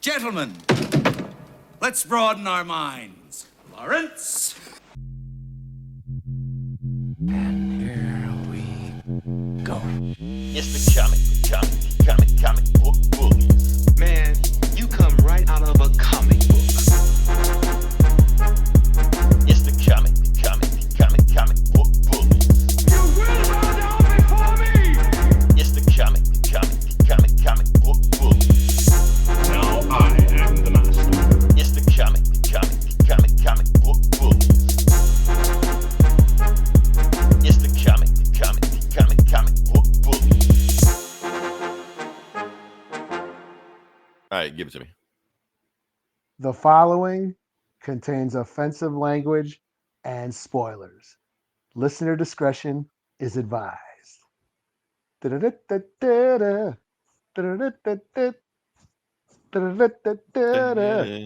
Gentlemen, let's broaden our minds. Lawrence. And here we go. It's the comic book bullies. Man, you come right out of a comic book. It's the comic book bullies. You will bow down before me! It's the comic book bullies. Now I am the master. It's the comic book bullies. It's the comic book bullies. All right, give it to me. The following contains offensive language and spoilers. Listener discretion is advised. Da-da-da-da-da-da. Da-da-da-da-da. Da-da-da-da-da.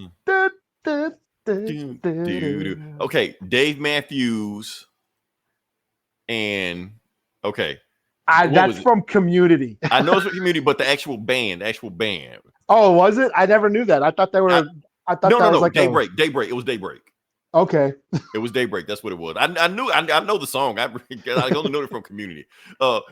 Okay, Dave Matthews and okay. That's from Community. I know it's from Community, but the actual band. Oh, was it? I never knew that. I thought they were. I thought that was like Daybreak. It was Daybreak. Okay. It was Daybreak. That's what it was. I know the song. I only know it from Community.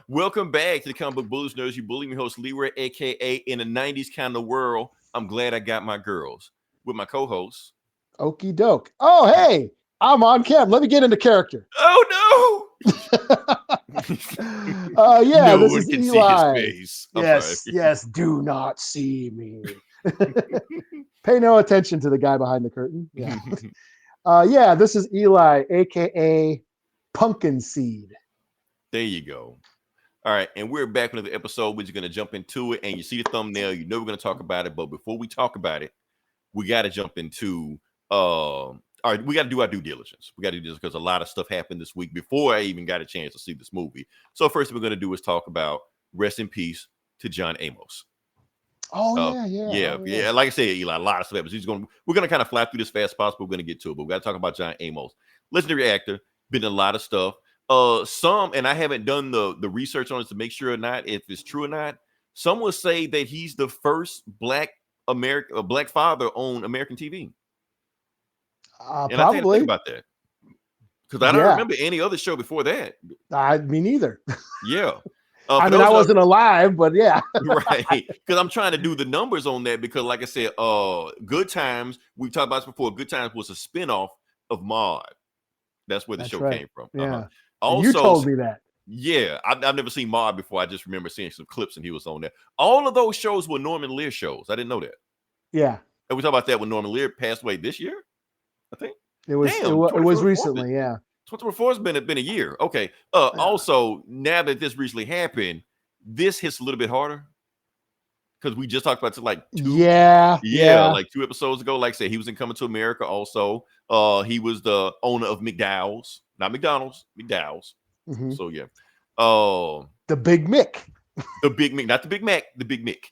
Welcome back to the Comic Book Bullies Nerds. You bully me host Leroy, aka in the 90s kind of world. I'm glad I got my girls with my co-host. Okie doke. Oh, hey, I'm on cam. Let me get into character. Oh no. Yeah, no this one is can Eli. see his face. Yes. Do not see me. Pay no attention to the guy behind the curtain. Yeah. Yeah, this is Eli, aka Pumpkin Seed. There you go. All right, and we're back with another episode. We're just going to jump into it, and you see the thumbnail. You know we're going to talk about it, but before we talk about it, we got to jump into all right, we got to do our due diligence. We got to do this because a lot of stuff happened this week before I even got a chance to see this movie. So first, we're going to do is talk about rest in peace to John Amos. Oh, yeah. Like I said, Eli, a lot of stuff happens. We're going to kind of fly through this fast as possible. We're going to get to it, but we got to talk about John Amos. Legendary actor, been in a lot of stuff. Some, and I haven't done the research on it to make sure or not if it's true or not. Some will say that he's the first black father on American TV. And Probably. I had to think about that because I don't remember any other show before that. Me neither. Yeah. I mean, I wasn't alive, but yeah. Right. Because I'm trying to do the numbers on that because, like I said, Good Times, we've talked about this before. Good Times was a spinoff of Maude. That's where the show came from. Yeah. Also, you told me that. Yeah. I've never seen Maude before. I just remember seeing some clips and he was on there. All of those shows were Norman Lear shows. I didn't know that. Yeah. And we talk about that when Norman Lear passed away this year, I think. It was recently, yeah. 2024 has been a year. Okay. Also, now that this recently happened, this hits a little bit harder because we just talked about it like like 2 episodes ago. Like I said, he was in Coming to America. Also, he was the owner of McDowell's, not McDonald's, McDowell's. Mm-hmm. So yeah, the Big Mick, not the Big Mac, the Big Mick.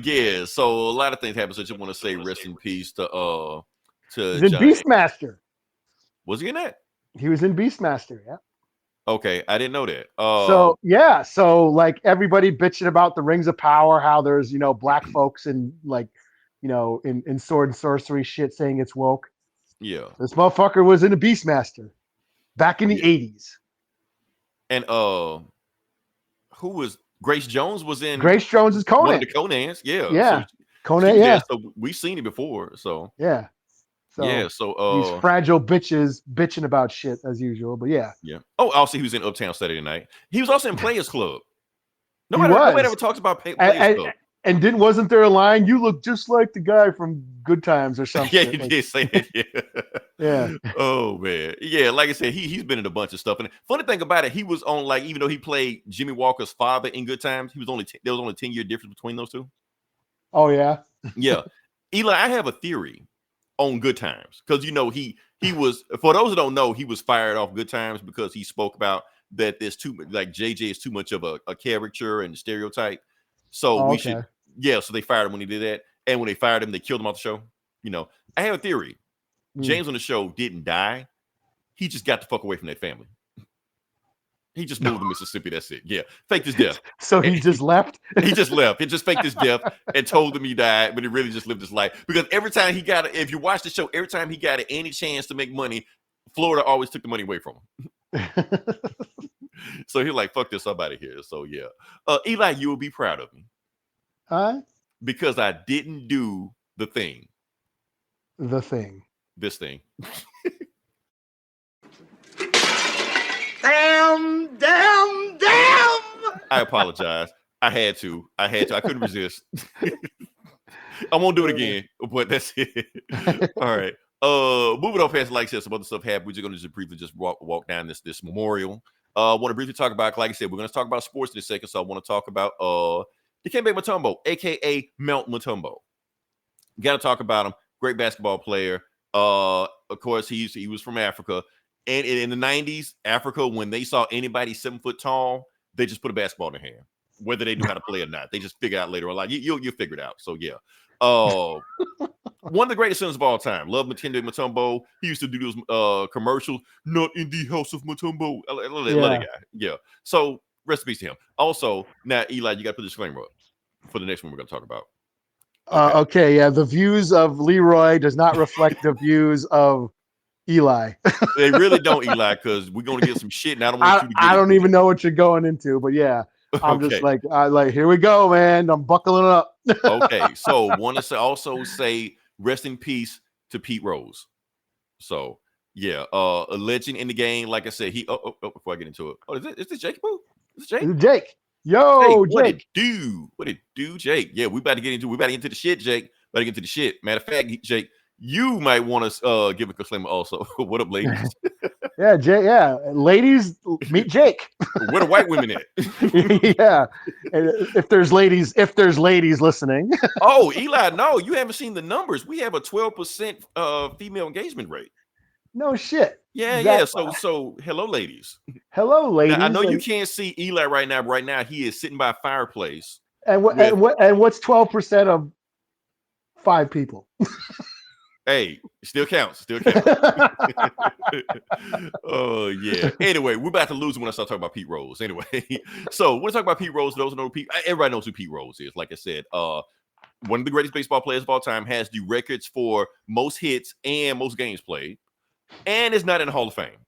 Yeah. So a lot of things happened. So I just want to say rest in peace to he's in Beastmaster. Was he in that? He was in Beastmaster, yeah. Okay, I didn't know that. So like everybody bitching about the Rings of Power, how there's black folks and like in sword and sorcery shit saying it's woke. Yeah, this motherfucker was in a Beastmaster back in the 80s. And who was Grace Jones was in? Grace Jones is Conan. One of the Conans, yeah. So Conan, yeah. So we've seen it before, so yeah. So these fragile bitches bitching about shit as usual, but yeah. Oh, also he was in Uptown Saturday Night. He was also in Players Club. Nobody ever talks about Players Club. And wasn't there a line? You look just like the guy from Good Times or something. Yeah, he did say it. Yeah. Yeah. Oh man. Yeah, like I said, he's been in a bunch of stuff. And funny thing about it, he was on even though he played Jimmy Walker's father in Good Times, there was only a 10-year difference between those two. Oh yeah. Yeah. Eli, I have a theory on Good Times because he was, for those who don't know, he was fired off Good Times because he spoke about that there's JJ is too much of a caricature and stereotype. So so they fired him when he did that. And when they fired him, they killed him off the show. I have a theory. James on the show didn't die. He just got the fuck away from that family. He just moved to Mississippi. That's it. Yeah, faked his death. So he just left. He just left. He just faked his death and told him he died, but he really just lived his life. Because every time he got it, if you watch the show, every time he got any chance to make money, Florida always took the money away from him. So he's like, fuck this, I'm out of here. So yeah. Eli, you will be proud of me. Because I didn't do the thing. The thing. This thing. Damn! I apologize. I had to. I couldn't resist. I won't do it again, but that's it. All right. Moving on past, like I said, some other stuff happened. We're just going to briefly walk down this memorial. I want to briefly talk about, like I said, we're going to talk about sports in a second. So I want to talk about Dikembe Mutombo, aka Mount Mutombo. Got to talk about him. Great basketball player. Of course, he was from Africa. And in the 90s, Africa, when they saw anybody 7 foot tall, they just put a basketball in their hand, whether they knew how to play or not. They just figure out later on, like you'll figure it out. So yeah, one of the greatest sons of all time. Love Dikembe Mutombo. He used to do those commercials. Not in the house of Mutombo. Love that guy. Yeah. So rest in peace to him. Also, now Eli, you got to put the disclaimer up for the next one we're going to talk about. Okay. Yeah. The views of Leroy does not reflect the views of Eli. They really don't, Eli, because we're going to get some shit, and I don't want you to get I don't even know what you're going into, but yeah, I'm just like, here we go, man. I'm buckling up. Okay, so want to also say rest in peace to Pete Rose. So yeah, a legend in the game. Like I said, before I get into it, is this Jake? Is this Jake? Jake. Yo, Jake. Jake. What it do, Jake? Yeah, we about to get into the shit, Jake. About to get into the shit. Matter of fact, Jake, you might want to give a disclaimer also. What up, ladies? Yeah, Jake. Yeah, ladies, meet Jake. Where the white women at? Yeah, if there's ladies listening. Oh, Eli, no, you haven't seen the numbers. We have a 12% female engagement rate. No shit. Yeah. So hello, ladies. Hello, ladies. Now, I know you can't see Eli right now. Right now, he is sitting by a fireplace. And what's 12% of 5 people? Hey, still counts. Oh yeah. Anyway, we're about to lose when I start talking about Pete Rose. Anyway, so we're talking about Pete Rose. Those who know Pete, everybody knows who Pete Rose is. Like I said, one of the greatest baseball players of all time, has the records for most hits and most games played, and is not in the Hall of Fame.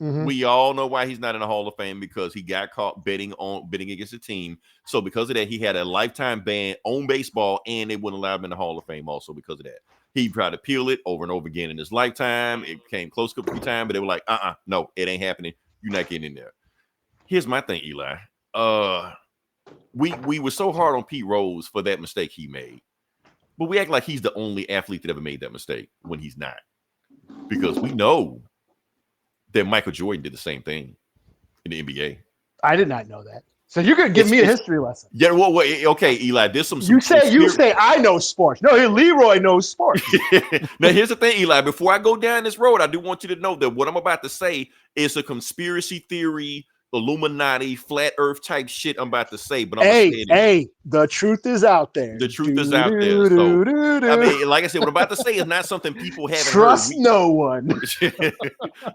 Mm-hmm. We all know why he's not in the Hall of Fame, because he got caught betting against a team. So because of that, he had a lifetime ban on baseball, and they wouldn't allow him in the Hall of Fame also because of that. He tried to appeal it over and over again in his lifetime. It came close a couple of times, but they were like, no, it ain't happening. You're not getting in there. Here's my thing, Eli. We were so hard on Pete Rose for that mistake he made, but we act like he's the only athlete that ever made that mistake when he's not. Because we know that Michael Jordan did the same thing in the NBA. I did not know that. So you're gonna give me a history lesson? Yeah. Well, okay, Eli. There's some. You say I know sports. No, Leroy knows sports. Now here's the thing, Eli. Before I go down this road, I do want you to know that what I'm about to say is a conspiracy theory, Illuminati, flat Earth type shit. I'm about to say, but the truth is out there. The truth is out there. So, I mean, like I said, what I'm about to say is not something people haven't trust heard. No one.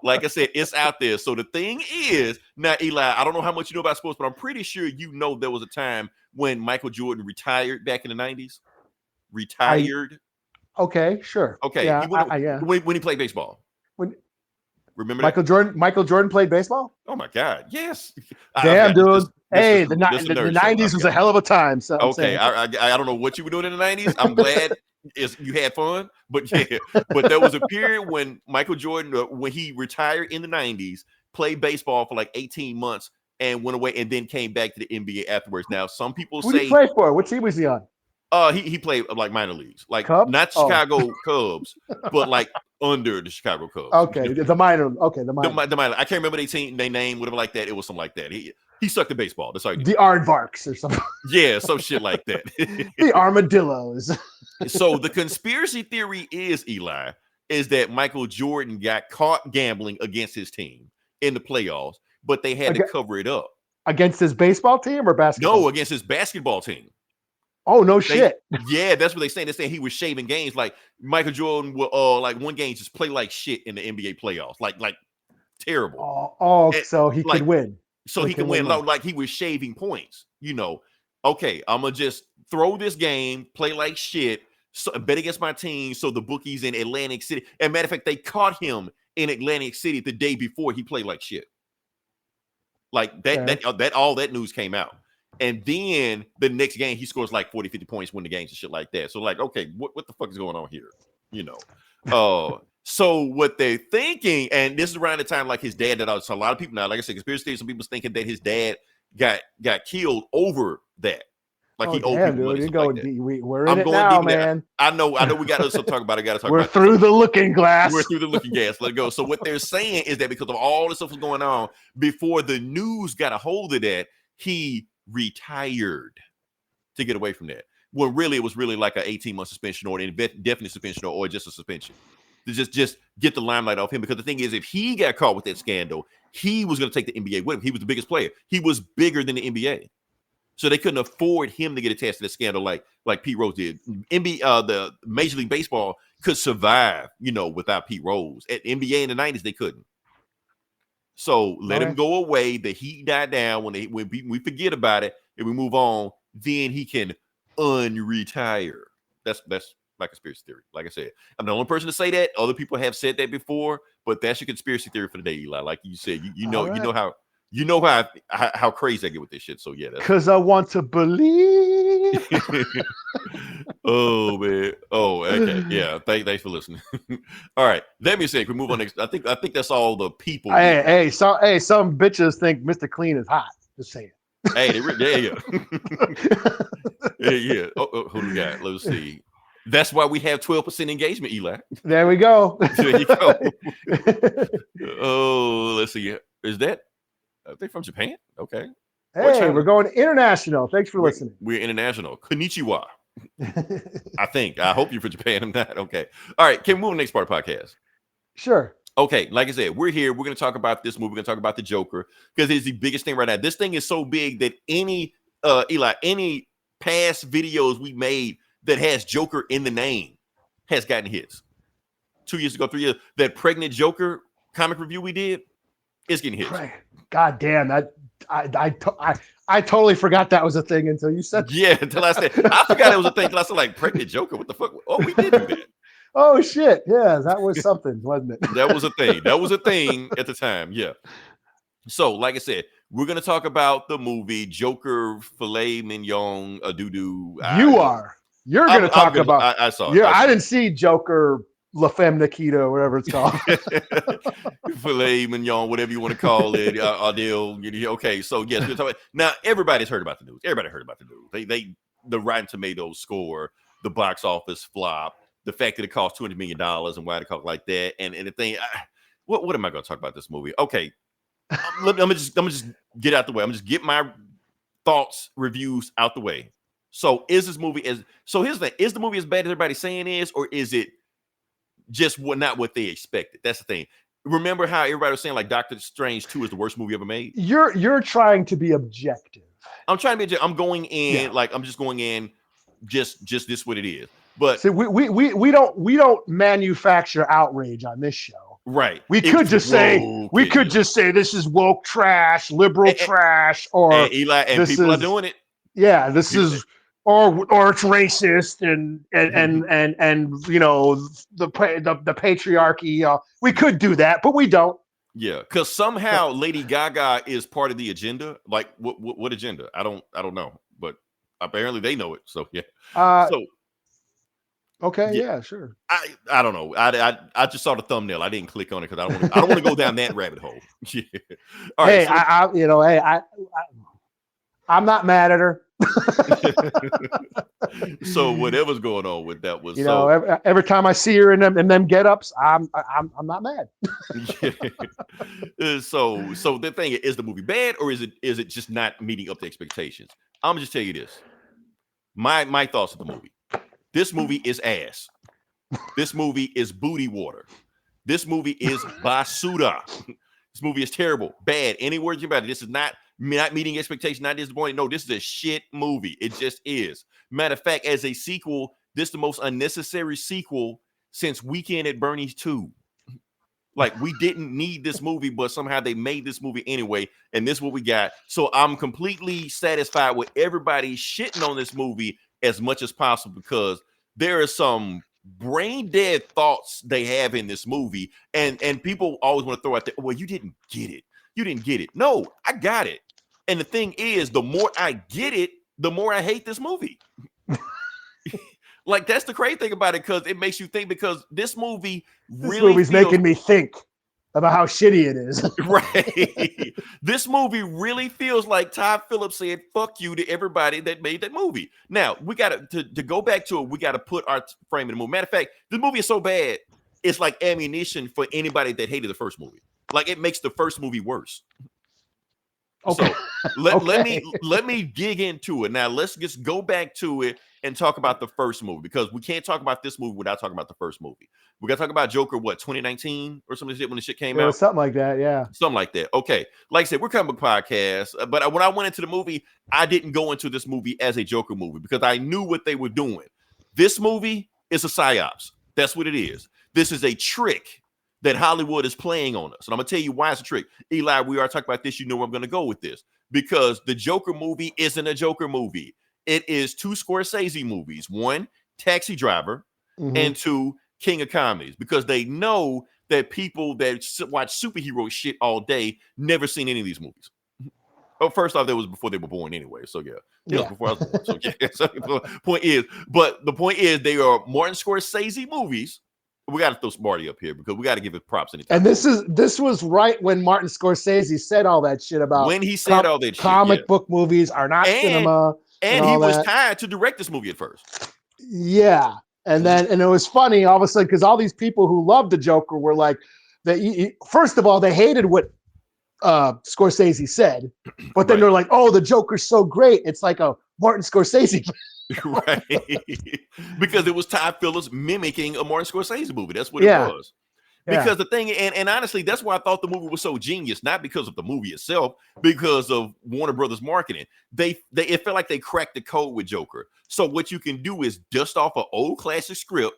Like I said, it's out there. So the thing is, now Eli, I don't know how much you know about sports, but I'm pretty sure you know there was a time when Michael Jordan retired back in the 90s. Retired. Okay, sure. Okay. Yeah, when he played baseball. Remember Michael Jordan played baseball? Oh my God, yes. Damn, dude. The 90s was a hell of a time. So okay, I don't know what you were doing in the 90s. I'm glad you had fun, but yeah. But there was a period when Michael Jordan, when he retired in the 90s, played baseball for like 18 months and went away, and then came back to the NBA afterwards. Now, some people Who did he play for? What team was he on? He played like minor leagues, like Cubs? Not Chicago Cubs, but like under the Chicago Cubs. Okay, the minor. Okay, the minor. I can't remember their name, whatever like that. It was something like that. He sucked at baseball. That's all. The Aardvarks or something. Yeah, some shit like that. The Armadillos. So the conspiracy theory is, Eli, is that Michael Jordan got caught gambling against his team in the playoffs, but they had to cover it up. Against his baseball team or basketball? No, against his basketball team. Oh, no shit. Yeah, that's what they're saying. They're saying he was shaving games. Like Michael Jordan will like one game just play like shit in the NBA playoffs. Like Terrible. And, So he like, could win. so he can win. Like he was shaving points. Okay, I'm gonna just throw this game, play like shit, bet against my team. So the bookies in Atlantic City. And matter of fact, they caught him in Atlantic City the day before he played like shit. Like that all that news came out. And then the next game, he scores like 40, 50 points, win the games and shit like that. So like, okay, what the fuck is going on here? So what they're thinking, and this is around the time like his dad that so a lot of people now, like I said, conspiracy theories, some people's thinking that his dad got killed over that. Like he owed people money. We're in it now, man. I know we got to talk about it. We're through the looking glass. We're through the looking glass. Let it go. So what they're saying is that because of all the stuff was going on, before the news got a hold of that, he retired to get away from that. Well, really, it was really like an 18-month suspension or an indefinite suspension or just a suspension to just get the limelight off him. Because the thing is, if he got caught with that scandal, he was going to take the NBA with him. He was the biggest player. He was bigger than the NBA. So they couldn't afford him to get attached to the scandal like Pete Rose did. The Major League Baseball could survive, without Pete Rose. At NBA in the 90s, they couldn't. So let him go away. The heat died down. When we forget about it and we move on, then he can unretire. That's my conspiracy theory. Like I said, I'm the only person to say that. Other people have said that before, but that's your conspiracy theory for the day, Eli. Like you said, you know how crazy I get with this shit. So yeah, because I want to believe. Oh man. Oh, okay. Yeah. Thanks for listening. All right. Let me say, we move on next. I think that's all the people. Hey, some bitches think Mr. Clean is hot. Just saying. Hey, yeah. Yeah. Oh, who do we got? Let's see. That's why we have 12% engagement, Eli. There we go. There you go. Oh, let's see. Is that? Are they from Japan? Okay. Hey, we're going international. Thanks for listening. We're international. Konnichiwa. I hope you're from Japan. I'm not. Okay. All right. Can we move to the next part of the podcast? Sure. Okay. Like I said, we're here. We're going to talk about this movie. We're going to talk about the Joker because it's the biggest thing right now. This thing is so big that any past videos we made that has Joker in the name has gotten hits. 2 years ago, 3 years, that pregnant Joker comic review we did is getting hits. God damn that! I totally forgot that was a thing until you said. Yeah, until I said I forgot it was a thing. Until I said like pregnant Joker. What the fuck? Oh, we did do that. Oh shit! Yeah, that was something, wasn't it? That was a thing. That was a thing at the time. Yeah. So, like I said, we're gonna talk about the movie Joker, Filet Mignon, Doo. You're gonna talk about. I saw it. Yeah, I didn't see Joker. La Femme Nikita, whatever it's called. Filet mignon, whatever you want to call it. Adele. Okay, so yes, we're talking. Now everybody's heard about the news. Everybody heard about the news. The Rotten Tomatoes score, the box office flop, the fact that it cost $200 million and why it cost like that, and the thing. What am I going to talk about this movie? Okay, I'm gonna just get out the way. I'm just get my thoughts, reviews out the way. So is this movie here's the thing: is the movie as bad as everybody's saying is, or is it just not what they expected? That's the thing. Remember how everybody was saying like Doctor Strange 2 is the worst movie ever made? You're trying to be objective. I'm trying to be. I'm going in like I'm just going in. Just this what it is. But see, we don't manufacture outrage on this show. Right. We could just say this is woke trash, liberal trash, or Eli and people are doing it. Yeah, this is. Or it's racist and the patriarchy. We could do that, but we don't. Yeah, because somehow Lady Gaga is part of the agenda. Like what agenda? I don't know, but apparently they know it. So yeah. Okay. Yeah. Sure. I don't know. I just saw the thumbnail. I didn't click on it because I don't want to go down that rabbit hole. Yeah. All right. Hey, I'm not mad at her. So whatever's going on with that was every time I see her in them get-ups, I'm not mad. So the thing is the movie bad or is it just not meeting up to expectations? I'm gonna just tell you this. My thoughts of the movie. This movie is ass. This movie is booty water. This movie is basura. This movie is terrible, bad. Any words about it? This is not meeting expectations, not disappointing. No, this is a shit movie. It just is. Matter of fact, as a sequel, this is the most unnecessary sequel since Weekend at Bernie's 2. Like, we didn't need this movie, but somehow they made this movie anyway, and this is what we got. So I'm completely satisfied with everybody shitting on this movie as much as possible, because there are some brain dead thoughts they have in this movie, and people always want to throw out there, well, you didn't get it. You didn't get it. No, I got it. And the thing is, the more I get it, the more I hate this movie. Like, that's the crazy thing about it, because it makes you think, because this movie movie's making me think about how shitty it is. Right. This movie really feels like Todd Phillips said fuck you to everybody that made that movie. Now, we got to go back to it, we got to put our frame in the movie. Matter of fact, the movie is so bad, it's like ammunition for anybody that hated the first movie. Like, it makes the first movie worse. Okay. So let me dig into it. Now, let's just go back to it and talk about the first movie, because we can't talk about this movie without talking about the first movie. We got to talk about Joker, 2019 or something when the shit came out? Something like that, yeah. Something like that. Okay. Like I said, we're comic book podcast, but when I went into the movie, I didn't go into this movie as a Joker movie, because I knew what they were doing. This movie is a psyops. That's what it is. This is a trick that Hollywood is playing on us. And I'm going to tell you why it's a trick. Eli, we are talking about this. You know where I'm going to go with this. Because the Joker movie isn't a Joker movie. It is two Scorsese movies. One, Taxi Driver, and two, King of Comedies. Because they know that people that watch superhero shit all day never seen any of these movies. Oh, first off, that was before they were born anyway. So yeah. It was before I was born. So yeah. So the point is they are Martin Scorsese movies. We got to throw Smarty up here, because we got to give it props. And this was right when Martin Scorsese said all that shit about when he said all that shit, comic book movies are not cinema, and he was tired to direct this movie at first. Yeah, and it was funny all of a sudden, because all these people who loved the Joker were like, first of all, they hated what Scorsese said, but then they're like, oh, the Joker's so great, it's like a Martin Scorsese. Right. Because it was Todd Phillips mimicking a Martin Scorsese movie. That's what it was. Because the thing, and honestly, that's why I thought the movie was so genius, not because of the movie itself, because of Warner Brothers marketing. It felt like they cracked the code with Joker. So what you can do is dust off an old classic script,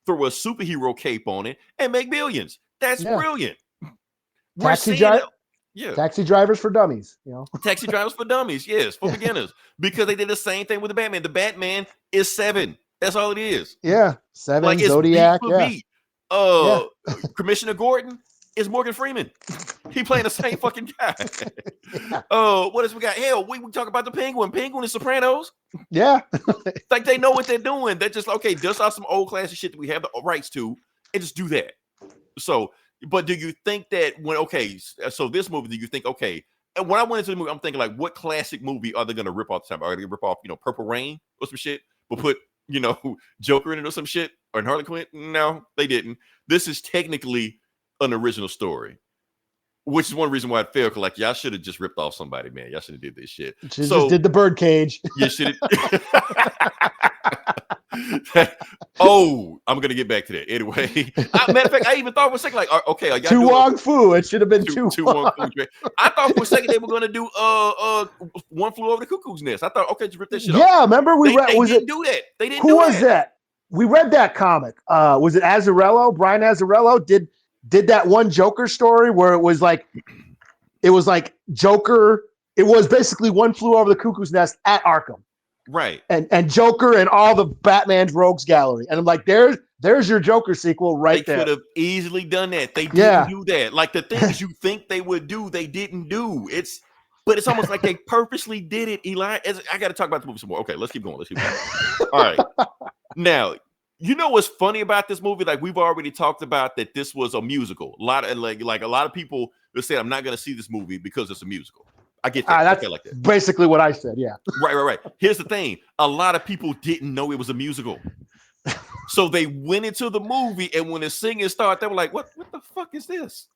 throw a superhero cape on it, and make billions. That's brilliant. Taxi Drivers for Dummies, Taxi Drivers for Dummies, yes, for beginners. Because they did the same thing with the Batman. The Batman is 7. That's all it is. Yeah, 7, like, Zodiac, beat. Commissioner Gordon is Morgan Freeman. He playing the same fucking guy. What else we got? Hell, we talk about the Penguin. Penguin is Sopranos. Yeah. Like, they know what they're doing. They're just, okay, dust off some old classic shit that we have the rights to, and just do that. So, but do you think that so this movie, do you think, and when I went into the movie, I'm thinking, like, what classic movie are they going to rip off this time? Are they going to rip off, Purple Rain or some shit? But put, Joker in it or some shit? Or in Harley Quinn? No, they didn't. This is technically an original story, which is one reason why it failed. Because, like, y'all should have just ripped off somebody, man. Y'all should have did this shit. Just did the Birdcage. You should have. Oh, I'm gonna get back to that anyway. Matter of fact, I even thought for a second, like, okay, are y'all Tu Wong Fu. It should have been Tu Wong Fu. I thought for a second they were gonna do One Flew Over the Cuckoo's Nest. I thought, okay, just rip that shit off. Yeah, remember they didn't do that. They didn't. Who was that? We read that comic. Was it Azzarello? Brian Azzarello did that one Joker story where it was like Joker. It was basically One Flew Over the Cuckoo's Nest at Arkham. Right. And Joker and all the Batman's Rogues Gallery. And I'm like, there's your Joker sequel right there. They could have easily done that. They didn't do that. Like, the things you think they would do, they didn't do. But it's almost like they purposely did it, Eli. I got to talk about the movie some more. Okay, let's keep going. All right. Now, you know what's funny about this movie? Like, we've already talked about that this was a musical. A lot of people will say, I'm not going to see this movie because it's a musical. I get that. That's like that. Basically what I said. Yeah. Right. Here's the thing. A lot of people didn't know it was a musical. So they went into the movie, and when the singing started, they were like, what the fuck is this?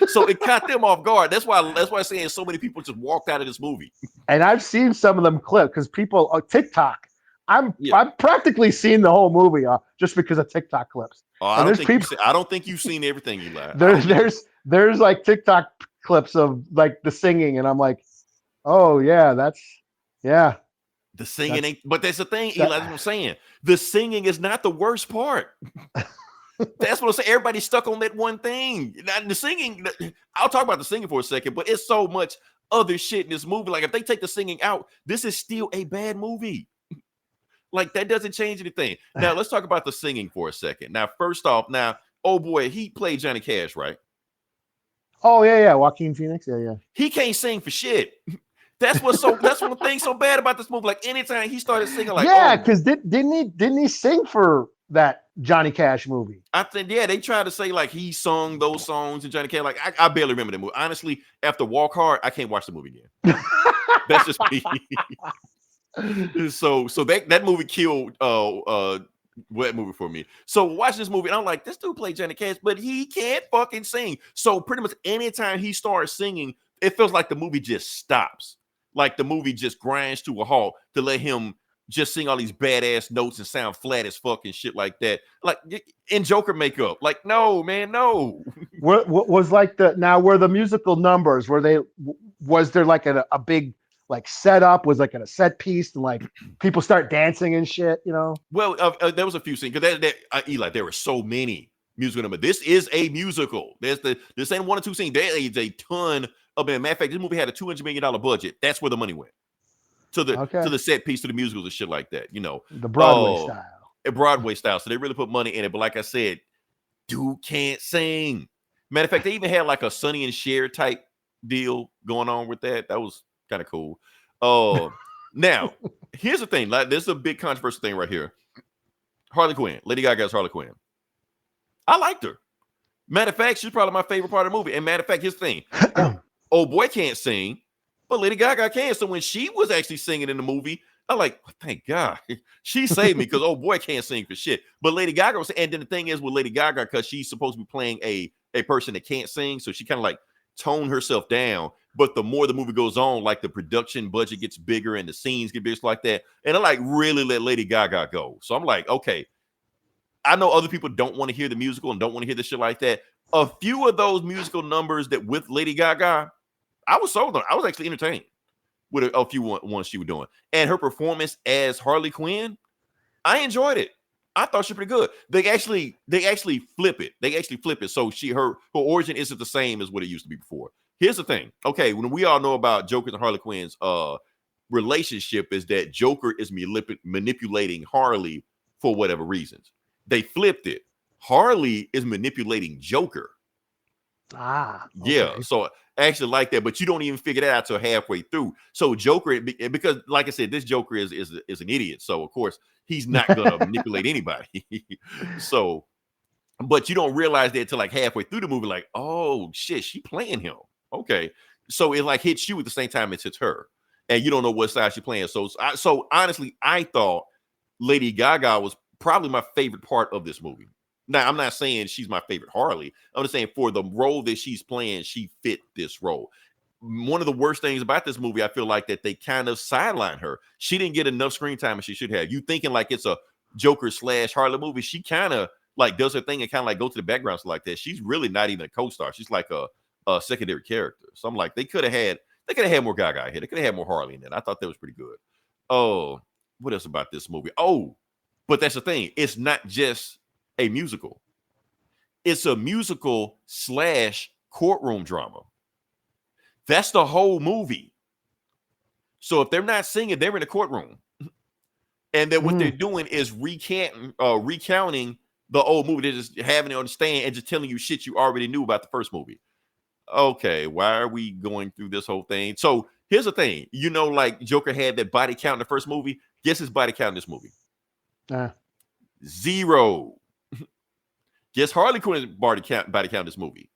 So it caught them off guard. That's why I'm saying so many people just walked out of this movie. And I've seen some of them clips because people on TikTok. I've practically seen the whole movie just because of TikTok clips. I don't think you've seen everything, Eli. There's like TikTok clips of like the singing, and I'm like, oh yeah, the singing ain't, but that's the thing, Eli. That's what I'm saying. The singing is not the worst part. That's what I'm saying. Everybody's stuck on that one thing. Now, the singing, I'll talk about the singing for a second, but it's so much other shit in this movie. Like, if they take the singing out, this is still a bad movie. Like, that doesn't change anything. Now, let's talk about the singing for a second. Now, first off, oh boy, he played Johnny Cash, right? Oh yeah, Joaquin Phoenix. Yeah. He can't sing for shit. That's one thing so bad about this movie. Like, anytime he started singing, like, yeah, because didn't he sing for that Johnny Cash movie? I think, yeah, they tried to say like he sung those songs in Johnny Cash. Like, I barely remember the movie. Honestly, after Walk Hard, I can't watch the movie again. That's just me. So that movie killed that movie for me. So watching this movie, and I'm like, this dude played Johnny Cash, but he can't fucking sing. So pretty much anytime he starts singing, it feels like the movie just stops. Like the movie just grinds to a halt to let him just sing all these badass notes and sound flat as fuck and shit like that. Like in Joker makeup. Like, no, man, no. What was like were the musical numbers, was there like a big like setup, was like in a set piece and like people start dancing and shit, you know? Well, there was a few scenes because Eli, there were so many musical numbers. This is a musical. This ain't one or two scenes. There is a ton of it. Matter of fact, this movie had a $200 million budget. That's where the money went. To the set piece, to the musicals and shit like that, you know. The Broadway style. A Broadway style. So they really put money in it. But like I said, dude can't sing. Matter of fact, they even had like a Sonny and Cher type deal going on with that. That was kind of cool. Now, here's the thing. Like, this is a big controversial thing right here. Harley Quinn. Lady Gaga's Harley Quinn. I liked her. Matter of fact, she's probably my favorite part of the movie. And matter of fact, here's the thing. Old boy can't sing, but Lady Gaga can. So when she was actually singing in the movie, I'm like, oh, thank God. She saved me because old boy can't sing for shit. But Lady Gaga was, and then the thing is with Lady Gaga, because she's supposed to be playing a person that can't sing, so she kind of like toned herself down. But the more the movie goes on, like the production budget gets bigger and the scenes get bigger like that. And I like really let Lady Gaga go. So I'm like, okay, I know other people don't want to hear the musical and don't want to hear the shit like that. A few of those musical numbers that with Lady Gaga, I was sold on. I was actually entertained with a few ones she was doing. And her performance as Harley Quinn, I enjoyed it. I thought she was pretty good. They actually flip it. They actually flip it. So her origin isn't the same as what it used to be before. Here's the thing. Okay, when we all know about Joker and Harley Quinn's relationship is that Joker is manipulating Harley for whatever reasons. They flipped it. Harley is manipulating Joker. Okay. Yeah. So I actually like that, but you don't even figure that out till halfway through. So Joker, because like I said, this Joker is an idiot. So of course he's not gonna manipulate anybody. So, but you don't realize that till like halfway through the movie, like, oh shit, she playing him. Okay. So it like hits you at the same time it hits her, and you don't know what side she's playing. So honestly, I thought Lady Gaga was probably my favorite part of this movie. Now, I'm not saying she's my favorite Harley. I'm just saying for the role that she's playing, she fit this role. One of the worst things about this movie, I feel like that they kind of sideline her. She didn't get enough screen time as she should have. You thinking like it's a Joker / Harley movie. She kind of like does her thing and kind of like go to the background like that. She's really not even a co-star. She's like a secondary character. So I'm like, they could have had more Gaga here. They could have had more Harley in it. I thought that was pretty good. Oh, what else about this movie? Oh, but that's the thing. It's not just a musical. It's a musical / courtroom drama. That's the whole movie. So if they're not singing, they're in the courtroom. And then what they're doing is recounting the old movie. They're just having it on the stand and just telling you shit you already knew about the first movie. Okay, why are we going through this whole thing? So here's the thing. You know, like Joker had that body count in the first movie. Guess his body count in this movie? 0. Guess Harley Quinn's body count in this movie?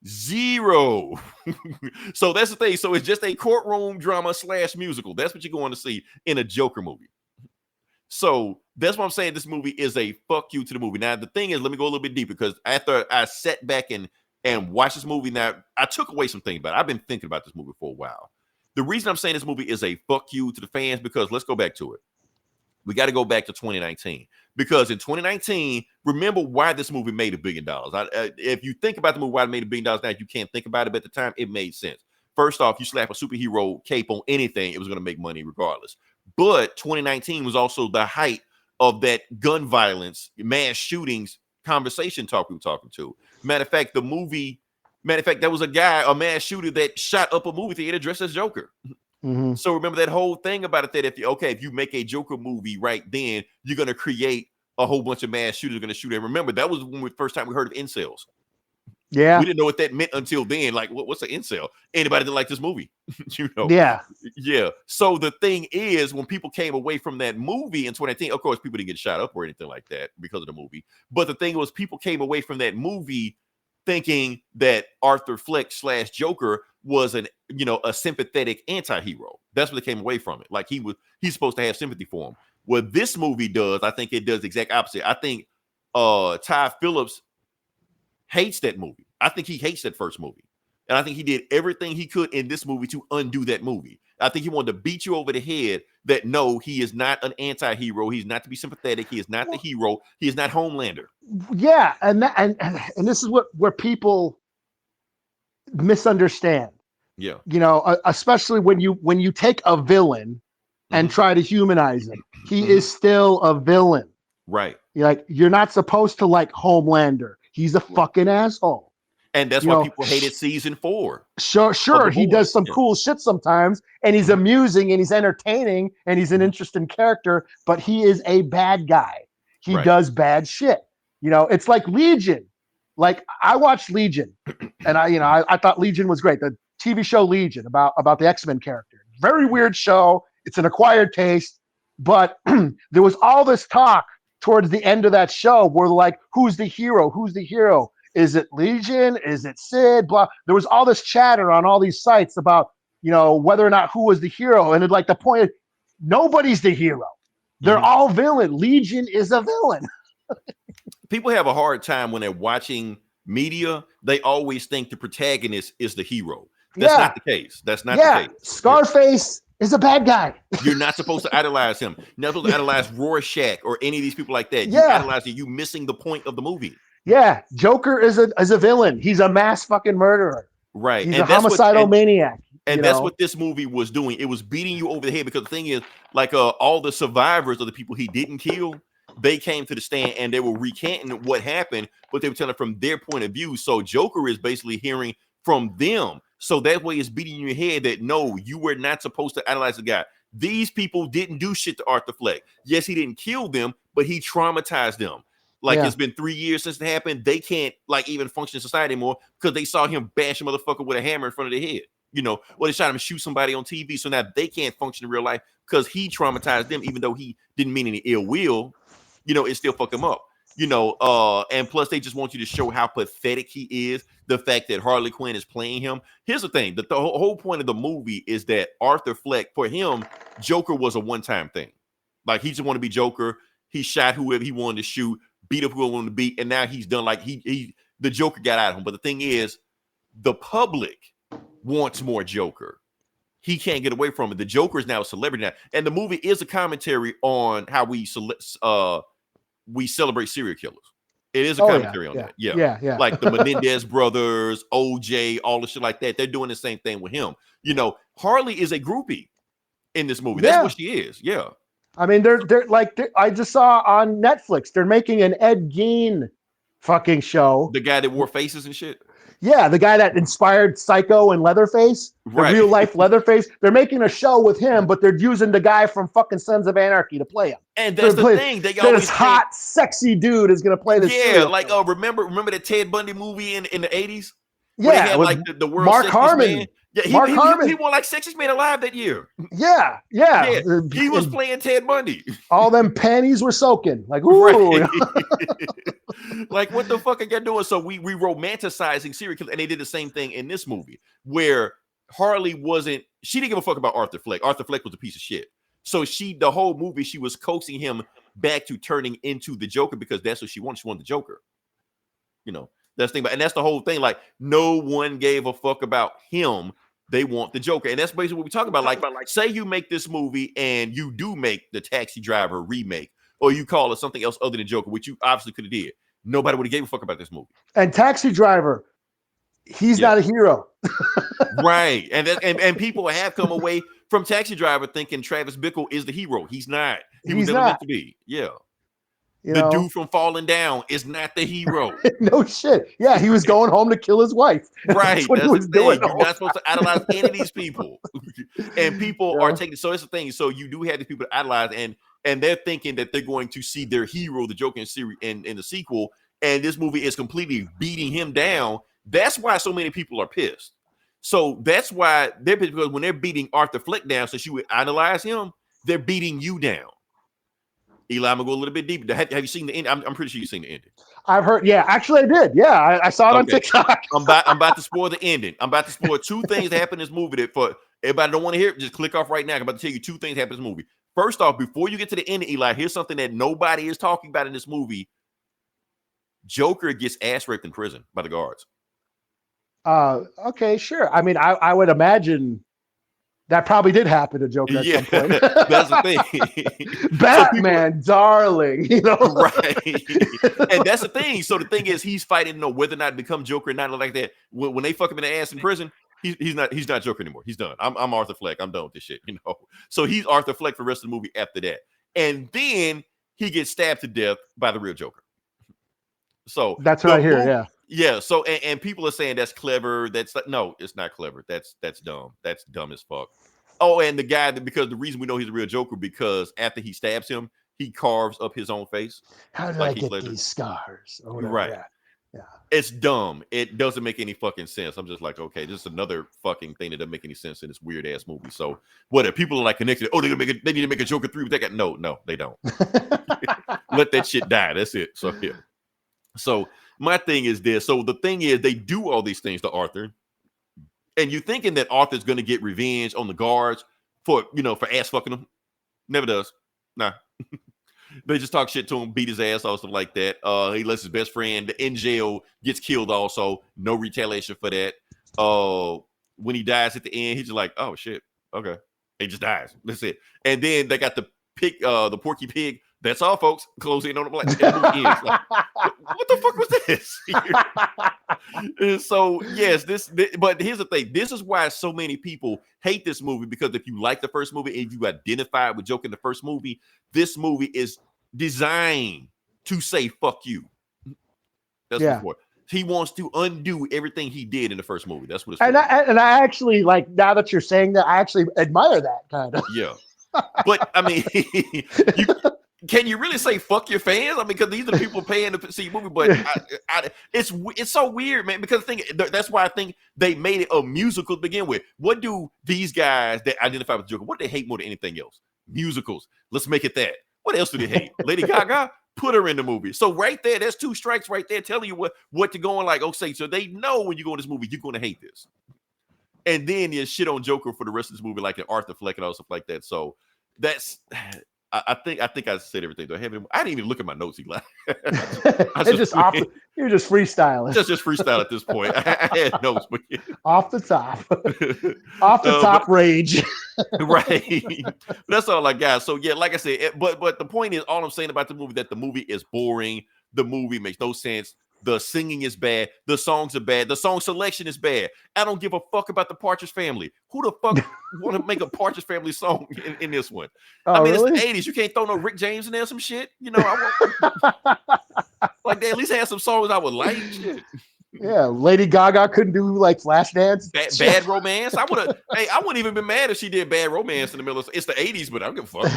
0. So that's the thing. So it's just a courtroom drama / musical. That's what you're going to see in a Joker movie. So that's what I'm saying. This movie is a fuck you to the movie. Now, the thing is, let me go a little bit deeper, because after I sat back and watched this movie, now I took away some things about it. I've been thinking about this movie for a while. The reason I'm saying this movie is a fuck you to the fans, because let's go back to it. We got to go back to 2019, because in 2019, remember why this movie made $1 billion. If you think about the movie, why it made $1 billion now, you can't think about it, but at the time, it made sense. First off, you slap a superhero cape on anything, it was going to make money regardless. But 2019 was also the height of that gun violence, mass shootings conversation talk we were talking to. Matter of fact, there was a mass shooter that shot up a movie theater dressed as Joker. Mhm. So remember that whole thing about it, that if you make a Joker movie right then, you're going to create a whole bunch of mass shooters going to shoot. And remember, that was when first time we heard of incels. Yeah. We didn't know what that meant until then. Like, what's an incel? Anybody that like this movie, Yeah. Yeah. So the thing is, when people came away from that movie in 2019, of course, people didn't get shot up or anything like that because of the movie. But the thing was, people came away from that movie thinking that Arthur Fleck / Joker was a sympathetic anti-hero. That's what they came away from it. Like he's supposed to have sympathy for him. What this movie does, I think it does the exact opposite. I think Ty Phillips hates that movie. I think he hates that first movie. And I think he did everything he could in this movie to undo that movie. I think he wanted to beat you over the head that no, he is not an anti-hero. He's not to be sympathetic. He is not the hero. He is not Homelander. Yeah, and this is where people misunderstand. Yeah. Especially when you take a villain and try to humanize him. He is still a villain. Right. You're not supposed to like Homelander. He's a fucking asshole. And that's why people hated season 4. Sure. He does some cool shit sometimes, and he's amusing and he's entertaining and he's an interesting character, but he is a bad guy. He does bad shit. It's like Legion. Like I watched Legion, and I thought Legion was great. The TV show Legion about the X-Men character. Very weird show. It's an acquired taste, but there was all this talk towards the end of that show where like, who's the hero? Who's the hero? Is it Legion? Is it Sid? Blah. There was all this chatter on all these sites about, whether or not who was the hero. And like the point is, nobody's the hero. They're all villain. Legion is a villain. People have a hard time when they're watching media. They always think the protagonist is the hero. That's not the case. That's not the case. Scarface is a bad guy. You're not supposed to idolize him. You're not supposed to idolize Rorschach or any of these people like that. You idolize it. You missing the point of the movie. Yeah, Joker is a villain. He's a mass fucking murderer. Right. He's a homicidal maniac. And that's what this movie was doing. It was beating you over the head because the thing is, like all the survivors of the people he didn't kill, they came to the stand and they were recanting what happened, but they were telling from their point of view. So Joker is basically hearing from them. So that way it's beating you in your head that no, you were not supposed to idolize the guy. These people didn't do shit to Arthur Fleck. Yes, he didn't kill them, but he traumatized them. Like it's been 3 years since it happened. They can't like even function in society anymore because they saw him bash a motherfucker with a hammer in front of their head. Or they shot him shoot somebody on TV. So now they can't function in real life because he traumatized them, even though he didn't mean any ill will. It still fuck him up. And plus they just want you to show how pathetic he is. The fact that Harley Quinn is playing him. Here's the thing: the whole point of the movie is that Arthur Fleck, for him, Joker was a one-time thing. Like he just wanted to be Joker. He shot whoever he wanted to shoot, beat up whoever he wanted to beat, and now he's done. Like the Joker got out of him. But the thing is, the public wants more Joker. He can't get away from it. The Joker is now a celebrity now, and the movie is a commentary on how we celebrate serial killers. It is a commentary on that. Yeah. Like the Menendez brothers, OJ, all the shit like that. They're doing the same thing with him. Harley is a groupie in this movie. That's what she is. Yeah. I mean, they're I just saw on Netflix, they're making an Ed Gein fucking show. The guy that wore faces and shit. Yeah, the guy that inspired Psycho and Leatherface, the real life Leatherface. They're making a show with him, but they're using the guy from fucking Sons of Anarchy to play him. And that's the thing. They always this hot, sexy dude is gonna play this. Yeah, like remember the Ted Bundy movie in the 80s? Yeah, they had like the world's Mark sexiest Harmon. Man. Yeah, Mark Harmon. He won like Sexiest Man Alive that year. Yeah. He was playing Ted Bundy. All them panties were soaking. Like, ooh. Right. Like, what the fuck are you doing? So we romanticizing serial killers, and they did the same thing in this movie, where Harley she didn't give a fuck about Arthur Fleck. Arthur Fleck was a piece of shit. So the whole movie, she was coaxing him back to turning into the Joker because that's what she wanted. She wanted the Joker. That's the thing, and that's the whole thing. Like, no one gave a fuck about him. They want the Joker. And that's basically what we talk about. Like, say you make this movie and you do make the Taxi Driver remake, or you call it something else other than Joker, which you obviously could have did. Nobody would have gave a fuck about this movie. And Taxi Driver, he's not a hero. Right. And people have come away from Taxi Driver thinking Travis Bickle is the hero. He's not. He was never meant to be. Yeah. You the know? dude from Falling Down is not the hero. No shit. Yeah, he was going home to kill his wife. Right. What he That's was the doing. thing. the You're whole not supposed to idolize any of these people. And people are Yeah. taking, so it's the thing. So you do have these people to idolize, and they're thinking that they're going to see their hero, the Joker in the sequel, and this movie is completely beating him down. That's why so many people are pissed. So that's why they're pissed, because when they're beating Arthur Fleck down, since you would idolize him, they're beating you down. Eli, I'm gonna go a little bit deeper. Have you seen the end? I'm pretty sure you've seen the ending. I've heard. Yeah, actually, I did. Yeah, I saw it on Okay. TikTok. I'm about to spoil the ending. I'm about to spoil two things that happen in this movie that, for everybody don't want to hear it, just click off right now. I'm about to tell you two things that happen in this movie. First off, before you get to the ending, Eli, here's something that nobody is talking about in this movie. Joker gets ass raped in prison by the guards. Okay, sure. I mean, I would imagine that probably did happen to Joker at some point. That's the thing. Batman, darling, you know, right? And that's the thing. So the thing is, he's fighting to know whether or not to become Joker or not like that. When they fuck him in the ass in prison, he's not Joker anymore. He's done. I'm Arthur Fleck. I'm done with this shit. You know. So he's Arthur Fleck for the rest of the movie after that, and then he gets stabbed to death by the real Joker. So that's what I hear. Yeah. Yeah. So and people are saying that's clever. That's like, no, it's not clever. That's dumb. That's dumb as fuck. Oh, and the guy because the reason we know he's a real Joker, because after he stabs him, he carves up his own face. How did like I get these scars? Or whatever. Right. Yeah. It's dumb. It doesn't make any fucking sense. I'm just like, okay, this is another fucking thing that doesn't make any sense in this weird ass movie. So what if people are like connected? Oh, they need to make a Joker 3 with that guy. No, they don't. Let that shit die. That's it. So yeah. So my thing is this. So the thing is, they do all these things to Arthur, and you thinking that Arthur's going to get revenge on the guards for ass fucking him. Never does. Nah. They just talk shit to him, beat his ass, all stuff like that. He lets his best friend in jail, gets killed also. No retaliation for that. When he dies at the end, he's just like, oh shit, okay. He just dies. That's it. And then they got the pig, the Porky Pig. That's all, folks. Close in on the like, what the fuck was this? And so yes, but here's the thing. This is why so many people hate this movie, because if you like the first movie, if you identify with Joker in the first movie, this movie is designed to say fuck you. That's what it's for. He wants to undo everything he did in the first movie. That's what it's for. And I actually, like, now that you're saying that, I actually admire that kind of. Yeah. But I mean, can you really say fuck your fans? I mean, because these are people paying to see your movie, but it's so weird, man. Because that's why I think they made it a musical to begin with. What do these guys that identify with Joker, what do they hate more than anything else? Musicals. Let's make it that. What else do they hate? Lady Gaga, put her in the movie. So right there, that's two strikes right there telling you what to go on. Like, okay, so they know when you go in this movie, you're going to hate this. And then you shit on Joker for the rest of this movie, like an Arthur Fleck and all stuff like that. So that's, I think I said everything. I didn't even look at my notes, Eli. You're just freestyling. Just freestyle at this point. I had notes, but yeah. Off the top, rage. Right. That's all I got. So yeah, like I said, but the point is, all I'm saying about the movie, that the movie is boring. The movie makes no sense. The singing is bad. The songs are bad. The song selection is bad. I don't give a fuck about the Partridge Family. Who the fuck want to make a Partridge Family song in this one? Oh, I mean, really? It's the 80s. You can't throw no Rick James in there, some shit. Like they at least had some songs I would like. Shit. Yeah, Lady Gaga couldn't do like Flashdance. Bad Romance. I wouldn't even be mad if she did Bad Romance in the middle of it's the 80s, but I don't give a fuck.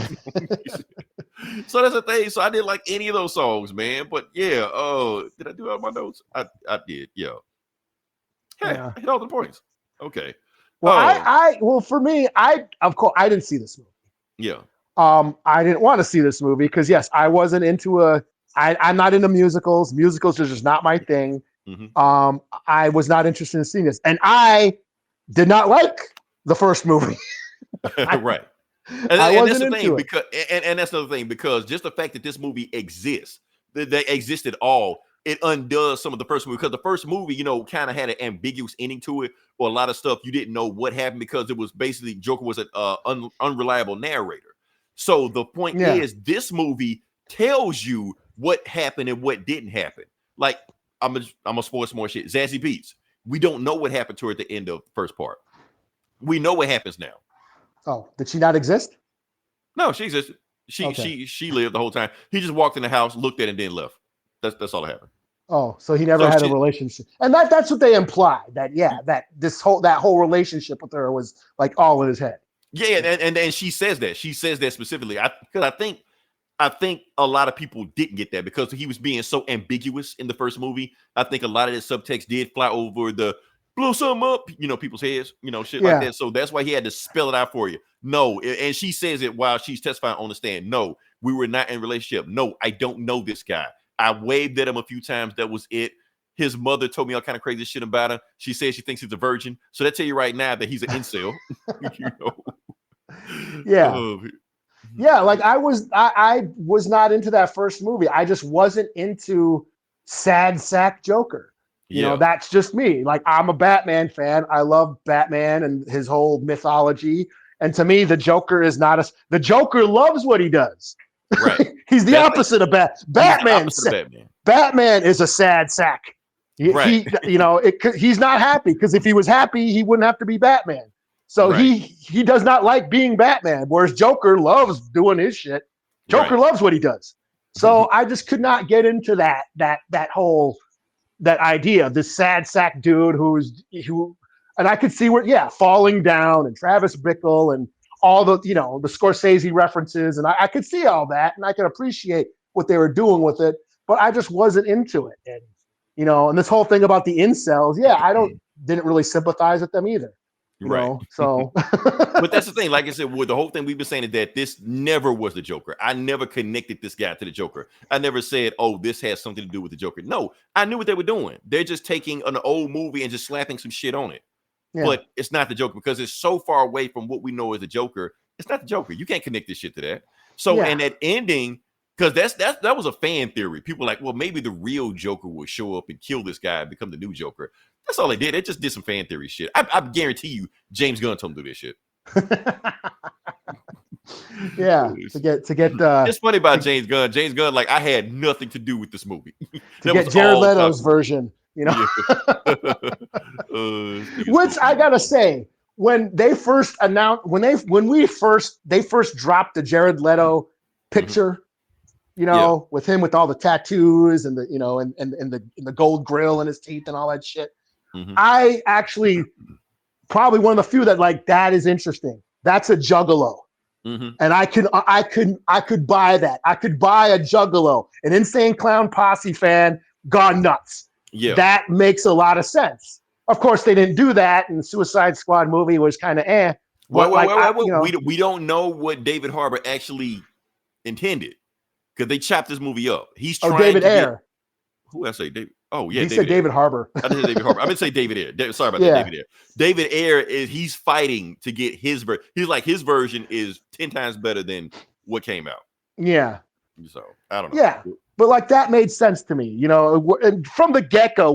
So that's the thing. So I didn't like any of those songs, man. But yeah, did I do all my notes? I did, yeah. Hey, Yeah. I hit all the points. Okay. Well, for me, of course I didn't see this movie. Yeah. I didn't want to see this movie because yes, I wasn't into I'm not into musicals. Musicals are just not my thing. Mm-hmm. I was not interested in seeing this, and I did not like the first movie. Right. And that's the thing, because and that's another thing, because just the fact that this movie exists, that they exist at all, it undoes some of the first movie. Because the first movie, kind of had an ambiguous ending to it, or a lot of stuff you didn't know what happened, because it was basically Joker was an unreliable narrator. So the point is, this movie tells you what happened and what didn't happen. Like, I'm gonna spoil some more shit. Zazie Beetz. We don't know what happened to her at the end of the first part. We know what happens now. Oh, did she not exist? No, she existed. She lived the whole time. He just walked in the house, looked at it, and then left. That's all that happened. Oh, so he never had a relationship, and that's what they imply. That that whole relationship with her was like all in his head. Yeah, and she says that. She says that specifically. I think a lot of people didn't get that because he was being so ambiguous in the first movie. I think a lot of the subtext did fly over the blow something up, people's heads, shit like that. So that's why he had to spell it out for you. No, and she says it while she's testifying on the stand. No, we were not in a relationship. No, I don't know this guy. I waved at him a few times. That was it. His mother told me all kind of crazy shit about him. She says she thinks he's a virgin. So that tell you right now that he's an incel. Yeah. Yeah, like I was not into that first movie. I just wasn't into sad sack Joker. That's just me. Like, I'm a Batman fan. I love Batman and his whole mythology. And to me, the Joker is not the Joker loves what he does. Right. He's the opposite of Batman. Batman is a sad sack. Right. He's not happy because if he was happy, he wouldn't have to be Batman. So he does not like being Batman, whereas Joker loves doing his shit. Joker loves what he does. So I just could not get into that whole idea, this sad sack dude who, and I could see where falling down and Travis Bickle and all the the Scorsese references, and I could see all that, and I could appreciate what they were doing with it, but I just wasn't into it. And and this whole thing about the incels, didn't really sympathize with them either. So but that's the thing, like I said, the whole thing we've been saying is that this never was the Joker. I never connected this guy to the Joker. I never said, oh, this has something to do with the Joker. No, I knew what they were doing. They're just taking an old movie and just slapping some shit on it. But it's not the Joker because it's so far away from what we know as the Joker. It's not the Joker. You can't connect this shit to that. So and that ending, because that was a fan theory. People were like, well, maybe the real Joker will show up and kill this guy and become the new Joker. That's all they did. They just did some fan theory shit. I guarantee you, James Gunn told him to do this shit. to get. It's funny about James Gunn. James Gunn, like, I had nothing to do with this movie. To get Jared Leto's version, Which I gotta say, when they first announced, they first dropped the Jared Leto picture. With him with all the tattoos and the and the gold grill in his teeth and all that shit. I actually probably one of the few that is interesting. That's a juggalo. And I could buy that. I could buy a juggalo, an Insane Clown Posse fan gone nuts. Yeah. That makes a lot of sense. Of course, they didn't do that, and the Suicide Squad movie was kind of we don't know what David Harbour actually intended. Because they chopped this movie up. He's trying David Ayer. Who did I say? David. Oh, yeah. He said David Harbour. I didn't say David Harbour. I meant to say David Ayer. Sorry about that, David Ayer. David Ayer he's fighting to get his version. He's like, his version is 10 times better than what came out. Yeah. So, I don't know. Yeah. But that made sense to me, and from the get-go,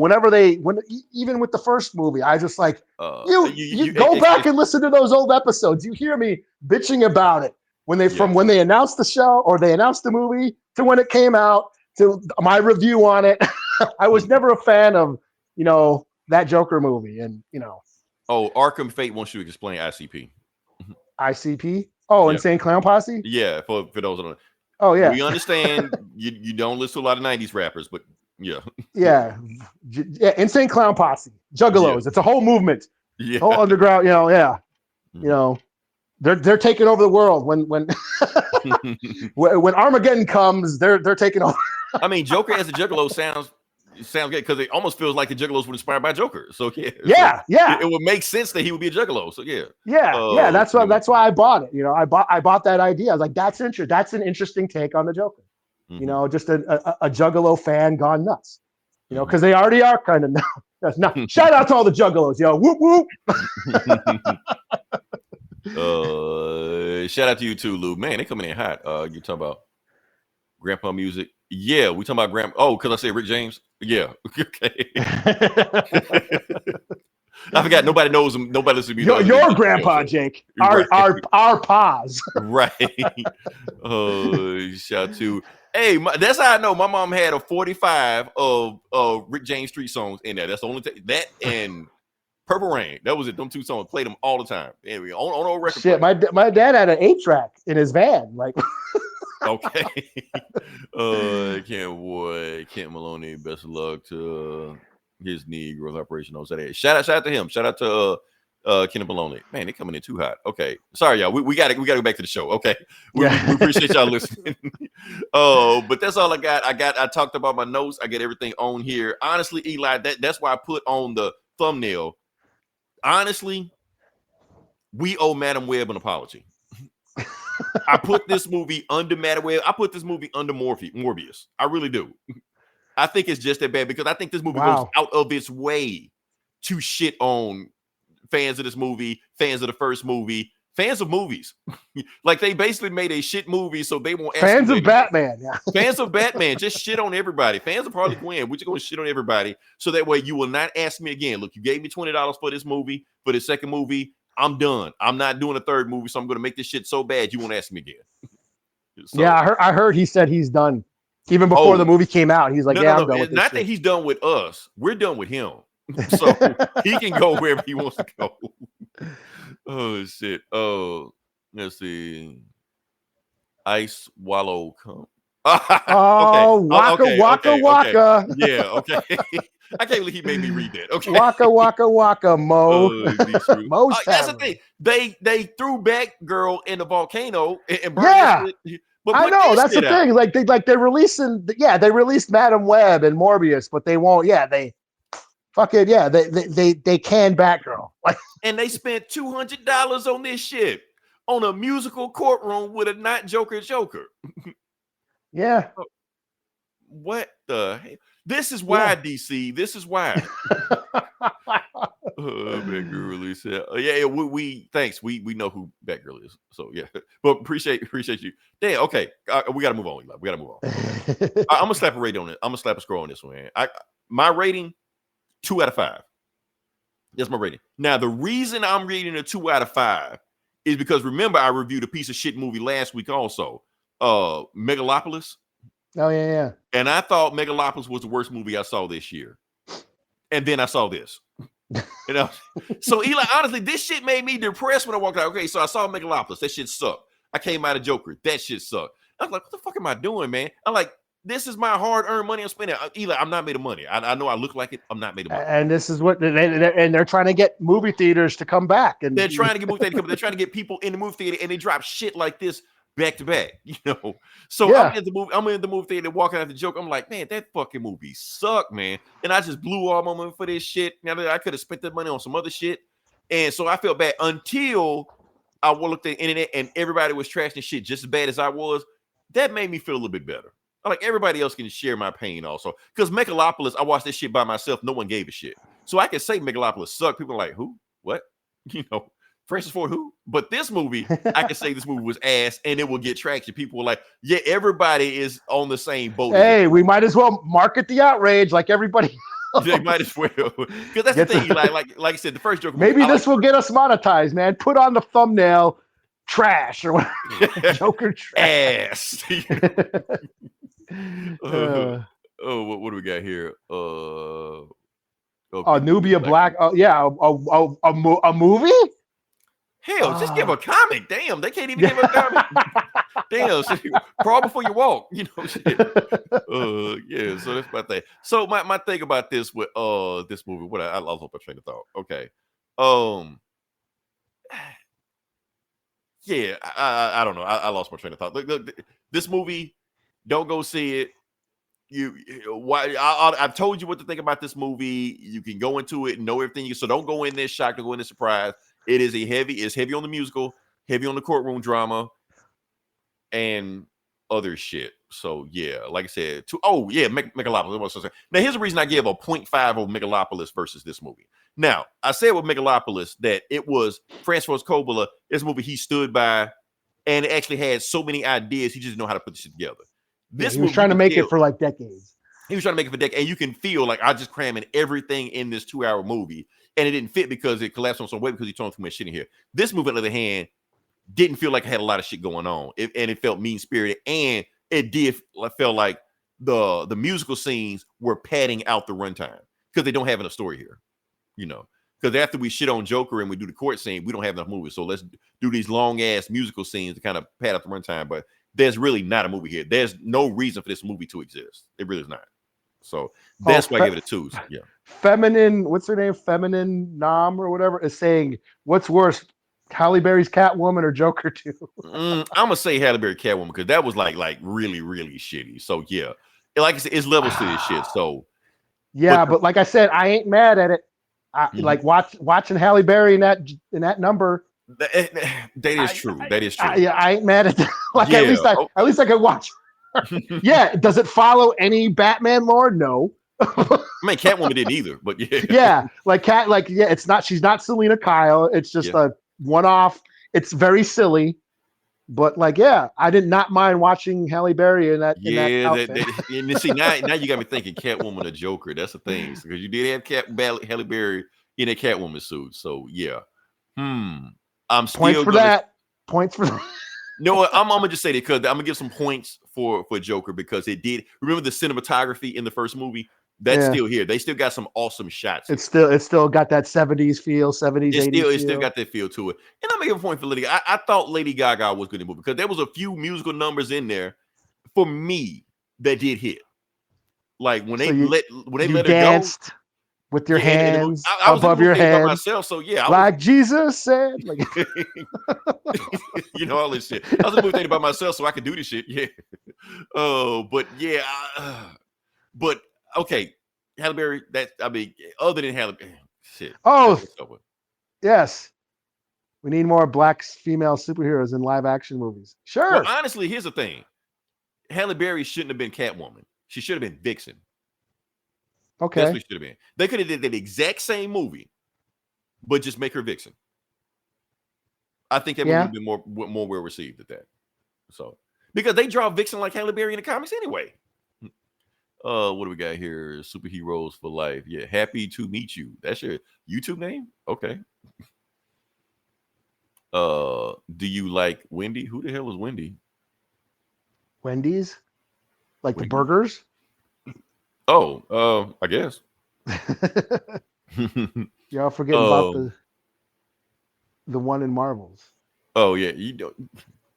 even with the first movie, I just you go back and listen to those old episodes. You hear me bitching about it. When they announced the show or they announced the movie to when it came out to my review on it, I was never a fan of, that Joker movie. And, Oh, Arkham Fate wants you to explain ICP. ICP? Oh, Insane Clown Posse? Yeah, for those who don't know. Oh, yeah. We understand you don't listen to a lot of 90s rappers, but yeah. Yeah. Insane Clown Posse. Juggalos. Yeah. It's a whole movement. Yeah. Whole underground, They're taking over the world when when Armageddon comes. They're taking over. I mean, Joker as a Juggalo sounds good because it almost feels like the Juggalos were inspired by Joker. So yeah, it would make sense that he would be a Juggalo. So yeah. That's why I bought it. I bought that idea. I was like, that's interesting. That's an interesting take on the Joker. Just a Juggalo fan gone nuts. Because they already are kind of nuts. Shout out to all the Juggalos, whoop whoop. Shout out to you too, Lou. Man, they coming in hot. You talking about grandpa music? Yeah, we talking about grandpa. Oh, because I said Rick James. Yeah, okay. I forgot. Nobody knows him. Nobody listens to me. Your grandpa, Jake. Our pa's. Right. Shout out to. Hey, that's how I know my mom had a 45 of Rick James street songs in there. That's the only that and Purple Rain. That was it. Them two songs. Played them all the time. Anyway, on record. Shit, my dad had an 8-track in his van. Okay. Can't boy, Kent Maloney. Best of luck to his knee growth operation on Saturday. Shout out to him. Shout out to Kenneth Maloney. Man, they coming in too hot. Okay. Sorry, y'all. We gotta go back to the show. Okay. We appreciate y'all listening. But that's all I got. I talked about my notes. I get everything on here. Honestly, Eli, that's why I put on the thumbnail. Honestly, we owe Madam Web an apology. I put this movie under Madam Web. I put this movie under Morbius. I really do. I think it's just that bad because I think this movie goes out of its way to shit on fans of this movie, fans of the first movie, fans of movies. Like they basically made a shit movie so they won't fans of Batman. Yeah. Fans of Batman, just shit on everybody. Fans of Harley Quinn, we're just going to shit on everybody so that way you will not ask me again. Look, you gave me $20 for this movie, for the second movie. I'm done. I'm not doing a third movie, so I'm going to make this shit so bad you won't ask me again. So, yeah, I heard he said he's done. Even before the movie came out, he's like, I'm done with this not shit. That he's done with us. We're done with him. So he can go wherever he wants to go. Oh, shit. Oh, let's see. Ice Wallow come. Waka. Yeah, okay. I can't believe he made me read that. Okay. Waka, Mo. Mo's that's the thing. They threw Batgirl in the volcano and burned it. But I know that's the thing. They're releasing. Yeah, they released Madam Web and Morbius, but they won't. Yeah, they fucking they canned Batgirl. And they spent $200 on this shit on a musical courtroom with a not Joker. Yeah. What the hell? This is why, DC. This is why. Batgirl release. We thanks. We know who Batgirl is. So yeah, but appreciate you. Damn. Okay, we gotta move on. We gotta move on. I'm gonna slap a rating on it. I'm gonna slap a score on this one. Man. My rating 2 out of 5. That's my rating. Now the reason I'm rating a 2 out of 5 is because remember I reviewed a piece of shit movie last week also, Megalopolis. Oh yeah. And I thought Megalopolis was the worst movie I saw this year. And then I saw this. You know, so Eli, honestly, this shit made me depressed when I walked out. Okay, so I saw Megalopolis. That shit sucked. I came out of Joker. That shit sucked. I was like, what the fuck am I doing, man? I'm like, this is my hard-earned money I'm spending. Eli, I'm not made of money. I know I look like it. I'm not made of money. And this is what they're trying to get movie theaters to come back. And they're trying to get movie theaters to come. They're trying to get people in the movie theater, and they drop shit like this back to back, you know. So I'm in the movie theater walking out the joke. I'm like, man, that fucking movie sucked, man. And I just blew all my money for this shit. Now that I could have spent that money on some other shit. And so I felt bad until I looked at the internet and everybody was trashing shit just as bad as I was. That made me feel a little bit better. I'm like, everybody else can share my pain also. Because Megalopolis, I watched this shit by myself. No one gave a shit. So I can say Megalopolis sucked. People are like, who? What? You know, Francis Ford who? But this movie, I can say this movie was ass and it will get traction. People were like, yeah, everybody is on the same boat. Hey, we might as well market the outrage like everybody. They might as well. Because that's the thing, like I said, the first Joker movie, maybe this will get us monetized, man. Put on the thumbnail trash or whatever. Joker trash. Ass. What do we got here? Nubia Black. A movie? Hell, just give a comic. Damn, they can't even give a comic. Damn, crawl before you walk. You know, shit. Yeah. So that's my thing. So my thing about this with this movie, what I lost my train of thought. Okay. Yeah, I don't know. I lost my train of thought. Look, this movie, don't go see it. I've told you what to think about this movie. You can go into it and know everything. So don't go in there shocked or go in there surprised. It is heavy on the musical, heavy on the courtroom drama, and other shit. So yeah, like I said, Megalopolis. Now here's the reason I give a 0.5 of Megalopolis versus this movie. Now I said with Megalopolis that it was Francis Coppola. This movie he stood by, and it actually had so many ideas. He just didn't know how to put this shit together. This he was trying to make it for like decades. He was trying to make it for decades, and you can feel like I just cramming everything in this 2-hour movie, and it didn't fit because it collapsed on some way because he throwing too much shit in here. This movie, on the other hand, didn't feel like it had a lot of shit going on, and it felt mean spirited, and it felt like the musical scenes were padding out the runtime because they don't have enough story here, you know. Because after we shit on Joker and we do the court scene, we don't have enough movies, so let's do these long ass musical scenes to kind of pad out the runtime. But there's really not a movie here. There's no reason for this movie to exist. It really is not. So that's why I give it a 2. Yeah. Feminine, what's her name? Feminine Nom or whatever is saying, what's worse, Halle Berry's Catwoman or Joker 2? I'm gonna say Halle Berry Catwoman because that was like really, really shitty. So yeah, like I said, it's levels to this shit. So yeah, but like I said, I ain't mad at it. Like watching Halle Berry in that number. That is true. That is true. I ain't mad at that. Like Yeah. at least I could watch. Yeah, does it follow any Batman lore? No. I mean, Catwoman didn't either, but yeah. Yeah, it's not. She's not Selena Kyle. It's just a one-off. It's very silly, but I did not mind watching Halle Berry in that. And see now you got me thinking Catwoman or Joker. That's the thing because you did have Halle Berry in a Catwoman suit. So yeah. I'm still Points for that. Points for that. No, I'm gonna just say that because I'm gonna give some points for Joker because it did. Remember the cinematography in the first movie? That's still here. They still got some awesome shots. It's still got that 70s feel, 70s, 80s. It still got that feel to it. And I'm making a point for Lady. I thought Lady Gaga was good in the movie because there was a few musical numbers in there for me that did hit. Like when they let her danced go. With your hands I was above your head, myself. So yeah, like Jesus said, you know all this shit. I was thinking about myself, so I could do this shit. Yeah. Oh, but yeah, but okay, Halle Berry. Other than Halle Berry, shit. Oh, yes. We need more black female superheroes in live action movies. Sure. Well, honestly, here's the thing: Halle Berry shouldn't have been Catwoman. She should have been Vixen. Okay. That's what it should have been. They could have did the exact same movie, but just make her Vixen. I think that movie would have been more well received at that. So because they draw Vixen like Halle Berry in the comics anyway. What do we got here? Superheroes for life. Yeah, happy to meet you. That's your YouTube name? Okay. Do you like Wendy? Who the hell is Wendy? Wendy's? Like Wendy? The burgers? Oh, I guess. Y'all forgetting about the one in Marvels. Oh yeah, you don't.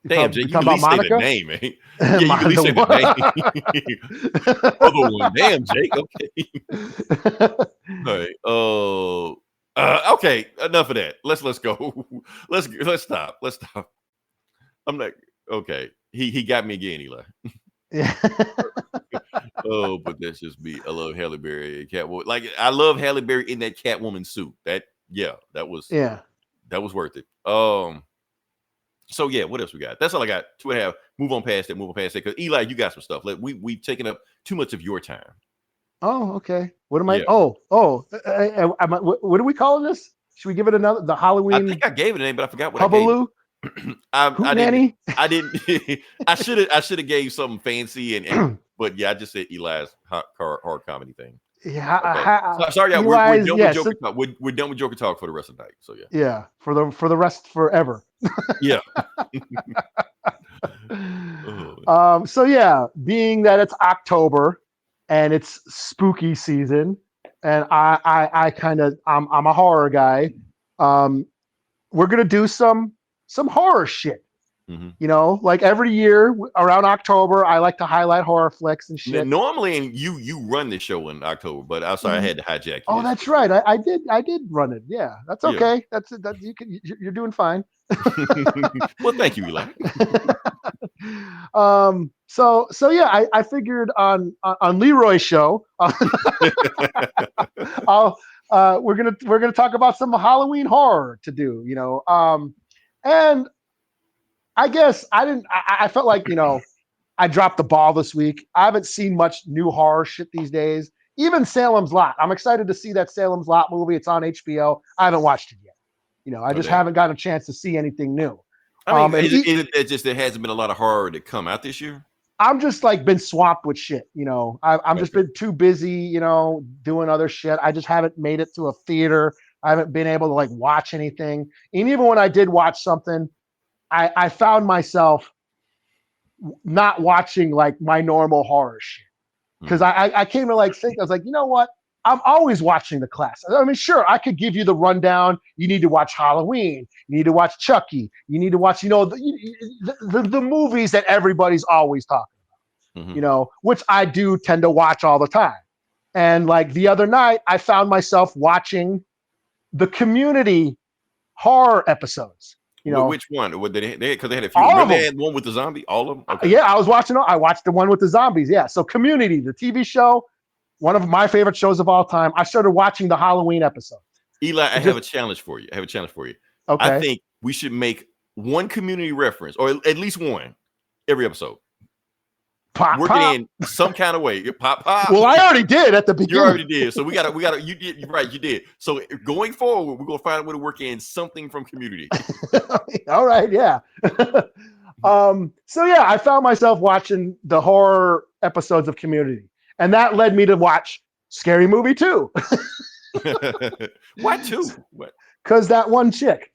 Damn, Jay, you can at least say the name, man. Yeah, you can at least say the name. Other one, damn, Jake. Okay. All right. Okay. Enough of that. Let's go. Let's stop. I'm like, okay. He got me again, Eli. Yeah. Oh, but that's just me. I love Halle Berry and Catwoman. Like I love Halle Berry in that Catwoman suit. That was worth it. So yeah, what else we got? That's all I got. 2.5. Move on past that. Because Eli, you got some stuff. We've taken up too much of your time. Oh, okay. What am I? Yeah. What are we calling this? Should we give it the Halloween? I think I gave it a name, but I forgot what Hubbaloo? I didn't. I should have gave something fancy but yeah, I just said Eli's hard comedy thing. Yeah. Okay. Sorry, we're done with Joker talk. We're done with Joker talk for the rest of the night. So yeah. Yeah, for the rest forever. Yeah. So yeah, being that it's October and it's spooky season, and I'm a horror guy. We're gonna do some horror shit. Mm-hmm. You know, like every year around October, I like to highlight horror flicks and shit. Normally, and you run the show in October, but I'm sorry I had to hijack you. Oh, that's right. I did run it. Yeah, that's okay. Yeah. That's you're doing fine. Well, thank you, Eli. So yeah, I figured on Leroy's show, we're gonna talk about some Halloween horror to do. You know, and I guess I felt like, you know, I dropped the ball this week. I haven't seen much new horror shit these days. Even Salem's Lot. I'm excited to see that Salem's Lot movie. It's on HBO. I haven't watched it yet. You know, I just haven't gotten a chance to see anything new. I mean, is it just there hasn't been a lot of horror to come out this year? I'm just like been swamped with shit. You know, I've just been too busy, you know, doing other shit. I just haven't made it to a theater. I haven't been able to like watch anything. And even when I did watch something, I found myself not watching like my normal horror shit because I came to like think, I was like, you know what, I'm always watching the classics. I mean, sure, I could give you the rundown. You need to watch Halloween. You need to watch Chucky. You need to watch, the movies that everybody's always talking about, which I do tend to watch all the time. And like the other night, I found myself watching the Community horror episodes. Which one? What did they? Because they had a few. All Remember of them. they had one with the zombie. All of them. Okay. Yeah, I watched the one with the zombies. Yeah, so Community, the TV show, one of my favorite shows of all time. I started watching the Halloween episode. Eli, I have a challenge for you. Okay. I think we should make one Community reference, or at least one, every episode. Work it in some kind of way. Pop. Well, I already did at the beginning. You already did. So we gotta. You did. You're right. You did. So going forward, we're gonna find a way to work in something from Community. All right. Yeah. So yeah, I found myself watching the horror episodes of Community, and that led me to watch Scary Movie 2. Why 2? What? Because that one chick.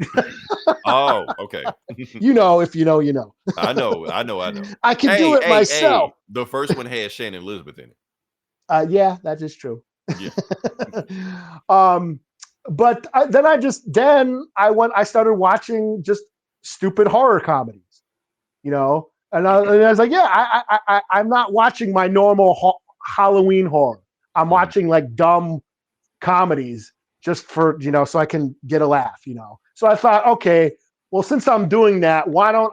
Oh, okay. If you know, you know. I know. I can do it myself. The first one had Shannon Elizabeth in it. Yeah, that is true. Yeah. But then I started watching just stupid horror comedies, and I was like, yeah, I'm not watching my normal Halloween horror. I'm watching like dumb comedies just for, so I can get a laugh, So I thought, okay, well, since I'm doing that, why don't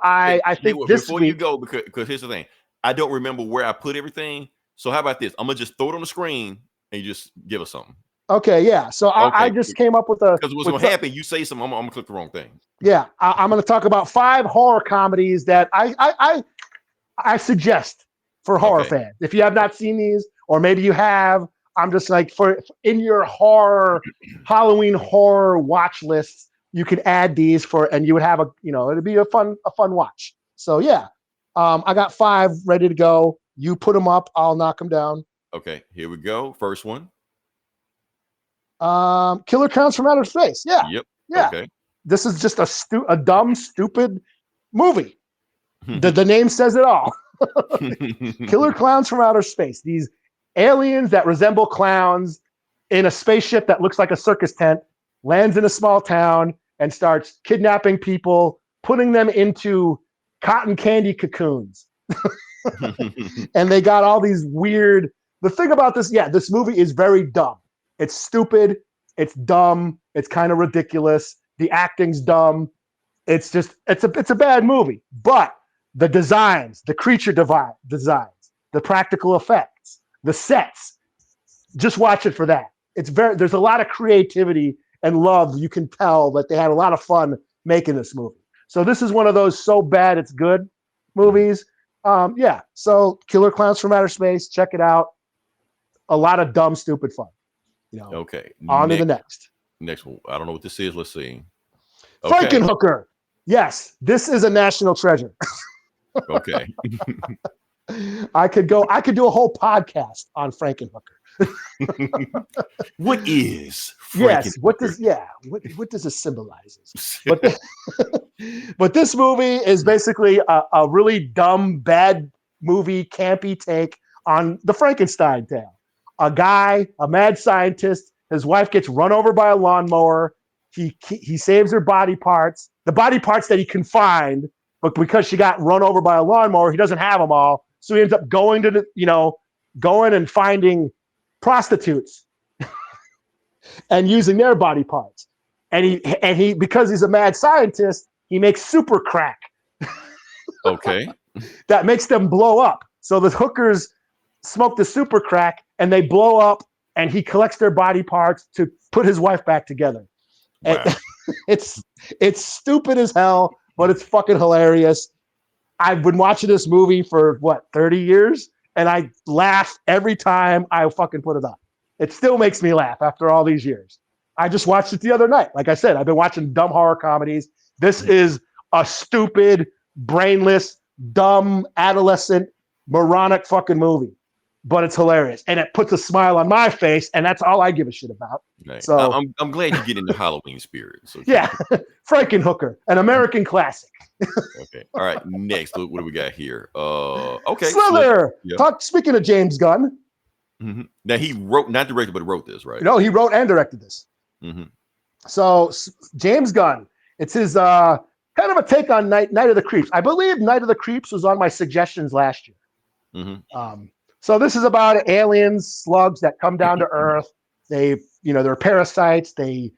before you go, because here's the thing. I don't remember where I put everything. So how about this? I'm going to just throw it on the screen and you just give us something. Okay, yeah. So I just came up with because what's going to happen, you say something, I'm going to click the wrong thing. Yeah, I'm going to talk about 5 horror comedies that I suggest for horror fans. If you have not seen these, or maybe you have, I'm just like, for in your Halloween horror watch list, you could add these and you would have it'd be a fun watch. So yeah, I got 5 ready to go. You put them up, I'll knock them down. Okay, here we go. First one. Killer Clowns from Outer Space. Yeah. Yep. Yeah. Okay. This is just a dumb, stupid movie. The name says it all. Killer Clowns from Outer Space. These aliens that resemble clowns in a spaceship that looks like a circus tent lands in a small town and starts kidnapping people, putting them into cotton candy cocoons. And they got all these weird. The thing about this movie is very dumb. It's stupid. It's dumb. It's kind of ridiculous. The acting's dumb. It's a bad movie. But the designs, the creature designs, the practical effects, the sets, just watch it for that. There's a lot of creativity and love. You can tell that they had a lot of fun making this movie. So this is one of those so bad it's good movies. Yeah. So Killer Clowns from Outer Space, check it out. A lot of dumb, stupid fun. Okay. On to the next. Next one. I don't know what this is. Let's see. Okay. Frankenhooker. Yes, this is a national treasure. Okay. I could do a whole podcast on Frankenhooker. What is Frankenhooker? What does it symbolize? But this movie is basically a really dumb, bad movie, campy take on the Frankenstein tale. A guy, a mad scientist, his wife gets run over by a lawnmower. He saves her body parts, the body parts that he can find, but because she got run over by a lawnmower, he doesn't have them all. So he ends up going and finding prostitutes and using their body parts. And he because he's a mad scientist, he makes super crack. Okay. That makes them blow up. So the hookers smoke the super crack and they blow up, and he collects their body parts to put his wife back together. Wow. It's stupid as hell, but it's fucking hilarious. I've been watching this movie for 30 years, and I laugh every time I fucking put it on. It still makes me laugh after all these years. I just watched it the other night. Like I said, I've been watching dumb horror comedies. This is a stupid, brainless, dumb, adolescent, moronic fucking movie. But it's hilarious, and it puts a smile on my face, and that's all I give a shit about. Right. So I'm glad you get into Halloween spirit. So yeah, Frankenhooker, an American classic. Okay. All right. Next, what do we got here? Okay. Slither. Yep. Speaking of James Gunn. Now he wrote, not directed, but wrote this, right? No, he wrote and directed this. So James Gunn, it's his kind of a take on Night of the Creeps. I believe Night of the Creeps was on my suggestions last year. So this is about aliens, slugs that come down to Earth. They, they're parasites. They,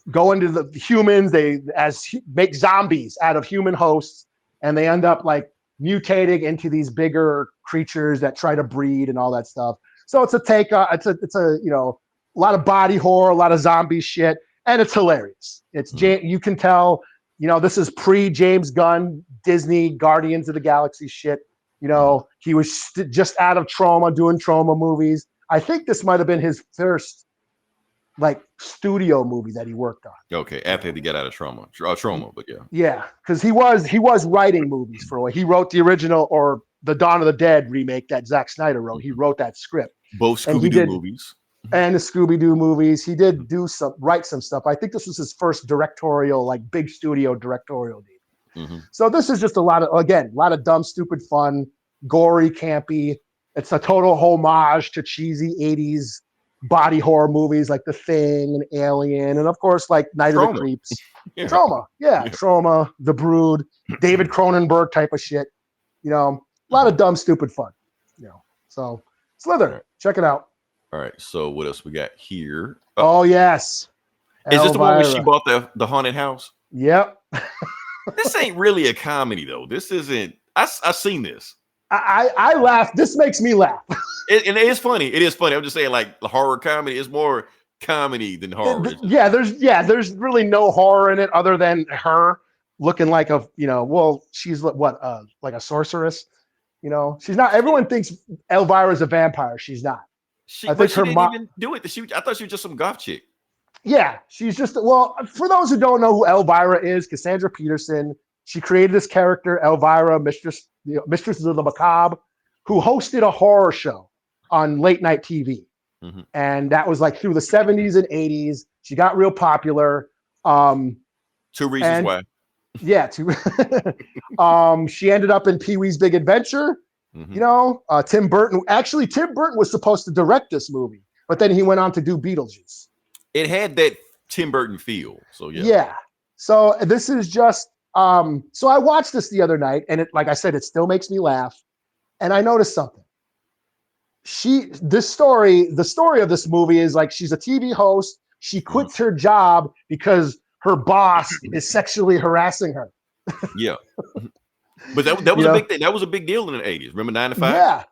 go into the humans. They make zombies out of human hosts, and they end up like mutating into these bigger creatures that try to breed and all that stuff. So it's a take on it's a a lot of body horror, a lot of zombie shit, and it's hilarious. It's you can tell, this is pre James Gunn Disney Guardians of the Galaxy shit. He was just out of Trauma, doing Trauma movies. I think this might have been his first like studio movie that he worked on. Okay, after he got out of Trauma, but yeah. Yeah, because he was writing movies for a while. He wrote the original or the Dawn of the Dead remake that Zack Snyder wrote. He wrote that script. Both Scooby-Doo movies. And the Scooby-Doo movies. He did write some stuff. I think this was his first directorial, like big studio directorial deal. So this is just a lot of dumb, stupid fun, gory, campy. It's a total homage to cheesy 80s body horror movies like The Thing and Alien, and of course, like Night of the Creeps. Trauma. Trauma, The Brood, David Cronenberg type of shit. A lot of dumb, stupid fun. So Slither, check it out. All right, so what else we got here? Oh yes. Is this the one where she bought the haunted house? Yep. This ain't really a comedy though. This isn't. I've seen this. I laugh. This makes me laugh. And it is funny. It is funny. I'm just saying, like the horror comedy is more comedy than horror. There's really no horror in it other than her looking like she's what like a sorceress. She's not. Everyone thinks Elvira's a vampire. She's not. I think her mom didn't even do it. I thought she was just some goth chick. Yeah, she's just for those who don't know who Elvira is, Cassandra Peterson. She created this character, Elvira, Mistresses of the Macabre, who hosted a horror show on late night TV. And that was like through the 70s and 80s. She got real popular. 2 reasons why. Yeah. She ended up in Pee-wee's Big Adventure. Tim Burton. Actually, Tim Burton was supposed to direct this movie, but then he went on to do Beetlejuice. It had that Tim Burton feel. So yeah. Yeah. So this is just so I watched this the other night, and like I said, it still makes me laugh. And I noticed something. The story of this movie is like she's a TV host. She quits her job because her boss is sexually harassing her. Yeah. But that was a big thing. That was a big deal in the 80s. Remember 9 to 5?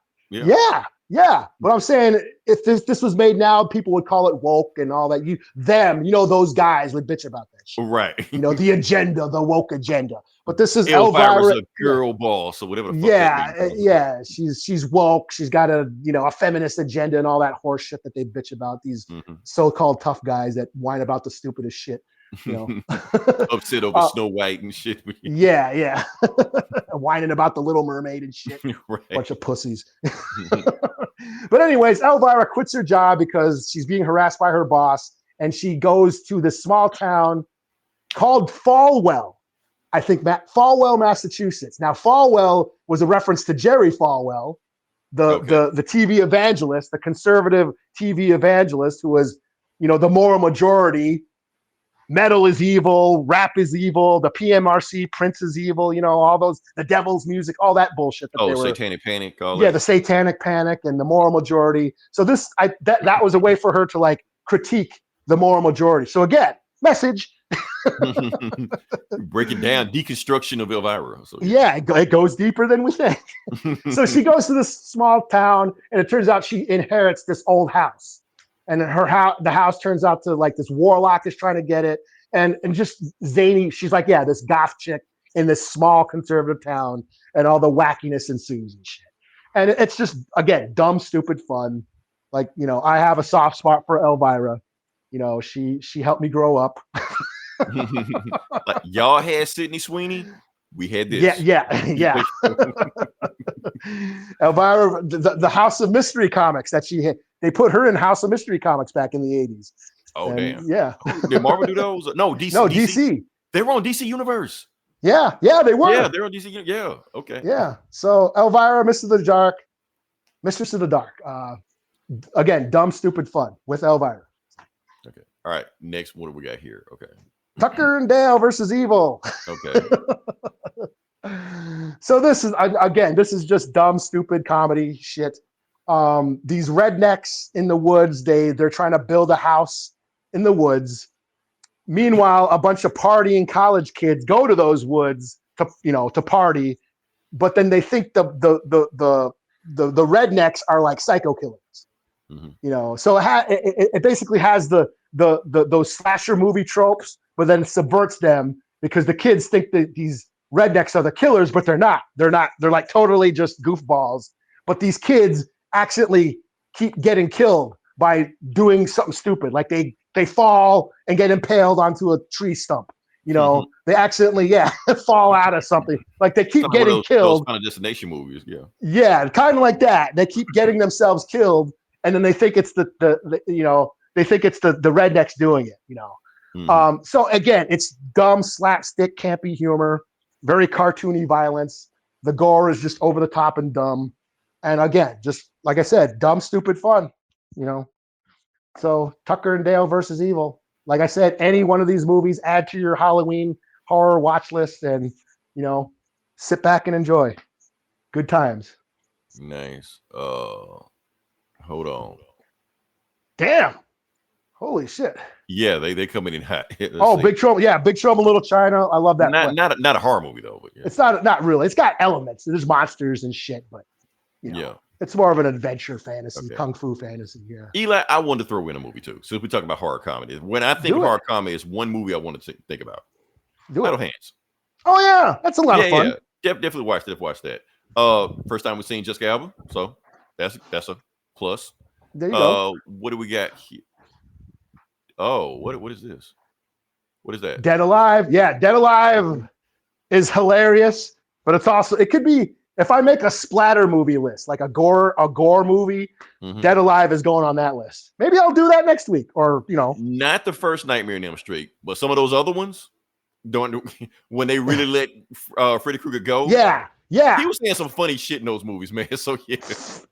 Yeah. But I'm saying if this was made now, people would call it woke and all that. Those guys would bitch about that shit. Right. The agenda, the woke agenda. But this is Elvira's a girl boss or whatever. She's woke. She's got a feminist agenda and all that horse shit that they bitch about. These so-called tough guys that whine about the stupidest shit. Upset over Snow White and shit. Yeah. Whining about the Little Mermaid and shit. Right. Bunch of pussies. But anyways, Elvira quits her job because she's being harassed by her boss, and she goes to this small town called Falwell. I think Falwell, Massachusetts. Now, Falwell was a reference to Jerry Falwell, the TV evangelist, the conservative TV evangelist who was, the moral majority. Metal is evil, rap is evil, the PMRC, Prince is evil, all those, the devil's music, all that bullshit. Satanic Panic. The Satanic Panic and the moral majority. So that was a way for her to like critique the moral majority. So again, message. Break it down, deconstruction of Elvira. So, it goes deeper than we think. So she goes to this small town, and it turns out she inherits this old house. And the house turns out to like this warlock is trying to get it, and just zany. She's like, this goth chick in this small conservative town, and all the wackiness ensues and shit. And it's just again dumb, stupid fun. Like I have a soft spot for Elvira. She helped me grow up. Like y'all had Sydney Sweeney. We had this. Yeah. Elvira, the House of Mystery comics that she had. They put her in House of Mystery comics back in the 80s. Oh, damn. Yeah. Did Marvel do those? No, DC. No, DC. They were on DC Universe. Yeah, they were. Yeah, they're on DC. Yeah, okay. Yeah. So Elvira, Mr. the Dark, Mistress of the Dark. Again, dumb, stupid fun with Elvira. Okay. All right. Next, what do we got here? Okay. Tucker and Dale versus Evil. Okay. So this is just dumb, stupid comedy shit. These rednecks in the woods, they're trying to build a house in the woods. Meanwhile, a bunch of partying college kids go to those woods to party, but then they think the rednecks are like psycho killers. Mm-hmm. So it basically has those slasher movie tropes, but then subverts them because the kids think that these rednecks are the killers, but they're not. They're like totally just goofballs. But these kids accidentally keep getting killed by doing something stupid, like they fall and get impaled onto a tree stump. They accidentally fall out of something. Like they keep getting killed. Those kind of destination movies, yeah. Yeah, kind of like that. They keep getting themselves killed, and then they think it's the rednecks doing it. Mm-hmm. So again, it's dumb slapstick, campy humor, very cartoony violence. The gore is just over the top and dumb. And again, just like I said, dumb, stupid fun. So Tucker and Dale versus Evil. Like I said, any one of these movies, add to your Halloween horror watch list, and sit back and enjoy. Good times. Nice. Hold on. Damn. Holy shit. Yeah, they coming in hot. Big Trouble. Yeah, Big Trouble in Little China. I love that. Not a horror movie though. But yeah. It's not really. It's got elements. There's monsters and shit, but it's more of an adventure fantasy, kung fu fantasy. Yeah. Eli, I wanted to throw in a movie too. Since we talking about horror comedy, when I think of horror comedy, is one movie I wanted to think about. Idle Hands. Oh yeah, that's a lot of fun. Yeah. Definitely watch that. First time we've seen Jessica Alba, so that's a plus. There you go. What do we got here? Oh, what is this? What is that? Dead Alive. Yeah, Dead Alive is hilarious, but it could be, if I make a splatter movie list, like a gore movie, Mm-hmm. Dead Alive is going on that list. Maybe I'll do that next week, or not the first Nightmare on Elm Street, but some of those other ones. When they really let Freddy Krueger go. Yeah. He was saying some funny shit in those movies, man. So yeah.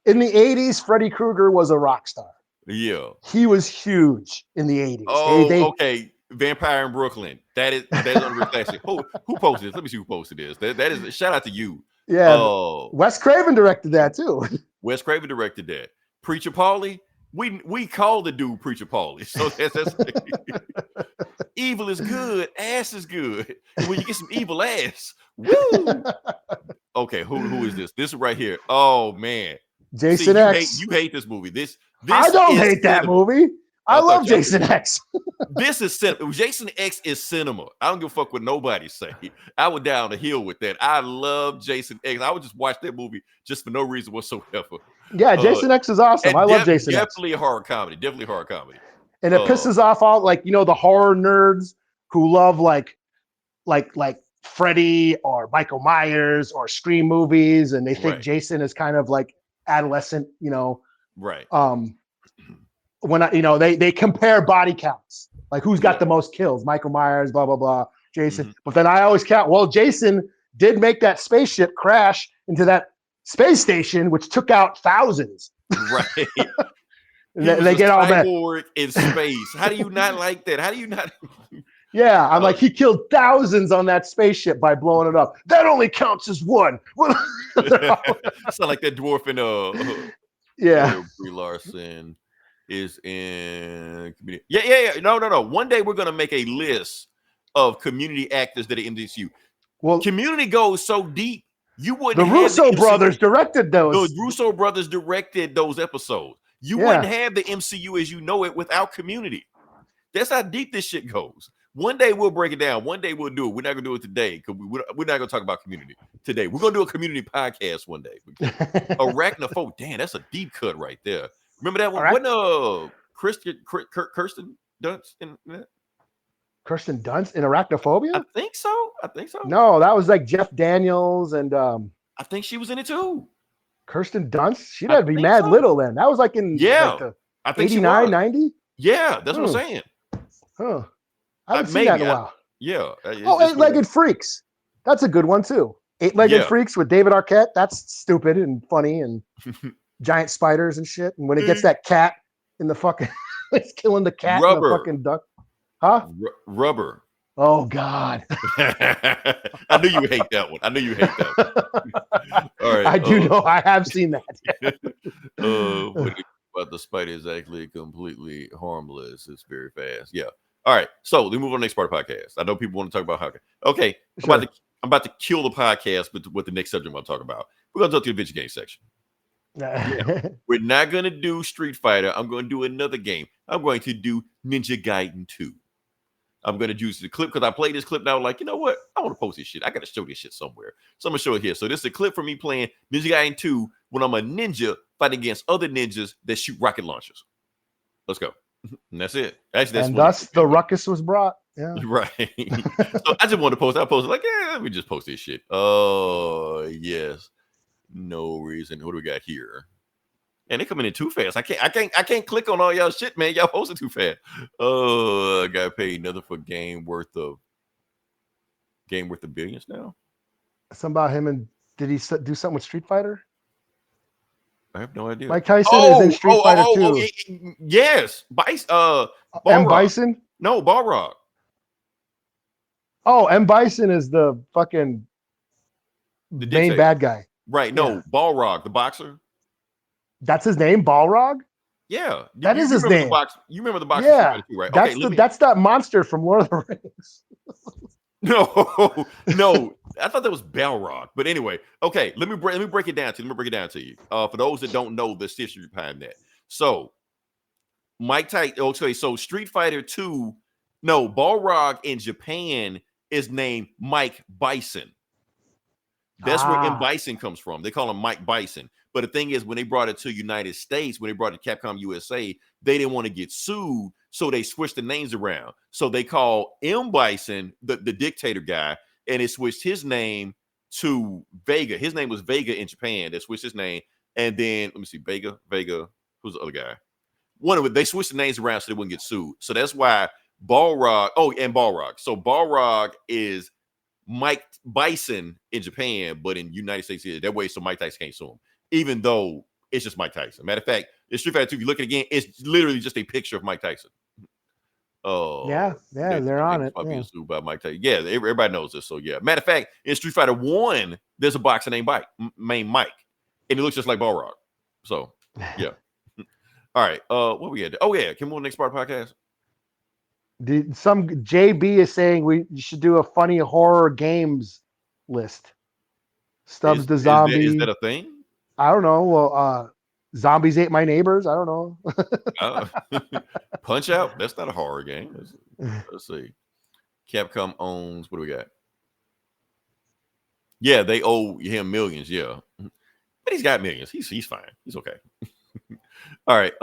In the 80s, Freddy Krueger was a rock star. Yeah. He was huge in the 80s. Oh, okay. Vampire in Brooklyn. That is unreflection. Who posted this? Let me see who posted this. That is, shout out to you. Yeah. Wes Craven directed that too. Wes Craven directed that. Preacher Paulie. We call the dude Preacher Paulie. So that's evil is good. Ass is good. And when you get some evil ass, woo. Okay, who is this? This right here. Oh man. Jason X. You hate this movie. This I don't hate that movie. I love Jason X. This is cinema. Jason X is cinema. I don't give a fuck what nobody say. I would down the hill with that. I love Jason X. I would just watch that movie just for no reason whatsoever. Yeah, Jason X is awesome. I love Jason X. Definitely a horror comedy. And it pisses off all the horror nerds who love like Freddy or Michael Myers or Scream movies, and they think Jason is kind of like adolescent, Right. When they compare body counts, like who's got the most kills, Michael Myers, blah blah blah, Jason. But then I always count. Well, Jason did make that spaceship crash into that space station, which took out thousands. Right. They get all that in space. How do you not like that? How do you not? Yeah, I'm like, he killed thousands on that spaceship by blowing it up. That only counts as one. Sound like that dwarf in Brie Larson is in Community. Yeah. No. One day we're gonna make a list of community actors that are in the MCU. Well, Community goes so deep. You wouldn't. The Russo brothers directed those. The Russo brothers directed those episodes. You wouldn't have the MCU as you know it without Community. That's how deep this shit goes. One day we'll break it down. One day we'll do it. We're not gonna do it today because we're not gonna talk about Community today. We're gonna do a Community podcast one day. Arachnophobia. Damn, that's a deep cut right there. Remember that one? When Kirsten Dunst in that? Kirsten Dunst in Arachnophobia? I think so. No, that was like Jeff Daniels and I think she was in it too. Kirsten Dunst? She'd have to be mad little then. That was like in I think 89, 90? Yeah, that's what I'm saying. Huh. I haven't seen that in a while. Yeah. Eight-Legged Freaks. That's a good one too. Eight-Legged Freaks with David Arquette. That's stupid and funny and giant spiders and shit. And when it gets that cat in the fucking, it's killing the cat and the Rubber. fucking duck. Huh? Rubber. Oh God. I knew you would hate that one. All right. I do know. I have seen that. But the spider is actually completely harmless. It's very fast. Yeah. All right. So we move on to the next part of the podcast. I know people want to talk about hockey. Okay. Sure. I'm about to kill the podcast with the next subject I'm going to talk about. We're going to talk to the video game section. We're not going to do Street Fighter. I'm going to do another game. I'm going to do Ninja Gaiden 2. I'm going to use the clip because I played this clip now. Like, you know what? I want to post this shit. I got to show this shit somewhere. So I'm going to show it here. So this is a clip for me playing Ninja Gaiden 2 when I'm a ninja fighting against other ninjas that shoot rocket launchers. Let's go. And that's it. Actually, that's and thus the ruckus was brought. Yeah. Right. So I just wanted to post. I posted like, yeah, let me just post this shit. Oh, yes. No reason. What do we got here? And they coming in too fast. I can't click on all y'all shit, man. Y'all posted too fast. Oh, I got paid another for game worth of billions now. Something about him, and did he do something with Street Fighter? I have no idea. Mike Tyson is in Street Fighter 2. Yes. M. Bison? No, Balrog. Oh, M. Bison is the fucking main bad guy. Right. No, yeah. Balrog, the boxer. That's his name, Balrog? Yeah. That is his name. You remember the boxer? Yeah. Too, right? That's that monster from Lord of the Rings. No. I thought that was Balrog. But anyway, okay, let me break it down to you. For those that don't know the history behind that. So Mike Tyson, okay, so Street Fighter 2, no, Balrog in Japan is named Mike Bison. That's where M. Bison comes from. They call him Mike Bison. But the thing is, when they brought it to United States, when they brought it to Capcom USA, they didn't want to get sued, so they switched the names around. So they call M. Bison the dictator guy, and they switched his name to Vega. His name was Vega in Japan. They switched his name, and then let me see, Vega. Who's the other guy? One of it. They switched the names around so they wouldn't get sued. So that's why Balrog. Oh, and Balrog. So Balrog is Mike Bison in Japan, but in United States, that way, so Mike Tyson can't sue him. Even though it's just Mike Tyson. Matter of fact, in Street Fighter 2, if you look at it again, it's literally just a picture of Mike Tyson. Oh, yeah, they're on it. Being sued by Mike Tyson. Yeah, everybody knows this. So yeah. Matter of fact, in Street Fighter 1, there's a boxer named Mike, and he looks just like Balrog. So yeah. All right. What we had? Oh yeah, can we move to the next part of the podcast? Some JB is saying we should do a funny horror games list. Stubbs the Zombie. Is that a thing? I don't know. Well, Zombies Ate My Neighbors. I don't know. Punch Out. That's not a horror game. Let's see. Capcom owns. What do we got? Yeah, they owe him millions. Yeah, but he's got millions. He's fine. He's okay. All right.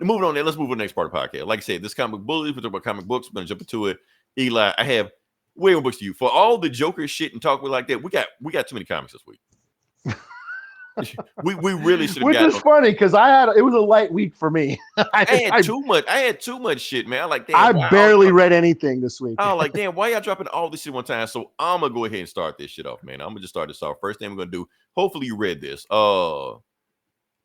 Moving on. Let's move on to the next part of the podcast. Like I said, this comic bully. We're talking about comic books. We're gonna jump into it. Eli, I have way more books to you for all the Joker shit and talk like that. We got too many comics this week. we really should have. Which is funny because it was a light week for me. I had too much shit, man. I barely read anything this week. Oh, like damn, why y'all dropping all this shit one time? So I'm gonna go ahead and start this shit off, man. I'm gonna just start this off. First thing I'm gonna do. Hopefully you read this.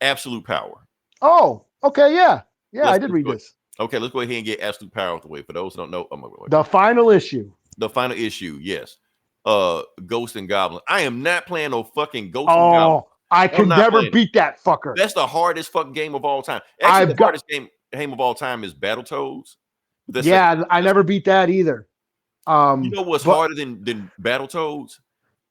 Absolute Power. Oh, okay, yeah, I did read this. Okay, let's go ahead and get Absolute Power out the way. For those who don't know, the final issue. The final issue, yes. Ghost and Goblin. I am not playing no fucking Ghost and Goblin. I could never beat that fucker. That's the hardest fucking game of all time. Actually, hardest game of all time is Battletoads. I never beat that either. You know what's harder than Battletoads?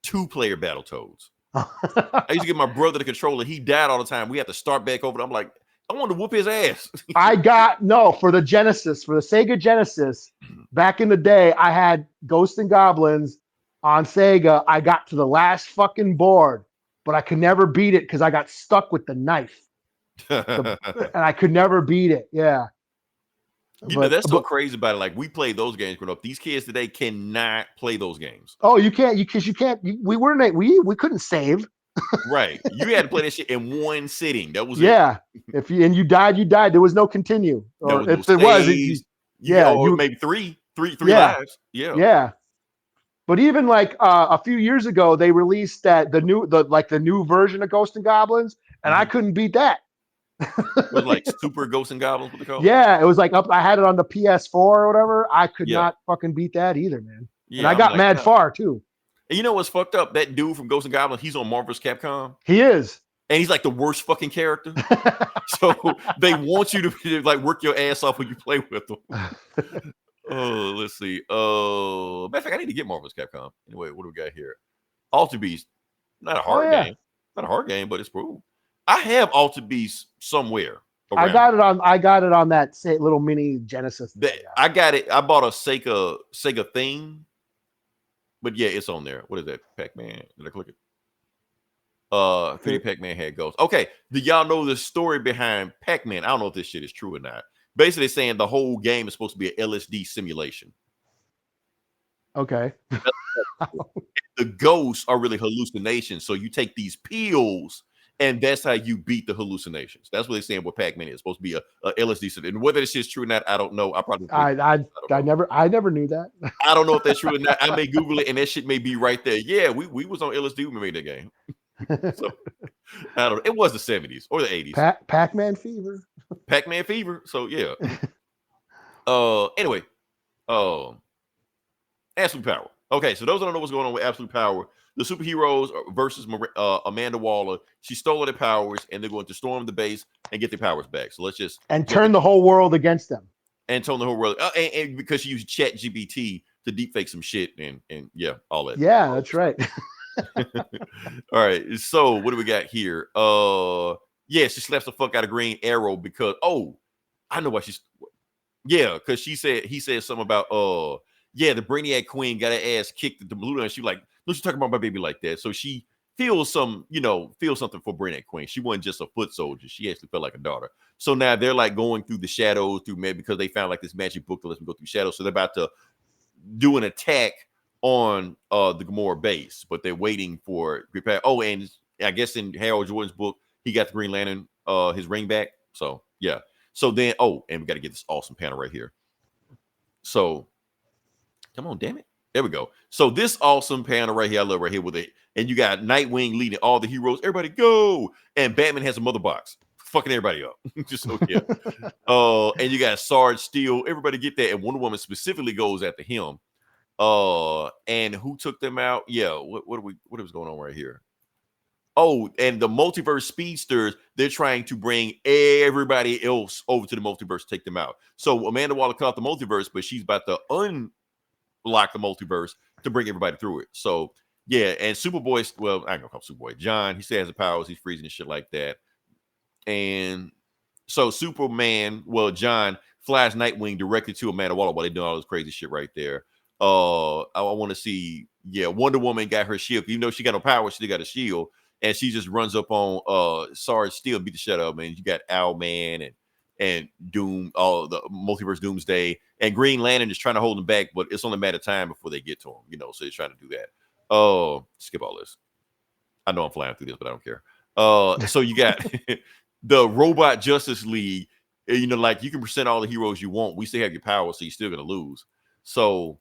2-player Battletoads. I used to give my brother the controller. He died all the time. We had to start back over. I'm like, I want to whoop his ass. For the Genesis, for the Sega Genesis, back in the day, I had Ghosts and Goblins on Sega. I got to the last fucking board, but I could never beat it because I got stuck with the knife. And I could never beat it. Yeah. That's so crazy about it. Like, we played those games growing up. These kids today cannot play those games. Oh, you can't. We couldn't save. Right. You had to play that shit in one sitting. That was it. If you died, you died. There was no continue. Or if there was, maybe three lives. Yeah. Yeah. But even like a few years ago, they released the new version of Ghosts and Goblins, and I couldn't beat that. Was like Super Ghosts and Goblins, what they call it? Yeah, it was like up. I had it on the PS4 or whatever. I could Yeah. not fucking beat that either, man. Yeah, And I I'm got like, mad God. far too. And you know what's fucked up? That dude from Ghosts and Goblins, he's on Marvel's Capcom, He is. and he's like the worst fucking character. So they want you to like work your ass off when you play with them. Oh, let's see. Matter of fact, I need to get Marvel's Capcom. Anyway, what do we got here? Alter Beast, not a hard game, not a hard game, but it's cool. I have Alter Beast somewhere. I got it on that little mini Genesis. I got it. I bought a Sega thing, but yeah, it's on there. What is that? Pac-Man? Did I click it? 3D Pac-Man had ghosts. Okay, do y'all know the story behind Pac-Man? I don't know if this shit is true or not. Basically, saying the whole game is supposed to be an LSD simulation. Okay. The ghosts are really hallucinations. So you take these pills, and that's how you beat the hallucinations. That's what they're saying. What Pac-Man is supposed to be a LSD. And whether this is true or not, I don't know. I never knew that. I don't know if that's true or not. I may Google it, and that shit may be right there. Yeah, we was on LSD when we made that game. So I don't know. It was the 70s or the 80s. Pac-Man fever. Pac-Man fever. So yeah. Anyway, Absolute Power. Okay, so those that don't know what's going on with Absolute Power, the superheroes versus Amanda Waller. She stole their powers, and they're going to storm the base and get their powers back. So let's just turn the whole world against them. And turn the whole world, and because she used Chat GPT to deepfake some shit, and yeah, all that. Yeah, that's right. All right, so what do we got here? Yeah, she slaps the fuck out of Green Arrow because I know why she's because he said something about the Brainiac Queen got her ass kicked at the blue, and she like, don't you talk about my baby like that? So she feels something for Brainiac Queen. She wasn't just a foot soldier; she actually felt like a daughter. So now they're like going through the shadows because they found like this magic book that lets them go through shadows. So they're about to do an attack on the Gamora base, but they're waiting for repair. Oh, and I guess in Harold Jordan's book, he got the Green Lantern his ring back. So yeah. So then and we got to get this awesome panel right here. So come on, damn it. There we go. So this awesome panel right here, I love right here with it. And you got Nightwing leading all the heroes. Everybody go. And Batman has a mother box. Fucking everybody up. Just so yeah. And you got Sarge Steel. Everybody get that. And Wonder Woman specifically goes after him. And who took them out? Yeah, what was going on right here? Oh, and the multiverse speedsters, they're trying to bring everybody else over to the multiverse to take them out. So Amanda Waller cut off the multiverse, but she's about to unlock the multiverse to bring everybody through it. So yeah, and Superboy, well, I ain't gonna call him Superboy. John, he still has the powers, he's freezing and shit like that. And so Superman, John flies Nightwing directly to Amanda Waller while they're doing all this crazy shit right there. I want to see, Wonder Woman got her shield. Even though she got no power, she still got a shield. And she just runs up on Sarge Steel, beat the shit out of him. And you got Owlman and Doom, all the multiverse Doomsday. And Green Lantern is trying to hold him back, but it's only a matter of time before they get to him, so they're trying to do that. Skip all this. I know I'm flying through this, but I don't care. So you got the Robot Justice League. Like you can present all the heroes you want. We still have your power, so you're still gonna lose. So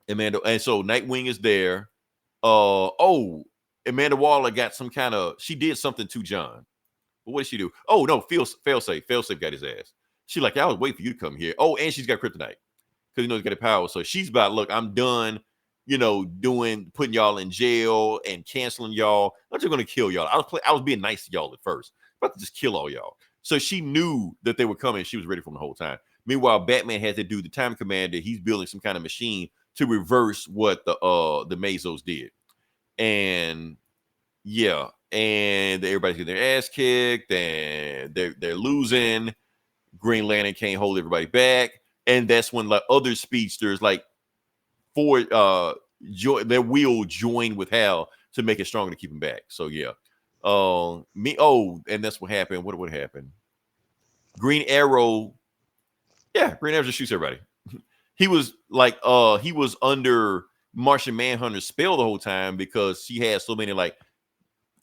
Amanda, and so Nightwing is there. Amanda Waller got she did something to John. But what did she do? Oh no, Failsafe. Failsafe got his ass. She like, I was waiting for you to come here. Oh, and she's got kryptonite because he's got a power. So she's about, look, I'm done. Putting y'all in jail and canceling y'all. I'm just gonna kill y'all. I was being nice to y'all at first, about to just kill all y'all. So she knew that they were coming. She was ready for them the whole time. Meanwhile, Batman had to do the time commander. He's building some kind of machine to reverse what the Mazos did. And yeah, and everybody's getting their ass kicked, and they're losing. Green Lantern can't hold everybody back, and that's when like other speedsters like their wheel join with Hal to make it stronger to keep him back. So yeah, and that's what happened. What would happen? Green Arrow, Green Arrow just shoots everybody. He was like, he was under Martian Manhunter's spell the whole time because she had so many like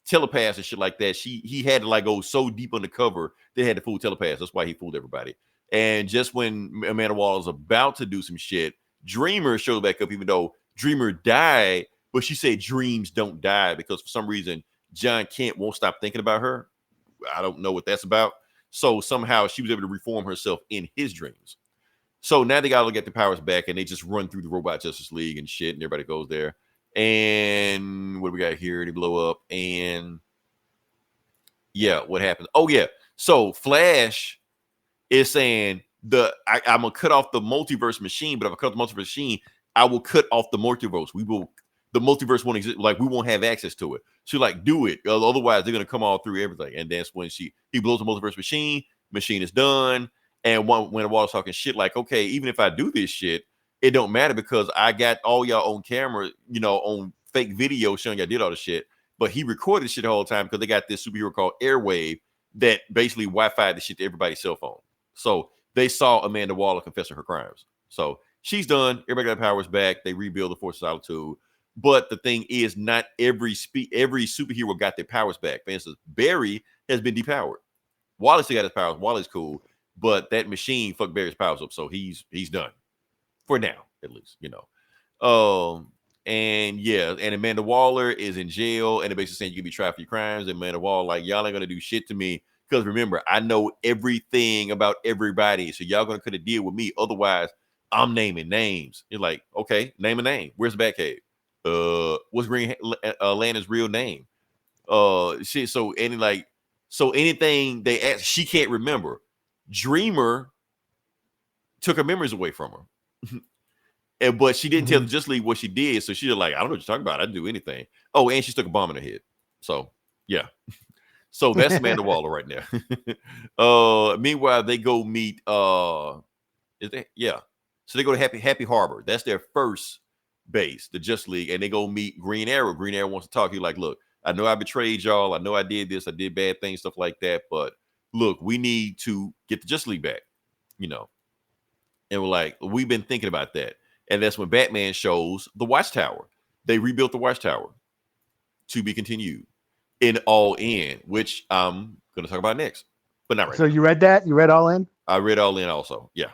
telepaths and shit like that. He had to like go so deep undercover they had to fool telepaths. That's why he fooled everybody. And just when Amanda Waller was about to do some shit, Dreamer showed back up, even though Dreamer died, but she said dreams don't die because for some reason John Kent won't stop thinking about her. I don't know what that's about. So somehow she was able to reform herself in his dreams. So now they gotta get the powers back, and they just run through the Robot Justice League and shit, and everybody goes there. And what do we got here? They blow up, and yeah, what happens? Oh yeah, so Flash is saying I'm gonna cut off the multiverse machine, but if I cut the multiverse machine, I will cut off the multiverse. The multiverse won't exist. Like we won't have access to it. She's like, do it, otherwise they're gonna come all through everything. And that's when he blows the multiverse machine is done. And when Walter's talking shit, like, okay, even if I do this shit, it don't matter because I got all y'all on camera, on fake video showing y'all did all the shit. But he recorded shit the whole time because they got this superhero called Airwave that basically Wi-Fi'd the shit to everybody's cell phone. So they saw Amanda Waller confessing her crimes. So she's done. Everybody got powers back. They rebuild the Force of Solitude. But the thing is, not every superhero got their powers back. For instance, Barry has been depowered. Wallace got his powers. Wally's cool. But that machine fucked Barry's powers up. So he's done. For now, at least, And yeah, and Amanda Waller is in jail, and they're basically saying you can be tried for your crimes. And Amanda Waller, like, y'all ain't gonna do shit to me. Because remember, I know everything about everybody. So y'all gonna cut a deal with me. Otherwise, I'm naming names. You're like, okay, name a name. Where's the Batcave? What's Green Lantern's real name? Shit. So anything they ask, she can't remember. Dreamer took her memories away from her. But she didn't tell the Justice League what she did. So she's like, I don't know what you're talking about. I didn't do anything. Oh, and she stuck a bomb in her head. So yeah. So that's Amanda Waller right now. Meanwhile, they go meet is that yeah. So they go to Happy Harbor. That's their first base, the Justice League, and they go meet Green Arrow. Green Arrow wants to talk. He's like, look, I know I betrayed y'all. I know I did this, I did bad things, stuff like that. But look, we need to get the Justice League back, And we're like, we've been thinking about that. And that's when Batman shows the Watchtower. They rebuilt the Watchtower to be continued in All In, which I'm going to talk about next, but not right So now. you read that? You read All In? I read All In also. Yeah.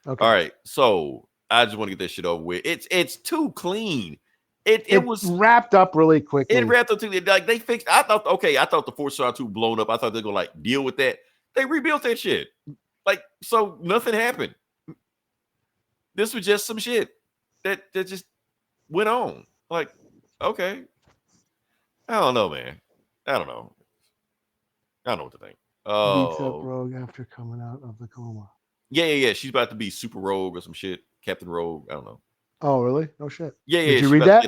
Okay. All right. So I just want to get this shit over with. It's too clean. It was wrapped up really quickly. It wrapped up too. Like they fixed. I thought the Force Star 2 blown up. I thought they're gonna deal with that. They rebuilt that shit. So nothing happened. This was just some shit that just went on. Okay. I don't know, man. I don't know. I don't know what to think. Beats up Rogue after coming out of the coma. Yeah. She's about to be Super Rogue or some shit. Captain Rogue. I don't know. Oh, really? No shit. Yeah. Did you read that?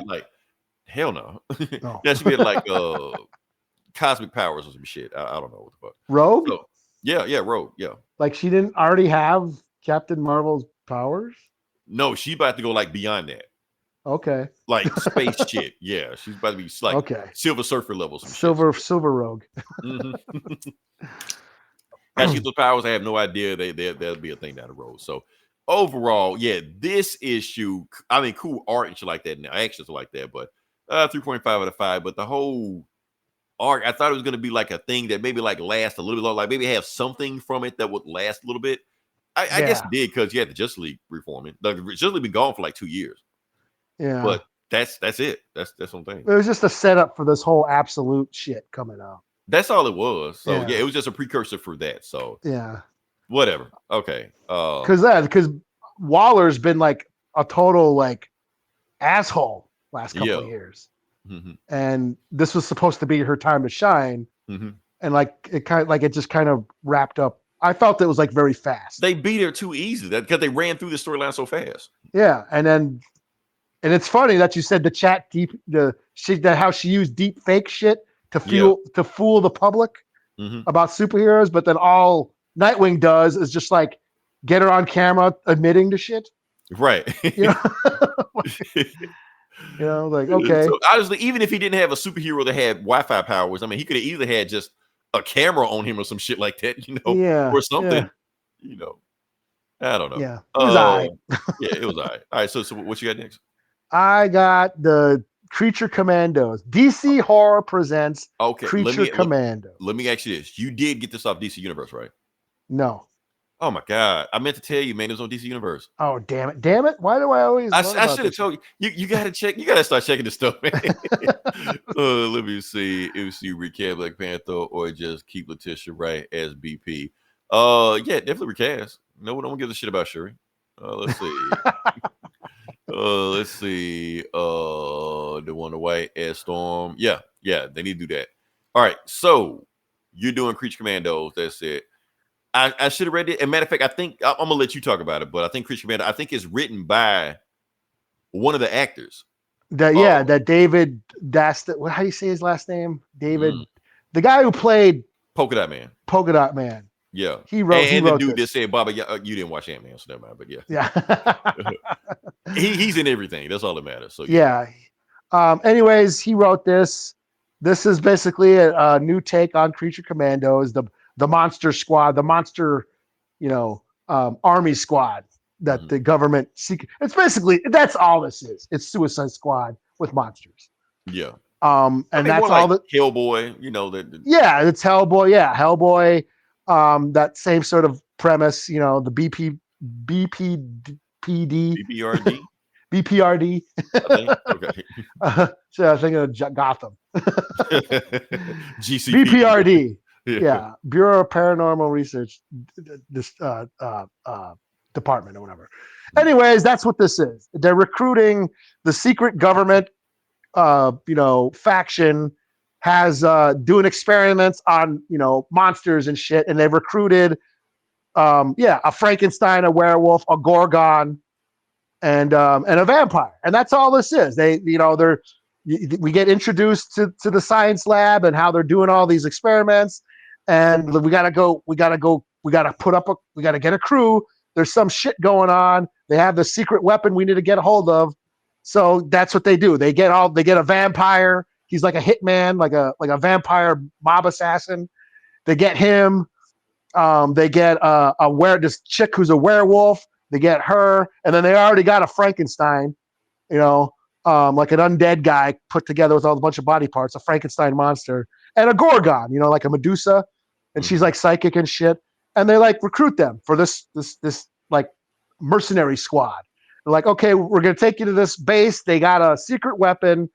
Hell no. No. That should be cosmic powers or some shit. I don't know what the fuck. Rogue? So, yeah, Rogue. Yeah. Like she didn't already have Captain Marvel's powers? No, she's about to go beyond that. Okay. Space shit. Yeah, she's about to be okay. Silver Surfer levels. Silver Rogue. Mm-hmm. How she gets those powers, I have no idea. That'll be a thing down the road. So overall, yeah, this issue, I mean, cool art and shit like that. Now, actions like that, but 3.5 out of 5. But the whole arc, I thought it was going to be a thing that maybe last a little bit long, maybe have something from it that would last a little bit. I guess it did because you had the Justice League reforming. The Justice League been gone for 2 years. Yeah, but that's it. That's one thing. It was just a setup for this whole absolute shit coming out. That's all it was. So yeah, it was just a precursor for that. So yeah, whatever. Okay. Because Waller's been a total asshole last couple of years, and this was supposed to be her time to shine, and it just kind of wrapped up. I felt it was very fast. They beat her too easy because they ran through the storyline so fast. Yeah, and it's funny that you said how she used deep fake shit to fool the public about superheroes, but then all Nightwing does is just get her on camera admitting to shit. Right. Okay. So honestly, even if he didn't have a superhero that had Wi-Fi powers, I mean, he could have either had just a camera on him or some shit like that, or something, I don't know. Yeah, it was all right. Yeah, it was all right. All right, so what you got next? I got the Creature Commandos. DC Horror presents Creature Commandos. Let me ask you this. You did get this off DC Universe, right? No. Oh my god! I meant to tell you, man. It was on DC Universe. Oh damn it! Damn it! Why do I always? I learn about should have this? told you. You gotta check. You gotta start checking this stuff, man. Let me see if you recast Black Panther or just keep Letitia Wright as BP. Yeah, definitely recast. No one don't give a shit about Shuri. Let's see. Let's see. The Wonder White as Storm. Yeah, they need to do that. All right, so you're doing Creature Commandos. That's it. I should have read it. As a matter of fact, I think I'm gonna let you talk about it, but I think Creature Commando, I think it's written by one of the actors. That David Daston. How do you say his last name? David, the guy who played Polka Dot Man. Polka Dot Man. Yeah, he wrote. And the dude this. that said, "Baba, you didn't watch Ant-Man, so never mind." But yeah, he's in everything. That's all that matters. So yeah. Anyways, he wrote this. This is basically a new take on Creature Commandos, the monster squad, the monster, army squad that the government seek. It's basically, that's all this is. It's Suicide Squad with monsters. Yeah. And that's all that Hellboy, yeah, it's Hellboy. Yeah, Hellboy. That same sort of premise, the BPPD. BPRD. BPRD. Okay. So I was thinking of Gotham. GCP. BPRD. Yeah. Bureau of Paranormal Research, this department or whatever. Anyways, that's what this is. They're recruiting the secret government, faction has doing experiments on monsters and shit, and they've recruited a Frankenstein, a werewolf, a Gorgon, and a vampire, and that's all this is. We get introduced to the science lab and how they're doing all these experiments, and we gotta get a crew. There's some shit going on. They have the secret weapon we need to get a hold of. So that's what they do. They get a vampire. He's like a hitman, like a vampire mob assassin. They get him. They get this chick who's a werewolf. They get her, and then they already got a Frankenstein, like an undead guy put together with a bunch of body parts, a Frankenstein monster, and a Gorgon, like a Medusa, and she's like psychic and shit. And they like recruit them for this like mercenary squad. They're like, okay, we're gonna take you to this base. They got a secret weapon.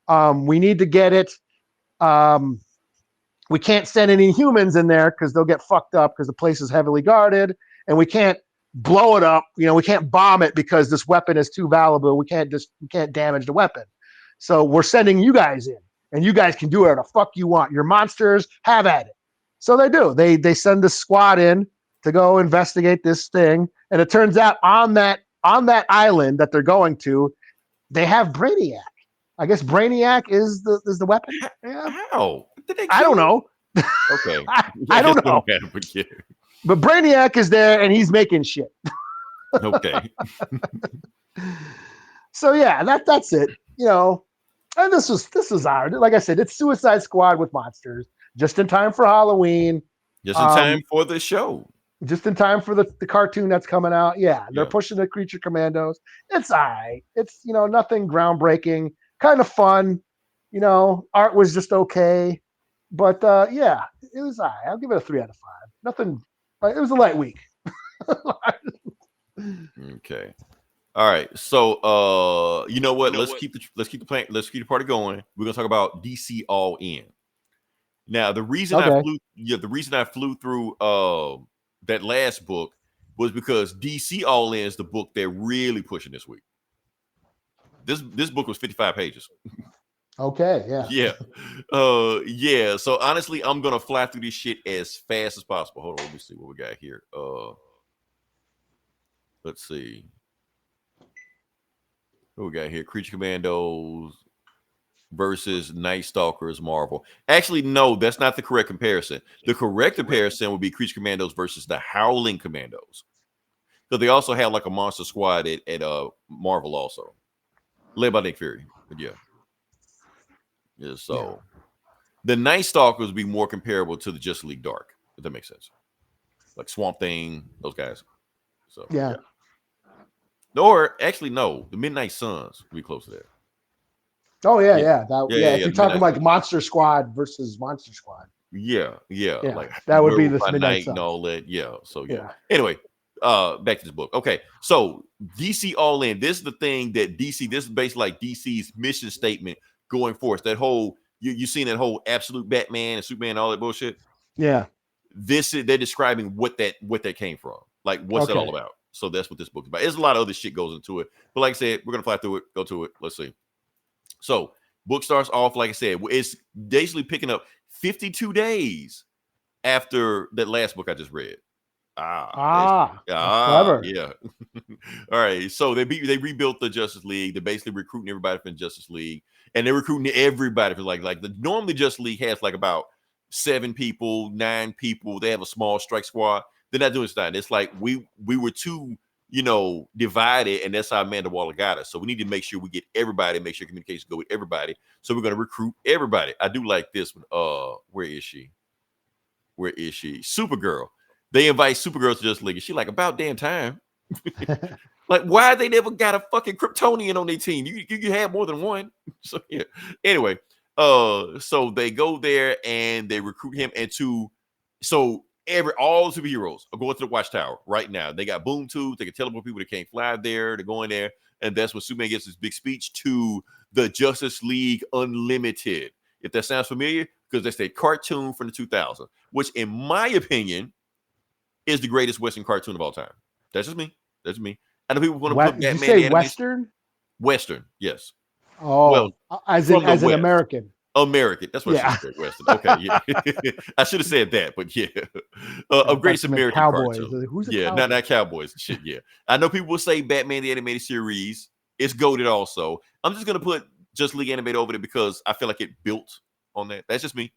We need to get it. We can't send any humans in there because they'll get fucked up because the place is heavily guarded, and we can't blow it up. We can't bomb it because this weapon is too valuable. We can't damage the weapon. So we're sending you guys in, and you guys can do whatever the fuck you want. Your monsters, have at it. So they do. They send this squad in to go investigate this thing, and it turns out on that island that they're going to, they have Brainiac. I guess Brainiac is the weapon. Yeah. How? I don't know. Okay. I don't know. But Brainiac is there and he's making shit. Okay. So yeah, that's it. And this was our, like I said, it's Suicide Squad with monsters, just in time for Halloween. Just in time for the show. Just in time for the cartoon that's coming out. Yeah, they're pushing the Creature Commandos. It's all right. It's nothing groundbreaking. Kind of fun. Art was just okay. But it was all right. I'll give it a 3 out of 5. Nothing. It was a light week. Okay. All right. So you know what? Let's keep the party going. We're gonna talk about DC All In. Now, the reason I flew through that last book was because DC All In is the book they're really pushing this week. This book was 55 pages. Okay, yeah. Yeah. So honestly, I'm gonna fly through this shit as fast as possible. Hold on, let me see what we got here. Let's see. What we got here? Creature Commandos versus Night Stalkers Marvel. Actually, no, that's not the correct comparison. The correct comparison would be Creature Commandos versus the Howling Commandos. So they also have like a monster squad at Marvel also. Led by Nick Fury. But yeah. So the Night Stalkers would be more comparable to the Justice League Dark, if that makes sense. Like Swamp Thing, those guys. So yeah. Or actually, no, the Midnight Suns would be close to that. Oh yeah. If you're talking Midnight like Monster Squad versus Monster Squad. Yeah. Yeah, Like that would be Werewolf this by Midnight Night Sun. and all that. Yeah. So yeah. Yeah. Anyway, back to this book. Okay, so DC All In. This is the thing that DC. This is basically like DC's mission statement going forth. That whole you seen that whole absolute Batman and Superman and all that bullshit. Yeah. This is they're describing what that came from. Like what's that all Okay. about? So that's what this book is about. There's a lot of other shit goes into it, but like I said, we're gonna fly through it. Go to it. Let's see. So book starts off like I said. It's basically picking up 52 days after that last book I just read. That's clever. Yeah. All right. So they rebuilt the Justice League. They're basically recruiting everybody from Justice League, and they're recruiting everybody for like the normally Justice League has like about 7 people, 9 people. They have a small strike squad. They're not doing that. It's like we were too divided, and that's how Amanda Waller got us. So we need to make sure we get everybody, make sure communications go with everybody. So we're going to recruit everybody. I do like this one. Where is she? Supergirl. They invite Supergirl to Justice League. And she like, about damn time. Like, why they never got a fucking Kryptonian on their team? You have more than one. So yeah. Anyway, so they go there and they recruit him all superheroes are going to the Watchtower right now. They got boom tubes. They can teleport people that can't fly there. They're going there, and that's when Superman gets his big speech to the Justice League Unlimited. If that sounds familiar, because that's a cartoon from the 2000s, which, in my opinion, is the greatest Western cartoon of all time. That's just me. I know people want to put Batman. Did you say Western? Western, yes. Oh, Well, as an West. American. American. That's what I should say. Western. Okay, yeah. I should have said that, but yeah. Of greatest American Cowboys. cartoon. Who's Yeah, Cowboy? not Cowboys and shit. Yeah. I know people will say Batman the Animated Series. It's goated also. I'm just gonna put Just League Animated over there because I feel like it built on that. That's just me.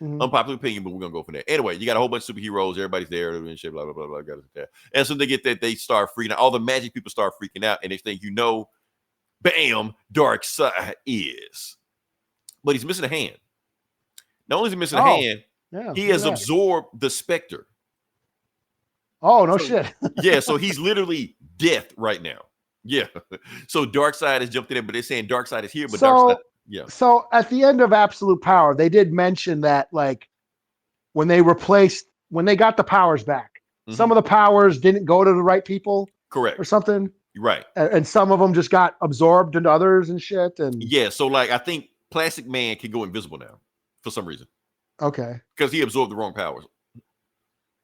Unpopular opinion, but we're gonna go from there. Anyway, you got a whole bunch of superheroes, everybody's there and shit, blah, blah, blah, blah, blah. And so they get that, they start freaking out. All the magic people start freaking out, and next thing you know, bam, Darkseid is. But he's missing a hand. Not only is he missing a hand, he has absorbed the Spectre. Oh, no shit. Yeah, so he's literally death right now. Yeah. So Darkseid has jumped in there, but they're saying Darkseid is here, but Darkseid. Yeah. So at the end of Absolute Power, they did mention that like when they got the powers back, some of the powers didn't go to the right people. Correct. Or something. Right. And some of them just got absorbed into others and shit. And yeah, so like I think Plastic Man can go invisible now for some reason. Okay. Because he absorbed the wrong powers.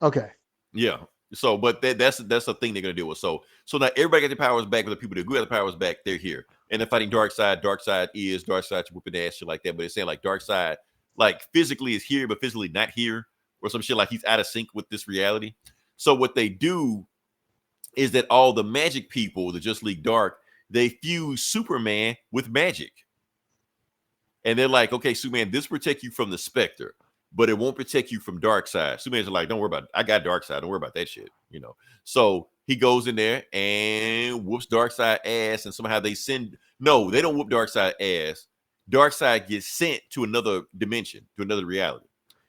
Okay. Yeah. So, but that's the thing they're gonna deal with. So now everybody got their powers back. With the people that do have the powers back, they're here, and they're fighting Darkseid. Darkseid's whooping ass, shit like that. But it's saying like Darkseid, like physically is here, but physically not here, or some shit like he's out of sync with this reality. So what they do is that all the magic people, the Just League Dark, they fuse Superman with magic, and they're like, okay, Superman, this protect you from the Spectre, but it won't protect you from Darkseid. Superman's like, don't worry about it. I got Darkseid. Don't worry about that shit. So he goes in there and whoops Darkseid ass, and somehow they don't whoop Darkseid ass. Darkseid gets sent to another dimension, to another reality,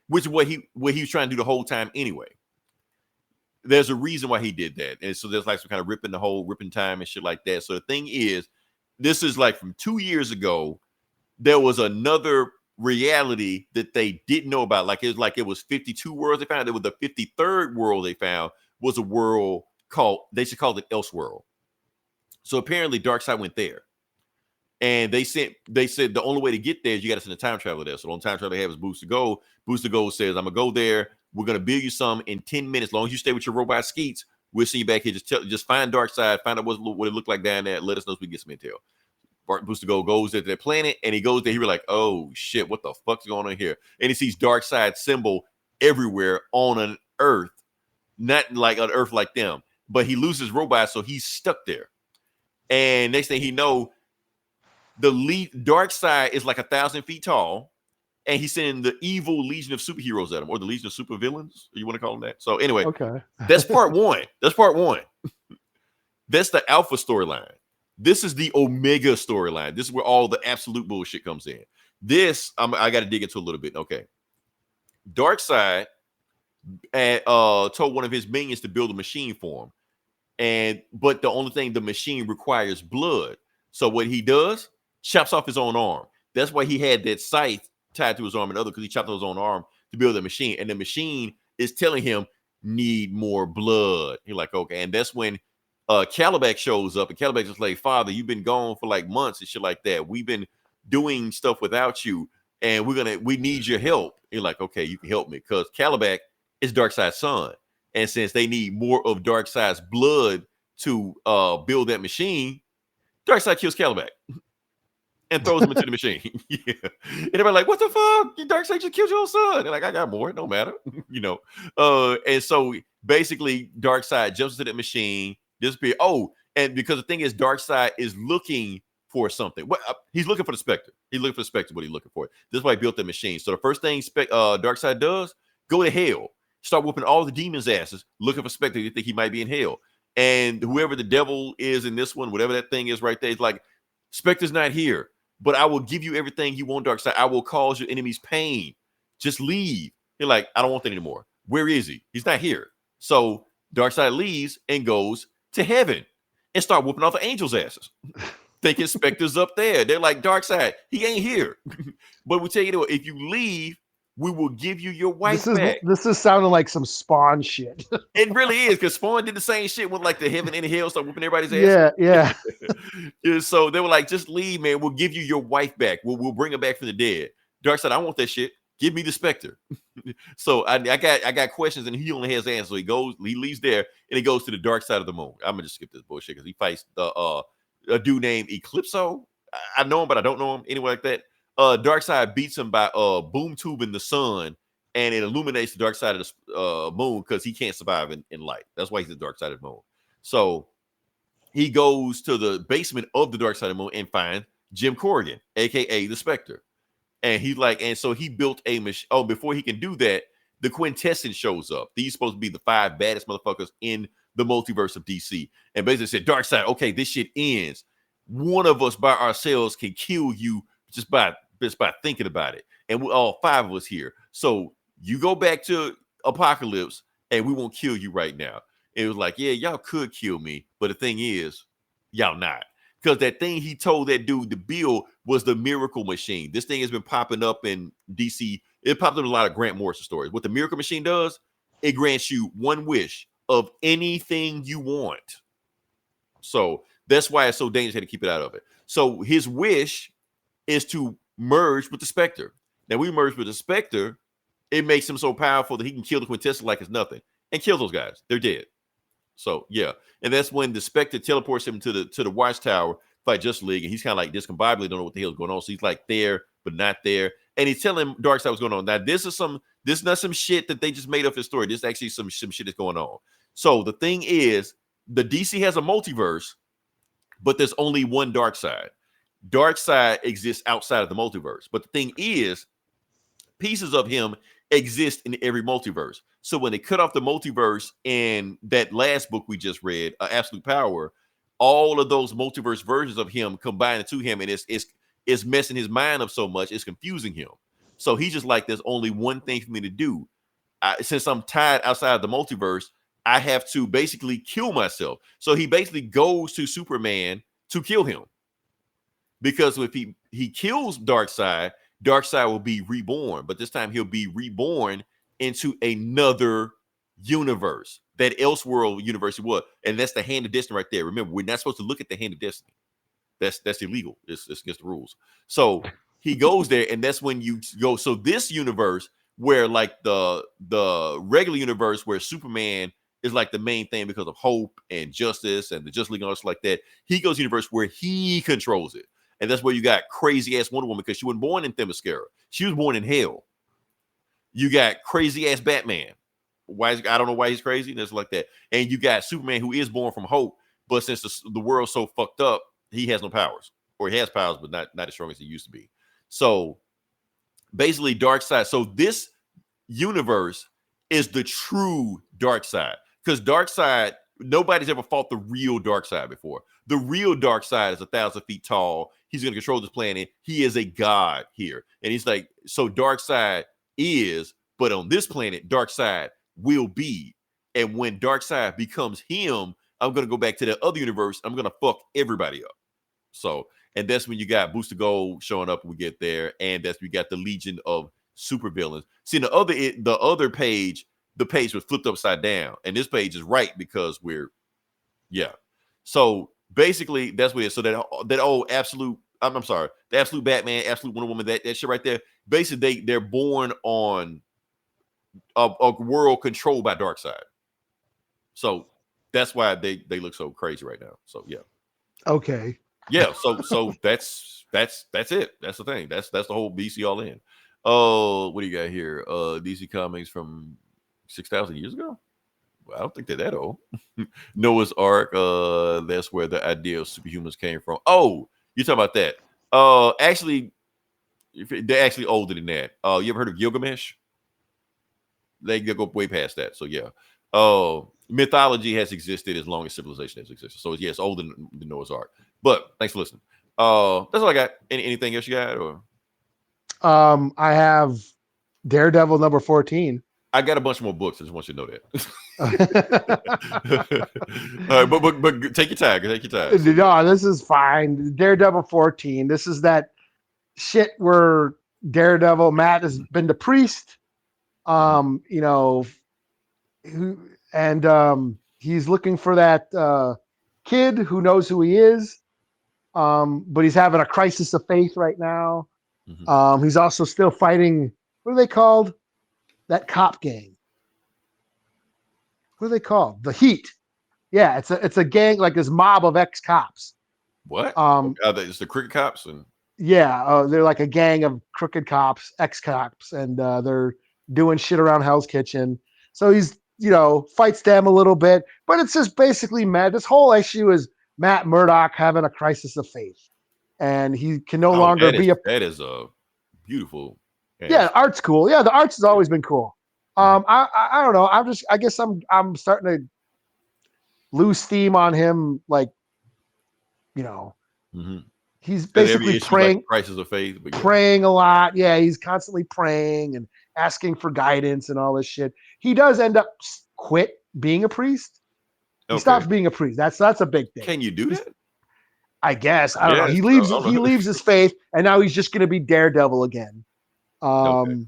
which is what he was trying to do the whole time anyway. There's a reason why he did that. And so there's like some kind of ripping time and shit like that. So the thing is, this is like from 2 years ago, there was another reality that they didn't know about. Like it was 52 worlds they found. There was the 53rd world they found was a world they should call it Elseworld. So apparently Darkseid went there. And they said the only way to get there is you got to send a time traveler there. So the only time traveler they have is Booster Gold. Booster Gold says, I'm gonna go there. We're gonna build you some in 10 minutes. As long as you stay with your robot skeets, we'll see you back here. Just find Darkseid, find out what it looked like down there. Let us know so we can get some intel. Booster Gold goes to that planet and he goes there. He was like, oh shit, what the fuck's going on here? And he sees Darkseid symbol everywhere on an Earth, not like an Earth like them, but he loses robots, so he's stuck there. And next thing he know, the Darkseid is like 1,000 feet tall, and he's sending the evil Legion of Superheroes at him, or the Legion of Supervillains, you want to call them that? So anyway, okay. That's part one. That's the Alpha storyline. This is the Omega storyline. This is where all the absolute bullshit comes in. I got to dig into a little bit. Okay. Darkseid told one of his minions to build a machine for him. But the only thing, the machine requires blood. So what he does, chops off his own arm. That's why he had that scythe tied to his arm, and the other because he chopped off his own arm to build the machine. And the machine is telling him, need more blood. He's like, okay. And that's when Calabac shows up, and Calabac is like, Father, you've been gone for like months and shit like that. We've been doing stuff without you, and we need your help. You're like, okay, you can help me, because Calabac is Darkseid's son. And since they need more of Darkseid's blood to build that machine, Darkseid kills Calabac and throws him into the machine. Yeah. And everybody like, what the fuck? Darkseid just killed your own son. They're like, I got more. It don't matter. And so basically Darkseid jumps into that machine, disappear. Oh, and because the thing is, Darkseid is looking for something. What he's looking for the Spectre. He's looking for the Spectre, what he's looking for. This is why he built the machine. So the first thing Darkseid does, go to hell. Start whooping all the demons' asses, looking for Spectre. You think he might be in hell. And whoever the devil is in this one, whatever that thing is right there, it's like, Spectre's not here, but I will give you everything you want, Darkseid. I will cause your enemies pain. Just leave. You're like, I don't want that anymore. Where is he? He's not here. So Darkseid leaves and goes to heaven and start whooping all the angels' asses. Thinking Spectre's up there. They're like, Darkseid, he ain't here. But we tell you what, if you leave, we will give you your wife back. This is sounding like some Spawn shit. It really is, because Spawn did the same shit with like the heaven and the hell, start whooping everybody's ass. Yeah. Yeah, so they were like, just leave, man. We'll give you your wife back. We'll bring her back from the dead. Darkseid, I want that shit. Give me the Spectre. So I got questions, and he only has answers. So he leaves there, and he goes to the dark side of the moon. I'm gonna just skip this bullshit because he fights a dude named Eclipso. I know him, but I don't know him. Anyway, like that. Darkseid beats him by boom tubing the sun, and it illuminates the dark side of the moon because he can't survive in light. That's why he's the dark side of the moon. So he goes to the basement of the dark side of the moon and finds Jim Corrigan, aka the Spectre. And he's like, and so he built a machine. Oh, before he can do that, the Quintessence shows up. These supposed to be the 5 baddest motherfuckers in the multiverse of DC. And basically said, Darkseid, okay, this shit ends. One of us by ourselves can kill you just by thinking about it. And we all 5 of us here. So you go back to Apocalypse and we won't kill you right now. And it was like, yeah, y'all could kill me. But the thing is, y'all not. Because that thing he told that dude to build was the Miracle Machine. This thing has been popping up in DC. It popped up in a lot of Grant Morrison stories. What the Miracle Machine does, it grants you one wish of anything you want. So that's why it's so dangerous to keep it out of it. So his wish is to merge with the Spectre. Now we merge with the Spectre, it makes him so powerful that he can kill the Quintessence like it's nothing and kill those guys. They're dead. So yeah, and that's when the Spectre teleports him to the Watchtower, fight Justice League, and he's kind of like discombobulated, don't know what the hell is going on. So he's like there, but not there, and he's telling Darkseid what's going on. Now this is not some shit that they just made up his story. This is actually some shit that's going on. So the thing is, the DC has a multiverse, but there's only one Darkseid. Darkseid exists outside of the multiverse, but the thing is, pieces of him exist in every multiverse. So when they cut off the multiverse in that last book we just read, Absolute Power, all of those multiverse versions of him combined into him, and it's messing his mind up so much, it's confusing him. So he's just like, there's only one thing for me to do. Since I'm tied outside of the multiverse, I have to basically kill myself. So he basically goes to Superman to kill him. Because if he kills Darkseid, Darkseid will be reborn, but this time he'll be reborn into another universe, that Elseworld universe he was, and that's the Hand of Destiny right there. Remember, we're not supposed to look at the Hand of Destiny. That's illegal. It's against the rules. So he goes there, and that's when you go. So this universe, where like the regular universe, where Superman is like the main thing because of hope and justice and the Justice League and all stuff like that, he goes to universe where he controls it. And that's where you got crazy ass Wonder Woman, because she wasn't born in Themyscira. She was born in hell. You got crazy ass Batman. I don't know why he's crazy. And it's like that. And you got Superman, who is born from hope, but since the world's so fucked up, he has no powers, or he has powers, but not as strong as he used to be. So basically, Darkseid. So this universe is the true Darkseid, because Darkseid, nobody's ever fought the real Darkseid before. The real Darkseid is 1,000 feet tall. He's going to control this planet. He is a god here. And he's like, so Darkseid is, but on this planet, Darkseid will be. And when Darkseid becomes him, I'm going to go back to the other universe. I'm going to fuck everybody up. So, And that's when you got Booster Gold showing up when we get there, and that's we got the Legion of supervillains. See, the other page, the page was flipped upside down, and this page is right because so basically that's what it is. So that old absolute, I'm sorry, the absolute Batman, absolute Wonder Woman, that shit right there. Basically, they're born on a world controlled by Darkseid. So that's why they look so crazy right now. So yeah. Okay. Yeah. So that's it. That's the thing. That's the whole BC all in. Oh, what do you got here? DC Comics from 6,000 years ago. Well, I don't think they're that old. Noah's Ark. That's where the idea of superhumans came from. Oh, you're talking about that. Actually, they're actually older than that. You ever heard of Gilgamesh? They go way past that. So yeah. Mythology has existed as long as civilization has existed. So yeah, it's older than Noah's Ark. But thanks for listening. That's all I got. Anything else you got? Or I have Daredevil number 14. I got a bunch more books. I just want you to know that. All right, but take your time. Take your time. No, this is fine. Daredevil 14. This is that shit where Daredevil Matt has been the priest. You know, he's looking for that kid who knows who he is. But he's having a crisis of faith right now. Mm-hmm. He's also still fighting. What are they called? That cop gang. What are they called? The Heat. Yeah, it's a gang, like this mob of ex-cops. What? It's the cricket cops and yeah, they're like a gang of crooked cops, ex-cops, and they're doing shit around Hell's Kitchen. So he's, fights them a little bit, but it's just basically Matt. This whole issue is Matt Murdock having a crisis of faith, and he can no longer be that is a beautiful. Yeah, the art's cool. Yeah, the art's has always been cool. I don't know. I guess I'm starting to lose steam on him. Like, he's basically praying, like crisis of faith, but praying a lot. Yeah, he's constantly praying and asking for guidance and all this shit. He does end up quit being a priest. He stops being a priest. That's a big thing. Can you do that? I guess. I don't know. He leaves his faith, and now he's just going to be Daredevil again. And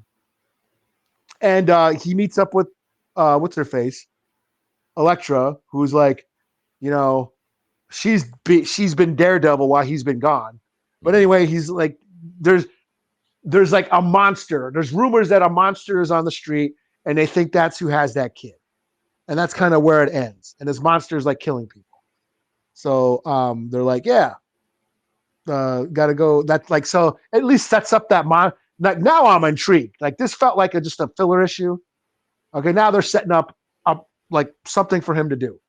he meets up with what's her face, Elektra, who's like, she's been Daredevil while he's been gone. But anyway, he's like, there's like a monster. There's rumors that a monster is on the street, and they think that's who has that kid, and that's kind of where it ends. And this monster is like killing people. So they're like, yeah, gotta go. That's like, so at least sets up that Like, now I'm intrigued. Like, this felt like just a filler issue. Okay, now they're setting up like something for him to do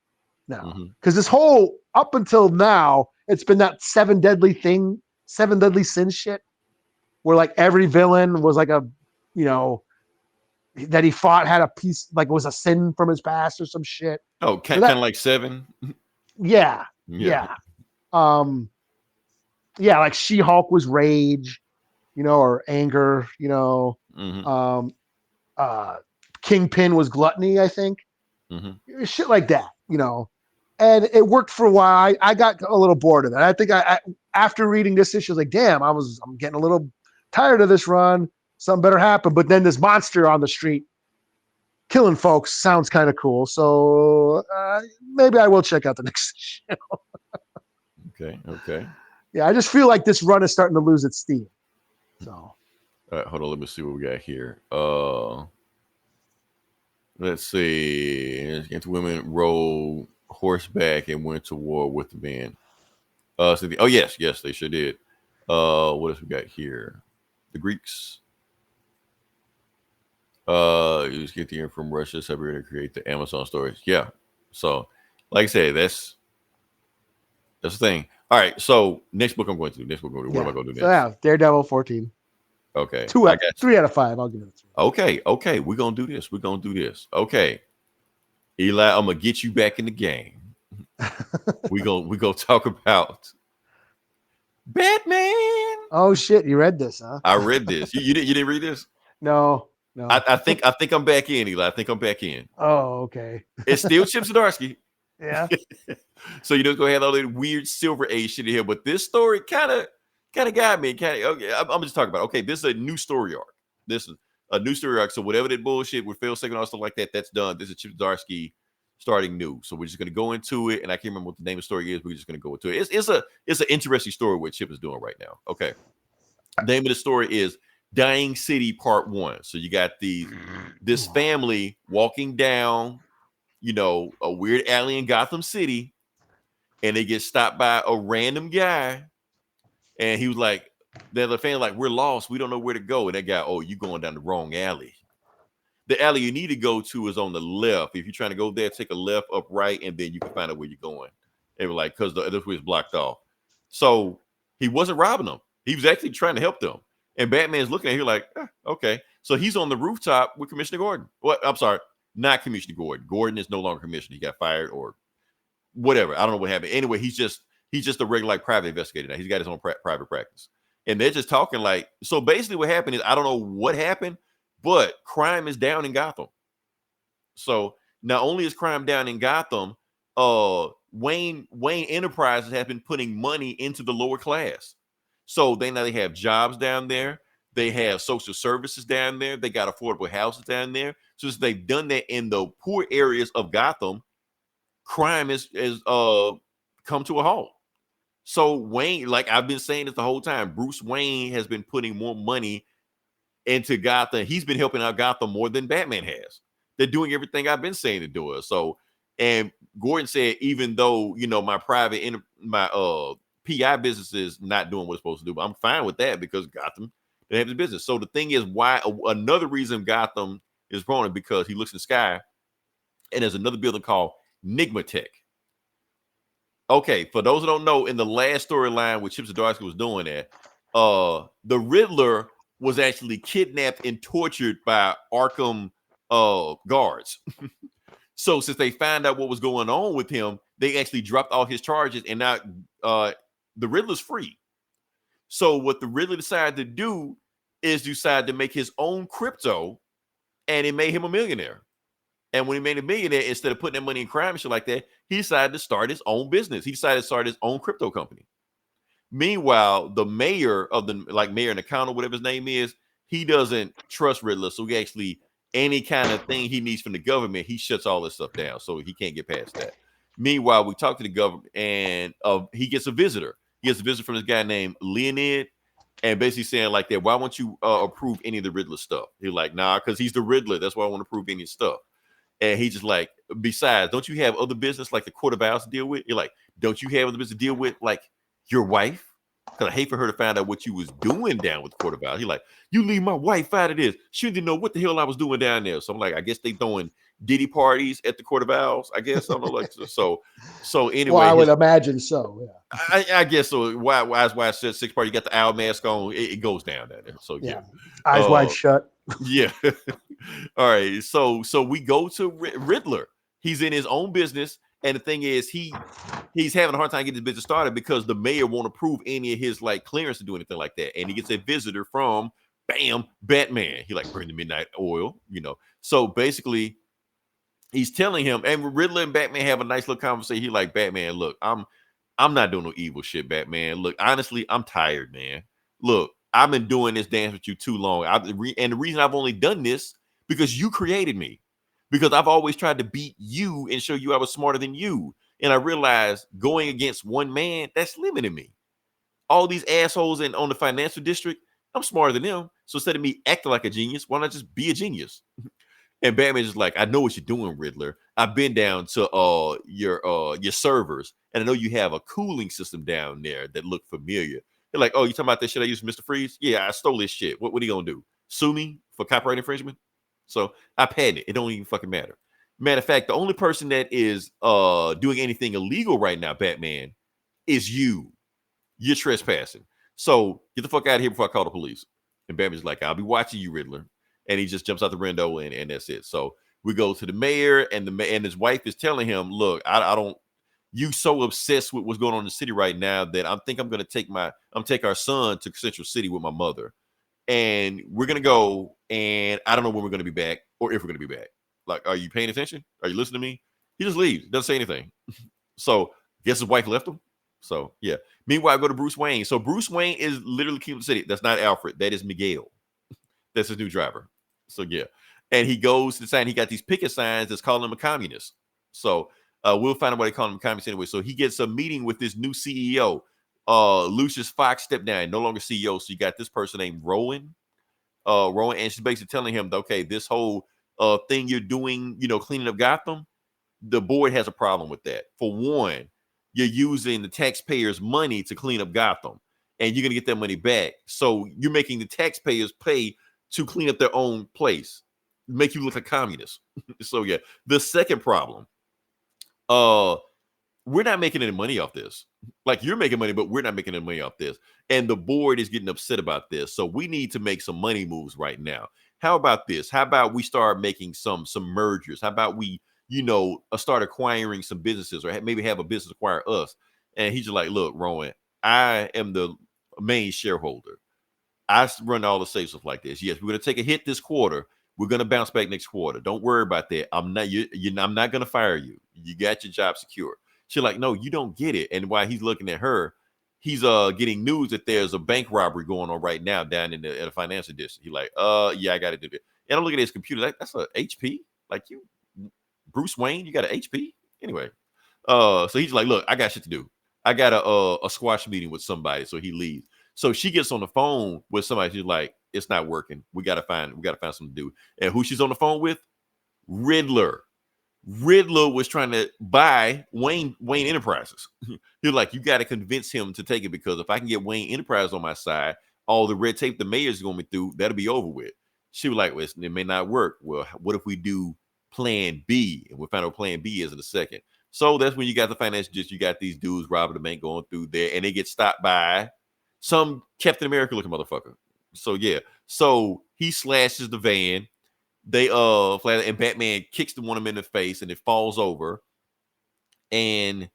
now. Because this whole, up until now, it's been that seven deadly sins shit, where like every villain was like a, that he fought had a piece, like was a sin from his past or some shit. Oh, kind of like Seven. Yeah. Like She-Hulk was rage. Or anger, Kingpin was gluttony, I think. Shit like that, and it worked for a while. I got a little bored of that. I think I after reading this issue, I was like, damn, I'm getting a little tired of this run. Something better happen. But then this monster on the street killing folks sounds kind of cool. So maybe I will check out the next issue. Okay. Yeah, I just feel like this run is starting to lose its steam. So, all right, hold on. Let me see what we got here. Let's see. Against women rode horseback and went to war with the men. Yes, they sure did. What else we got here? The Greeks. You just get the in from Russia, separated to create the Amazon stories. Yeah. So, like I said, that's the thing. All right, so next book I'm going to do. What am I going to do next? So Daredevil 14. Okay. 3 out of 5. I'll give it a 3. Okay. We're going to do this. Okay. Eli, I'm going to get you back in the game. We're going to talk about Batman. Oh, shit. You read this, huh? I read this. You didn't read this? No. I think I'm back in, Eli. I think I'm back in. Oh, okay. It's still Chip Zdarsky. Yeah. So you know, go ahead all that weird Silver Age shit in here. But this story kind of got me. Okay, I'm just talking about. Okay, this is a new story arc. This is a new story arc. So whatever that bullshit with Phil Second or stuff like that, that's done. This is Chip Zdarsky starting new. So we're just gonna go into it, and I can't remember what the name of the story is. We're just gonna go into it. It's an interesting story what Chip is doing right now. Okay, the name of the story is Dying City Part 1. So you got this family walking down, you know, a weird alley in Gotham City, and they get stopped by a random guy, and he was like, the other family like, we're lost, we don't know where to go. And that guy, oh, you going down the wrong alley. The alley you need to go to is on the left. If you're trying to go there, take a left, up, right, and then you can find out where you're going. They were like, because the other way is blocked off. So he wasn't robbing them. He was actually trying to help them. And Batman's looking at him like, okay. So he's on the rooftop with Commissioner Gordon. What? I'm sorry, not Commissioner Gordon. Gordon is no longer commissioner. He got fired or whatever. I don't know what happened. Anyway, he's just a regular like private investigator now. He's got his own private practice. And they're just talking like, so basically what happened is, I don't know what happened, but crime is down in Gotham. So not only is crime down in Gotham, Wayne Enterprises have been putting money into the lower class. So they have jobs down there. They have social services down there. They got affordable houses down there. So as they've done that in the poor areas of Gotham, crime is come to a halt. So Wayne, like I've been saying this the whole time, Bruce Wayne has been putting more money into Gotham. He's been helping out Gotham more than Batman has. They're doing everything I've been saying to do it. So, and Gordon said, even though, you know, my PI business is not doing what it's supposed to do, but I'm fine with that because Gotham, they have the business. So the thing is, why another reason Gotham is growing, because he looks in the sky and there's another building called Nigmatech. Okay, for those who don't know, in the last storyline with Chip Zdarsky was doing that, the Riddler was actually kidnapped and tortured by Arkham guards. So since they found out what was going on with him, they actually dropped all his charges, and now the Riddler's free. So what the Riddler decided to do is decide to make his own crypto, and it made him a millionaire. And when he made a millionaire, instead of putting that money in crime and shit like that, he decided to start his own business. He decided to start his own crypto company. Meanwhile, the mayor of mayor in the county, whatever his name is, he doesn't trust Riddler. So he actually, any kind of thing he needs from the government, he shuts all this stuff down. So he can't get past that. Meanwhile, we talk to the government, and he gets a visitor. He gets a visitor from this guy named Leonid, and basically saying like that, why won't you approve any of the Riddler stuff? He's like, nah, because he's the Riddler. That's why I want to approve any stuff. And he just like, besides, don't you have other business like the Court of Owls to deal with? You're like, don't you have other business to deal with, like your wife? Because I hate for her to find out what you was doing down with the Court of Owls. He's like, you leave my wife out of this. She didn't know what the hell I was doing down there. So I'm like, I guess they throwing Diddy parties at the Court of Owls. I guess I don't know. Like, so anyway, Well, I would imagine so. Yeah. I guess so. Why I said six party? You got the owl mask on. It goes down there. So yeah. Eyes wide shut. Yeah. All right. So we go to Riddler. He's in his own business, and the thing is, he's having a hard time getting his business started because the mayor won't approve any of his like clearance to do anything like that. And he gets a visitor from Batman. He like bring the midnight oil, you know. So basically, he's telling him, and Riddler and Batman have a nice little conversation. He like, Batman, look, I'm not doing no evil shit, Batman. Look, honestly, I'm tired, man. Look, I've been doing this dance with you too long. And the reason I've only done this because you created me. Because I've always tried to beat you and show you I was smarter than you. And I realized going against one man, that's limiting me. All these assholes on the financial district, I'm smarter than them. So instead of me acting like a genius, why not just be a genius? And Batman's just like, I know what you're doing, Riddler. I've been down to your servers, and I know you have a cooling system down there that look familiar. They're like, oh, you talking about that shit I used for Mr. Freeze? Yeah, I stole this shit. What are you gonna do? Sue me for copyright infringement? So I patent it. It don't even fucking matter. Matter of fact, the only person that is doing anything illegal right now, Batman, is you. You're trespassing. So get the fuck out of here before I call the police. And Batman's like, I'll be watching you, Riddler. And he just jumps out the window and that's it. So we go to the mayor, and his wife is telling him, look, I don't, you so obsessed with what's going on in the city right now that I think I'm going to take our son to Central City with my mother. And we're going to go, and I don't know when we're going to be back or if we're going to be back. Like, are you paying attention? Are you listening to me? He just leaves. Doesn't say anything. So guess his wife left him. So yeah. Meanwhile, I go to Bruce Wayne. So Bruce Wayne is literally keeping the city. That's not Alfred. That is Miguel. That's his new driver. So yeah. And he goes to sign. He got these picket signs that's calling him a communist. So we'll find out why they call him a communist anyway. So he gets a meeting with this new CEO. Lucius Fox stepped down, no longer CEO. So you got this person named Rowan. Rowan, and she's basically telling him, okay, this whole thing you're doing, cleaning up Gotham, the board has a problem with that. For one, you're using the taxpayers' money to clean up Gotham, and you're gonna get that money back. So you're making the taxpayers pay to clean up their own place, make you look like communists. So yeah, the second problem, we're not making any money off this. Like, you're making money, but we're not making any money off this. And the board is getting upset about this. So we need to make some money moves right now. How about this? How about we start making some mergers? How about we, start acquiring some businesses, or maybe have a business acquire us? And he's just like, look, Rowan, I am the main shareholder. I run all the safe stuff like this. Yes, we're going to take a hit this quarter. We're going to bounce back next quarter. Don't worry about that. I'm not going to fire you. You got your job secure. She's like, no, you don't get it. And while he's looking at her, he's getting news that there's a bank robbery going on right now down in the financial district. He's like, yeah, I got to do that. And I'm looking at his computer, like, that's a HP. Like, you, Bruce Wayne, you got an HP? Anyway, so he's like, look, I got shit to do. I got a squash meeting with somebody. So he leaves. So she gets on the phone with somebody. She's like, it's not working. We got to find something to do. And who she's on the phone with? Riddler. Riddler was trying to buy Wayne Enterprises. He's like, you got to convince him to take it, because if I can get Wayne Enterprise on my side, all the red tape the mayor's going to be through, that'll be over with. She was like, well, it may not work. Well, what if we do plan B? And we'll find out what plan B is in a second. So that's when you got the financial district. You got these dudes robbing the bank going through there, and they get stopped by some Captain America looking motherfucker. So yeah. So he slashes the van. They and Batman kicks one of them in the face, and it falls over. And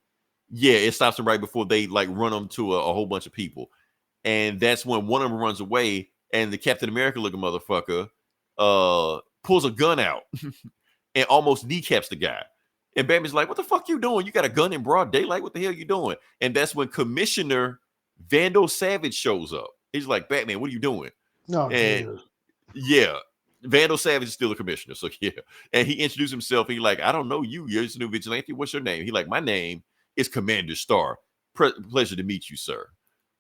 yeah, it stops them right before they like run them to a whole bunch of people. And that's when one of them runs away, and the Captain America looking motherfucker pulls a gun out and almost kneecaps the guy. And Batman's like, what the fuck you doing? You got a gun in broad daylight? What the hell you doing? And that's when Commissioner Vandal Savage shows up. He's like, Batman, what are you doing? No, and yeah, Vandal Savage is still a commissioner. So yeah. And he introduced himself. He like, I don't know you. You're just a new vigilante. What's your name? He like, my name is Commander Starr. Pleasure to meet you, sir.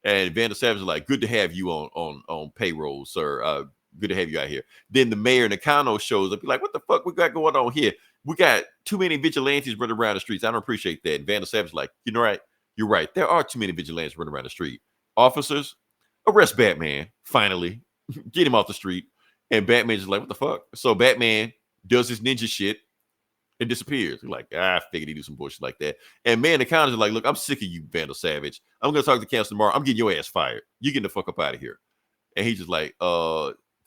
And Vandal Savage is like, good to have you on payroll, sir. Good to have you out here. Then the mayor Nakano shows up. He's like, what the fuck we got going on here? We got too many vigilantes running around the streets. I don't appreciate that. And Vandal Savage is like, you're right. There are too many vigilantes running around the street. Officers, arrest Batman. Finally, get him off the street. And Batman's just like, what the fuck? So Batman does his ninja shit and disappears. He's like, I figured he'd do some bullshit like that. And man, the counters are like, look, I'm sick of you, Vandal Savage. I'm going to talk to the council tomorrow. I'm getting your ass fired. You getting the fuck up out of here. And he's just like,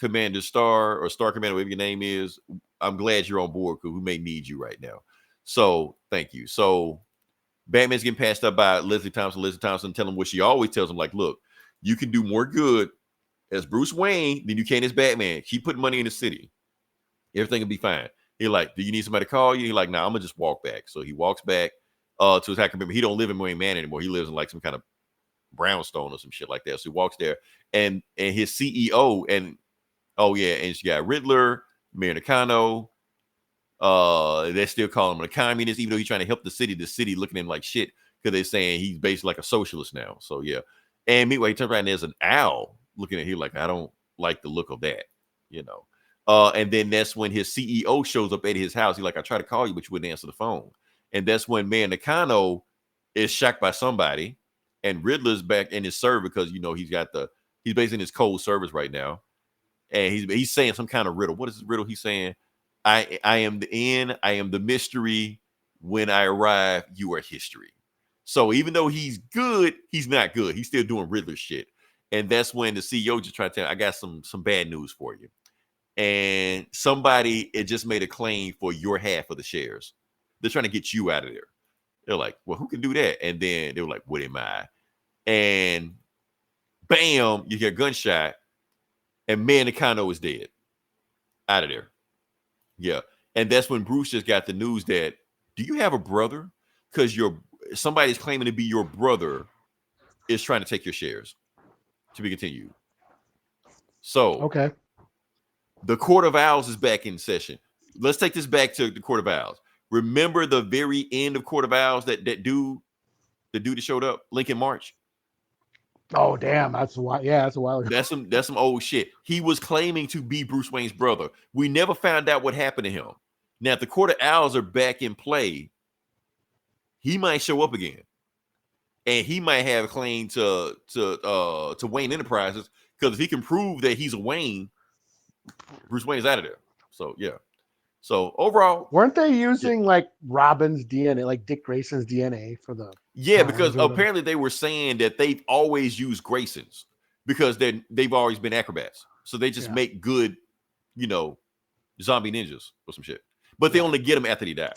Commander Starr, or Star Commander, whatever your name is, I'm glad you're on board, because we may need you right now. So thank you. So Batman's getting passed up by Leslie Thompson. Leslie Thompson telling him what she always tells him, like, look, you can do more good as Bruce Wayne than you can as Batman. Keep putting money in the city. Everything will be fine. He's like, do you need somebody to call you? He's like, nah, I'm going to just walk back. So he walks back to his hacker. Remember, he don't live in Wayne Manor anymore. He lives in like some kind of brownstone or some shit like that. So he walks there, and his CEO, and and she got Riddler, Mayor Nakano. They're still calling him a communist, even though he's trying to help the city. The city looking at him like shit, because they're saying he's basically like a socialist now. So yeah. And meanwhile, he turns around and there's an owl looking at him like, I don't like the look of that, and then that's when his CEO shows up at his house. He's like, I tried to call you, but you wouldn't answer the phone. And that's when Mayor Nakano is shocked by somebody, and Riddler's back in his server, because he's basically in his cold service right now, and he's saying some kind of riddle. What is this riddle he's saying? I am the end, I am the mystery. When I arrive, you are history. So even though he's good, he's not good. He's still doing Riddler shit. And that's when the CEO just tried to tell him, I got some bad news for you. And somebody just made a claim for your half of the shares. They're trying to get you out of there. They're like, well, who can do that? And then they were like, what am I? And bam, you hear a gunshot, and Man Nakano is dead. Out of there. Yeah. And that's when Bruce just got the news that, do you have a brother? Because somebody's claiming to be your brother is trying to take your shares. To be continued. So Okay. the Court of Owls is back in session. Let's take this back to the Court of Owls. Remember the very end of Court of Owls, that dude that showed up, Lincoln March? Oh, damn. That's a while. Yeah, that's a while ago. That's some old shit. He was claiming to be Bruce Wayne's brother. We never found out what happened to him. Now, if the Court of Owls are back in play, he might show up again. And he might have a claim to Wayne Enterprises, because if he can prove that he's a Wayne, Bruce Wayne's out of there. So yeah. So overall, weren't they using like Robin's DNA, like Dick Grayson's DNA for the? Yeah, because apparently they were saying that they've always used Graysons because they've always been acrobats, so they just make good, zombie ninjas or some shit. But they only get them after they die.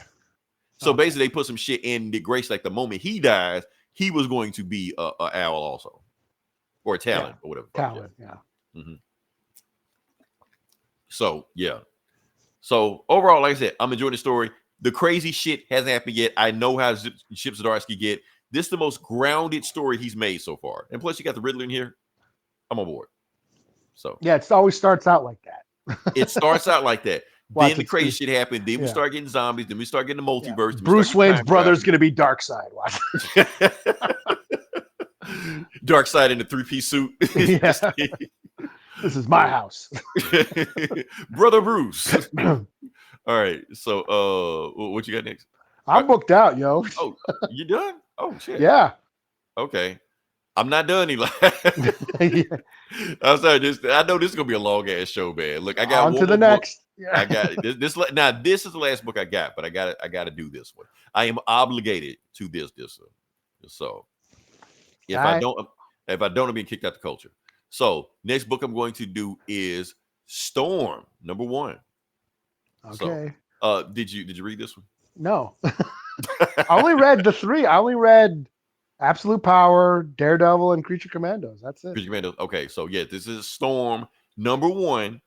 So basically, they put some shit in Dick Grayson. Like the moment he dies, he was going to be a owl also, or a talent or whatever. Talent, yeah. Mm-hmm. So yeah. So overall, like I said, I'm enjoying the story. The crazy shit hasn't happened yet. I know how Chip Zdarsky get. This is the most grounded story he's made so far. And plus, you got the Riddler in here. I'm on board. So yeah, it always starts out like that. It starts out like that. Then the crazy shit happened. Then we start getting zombies. Then we start getting the multiverse. Bruce Wayne's brother's going to be Darkseid. Watch. Darkseid in the 3-piece suit. This is my house. Brother Bruce. All right. So what you got next? I'm booked out, yo. Oh, you done? Oh shit. Yeah. Okay. I'm not done, Eli. I'm sorry. I know this is gonna be a long ass show, man. Look, I got on to the next. Yeah. I got it. This now. This is the last book I got, but I got to do this one. I am obligated to this. So if I don't, I'm being kicked out the culture. So next book I'm going to do is Storm #1. Okay. So, did you read this one? No. I only read the 3. I only read Absolute Power, Daredevil, and Creature Commandos. That's it. Creature Commandos. Okay, so yeah, this is Storm #1.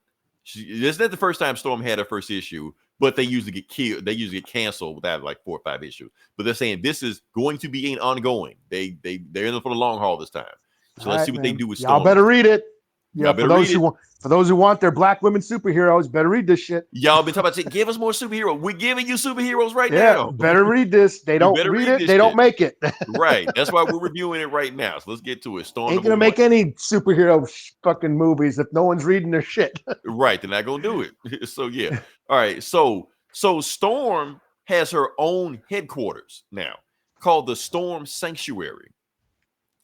This is not the first time Storm had her first issue, but they usually get killed. They usually get canceled without like 4 or 5 issues. But they're saying this is going to be an ongoing. They're in it for the long haul this time. So let's see what they do with Storm. Y'all better read it. Yeah, for those who want their black women superheroes, better read this shit. Y'all been talking about give us more superheroes. We're giving you superheroes right now. Better read this. They don't read it. They don't make it. Right. That's why we're reviewing it right now. So let's get to it. Storm ain't gonna make any superhero fucking movies if no one's reading their shit. Right. They're not gonna do it. So yeah. All right. So Storm has her own headquarters now called the Storm Sanctuary.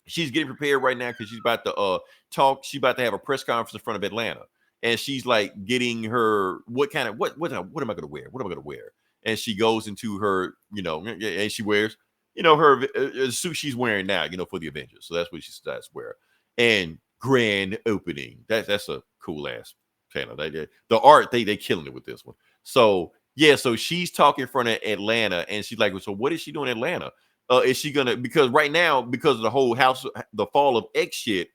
She's getting prepared right now because she's about to talk. She's about to have a press conference in front of Atlanta, and she's like getting her what am I going to wear? What am I going to wear? And she goes into her, and she wears, her suit she's wearing now, for the Avengers. So that's what she starts wearing. And grand opening. That's a cool ass channel. The art they killing it with this one. So yeah, so she's talking in front of Atlanta, and she's like, so what is she doing in Atlanta? Is she gonna, because right now, because of the whole the fall of X shit,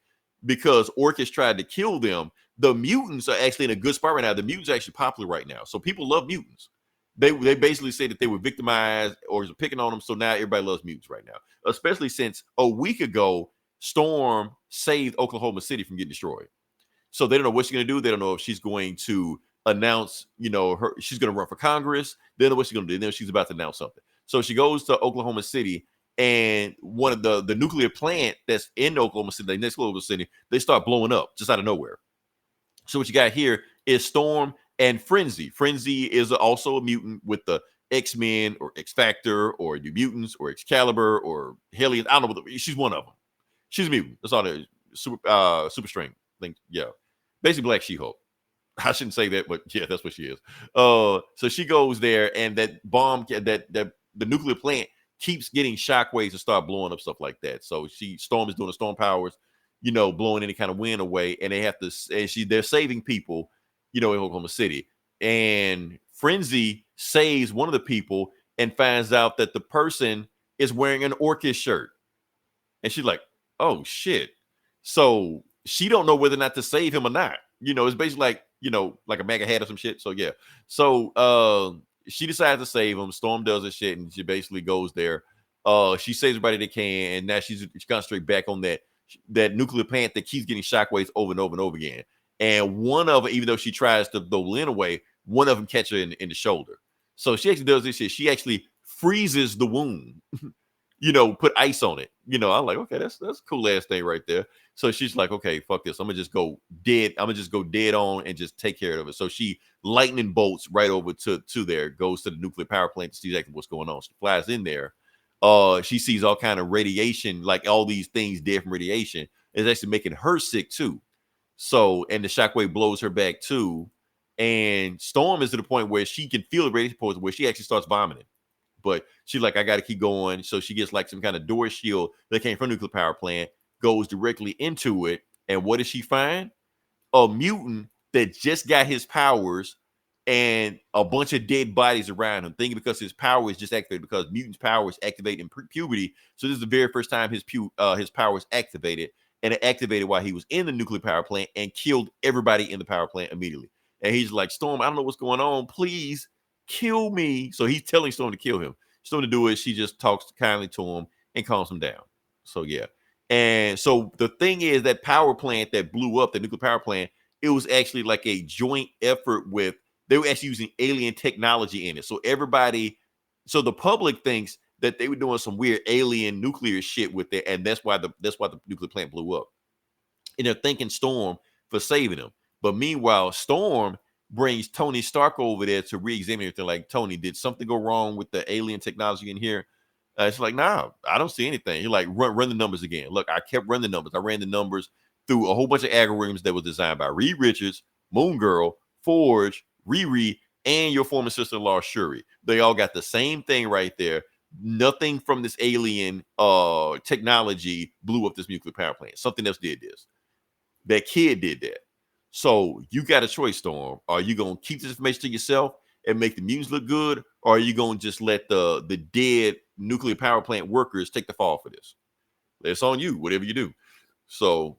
because Orchis tried to kill them, the mutants are actually in a good spot right now. The mutants are actually popular right now. So people love mutants. They basically say that they were victimized or is picking on them. So now everybody loves mutants right now, especially since a week ago, Storm saved Oklahoma City from getting destroyed. So they don't know what she's gonna do. They don't know if she's going to announce, she's gonna run for Congress. They don't know what she's gonna do. Then she's about to announce something. So she goes to Oklahoma City, and one of the nuclear plant that's in Oklahoma City, next to Oklahoma City, they start blowing up just out of nowhere. So what you got here is Storm and Frenzy. Frenzy is also a mutant with the X-Men or X-Factor or the Mutants or Excalibur or Hellions. I don't know. She's one of them. She's a mutant. That's all that is. Super strength thing. Yeah. Basically Black She-Hulk. I shouldn't say that, but yeah, that's what she is. So she goes there, and that bomb, that the nuclear plant keeps getting shockwaves and start blowing up stuff like that. So Storm is doing the storm powers, blowing any kind of wind away, and they have to. And they're saving people, in Oklahoma City. And Frenzy saves one of the people and finds out that the person is wearing an Orchis shirt, and she's like, "Oh shit!" So she don't know whether or not to save him or not. It's basically like like a MAGA hat or some shit. So yeah. So she decides to save him. Storm does this shit, and she basically goes there. She saves everybody they can, and now she's concentrating back on that nuclear plant that keeps getting shockwaves over and over and over again. And one of them, even though she tries to throw Lynn away, one of them catches her in the shoulder. So she actually does this shit. She actually freezes the wound, put ice on it. I'm like, okay, that's a cool ass thing right there. So she's like, okay, fuck this. I'm gonna just go dead. I'm gonna just go dead on and just take care of it. So she lightning bolts right over to there, goes to the nuclear power plant to see exactly what's going on. She flies in there. She sees all kind of radiation, like all these things dead from radiation. It's actually making her sick too. So, and the shockwave blows her back too. And Storm is to the point where she can feel the radiation pulse, where she actually starts vomiting. But she's like, I got to keep going. So she gets like some kind of door shield that came from the nuclear power plant, goes directly into it. And what does she find? A mutant that just got his powers and a bunch of dead bodies around him, thinking because his power is just activated, because mutant's powers activate in puberty. So this is the very first time his powers activated, and it activated while he was in the nuclear power plant and killed everybody in the power plant immediately. And he's like, Storm, I don't know what's going on. Please kill me. So he's telling Storm to kill him. Storm to do it. She just talks kindly to him and calms him down. So yeah. And so the thing is, that power plant that blew up, the nuclear power plant, it was actually like a joint effort with, they were actually using alien technology in it. So so the public thinks that they were doing some weird alien nuclear shit with it, and that's why the nuclear plant blew up. And they're thanking Storm for saving them. But meanwhile, Storm brings Tony Stark over there to re-examine everything. Like, Tony, did something go wrong with the alien technology in here? It's like, nah, I don't see anything. He's like, run the numbers again. Look, I kept running the numbers. I ran the numbers through a whole bunch of algorithms that was designed by Reed Richards, Moon Girl, Forge, Riri, and your former sister-in-law, Shuri. They all got the same thing right there. Nothing from this alien technology blew up this nuclear power plant. Something else did this. That kid did that. So you got a choice, Storm. Are you going to keep this information to yourself and make the mutants look good? Or are you going to just let the dead nuclear power plant workers take the fall for this? It's on you, whatever you do. So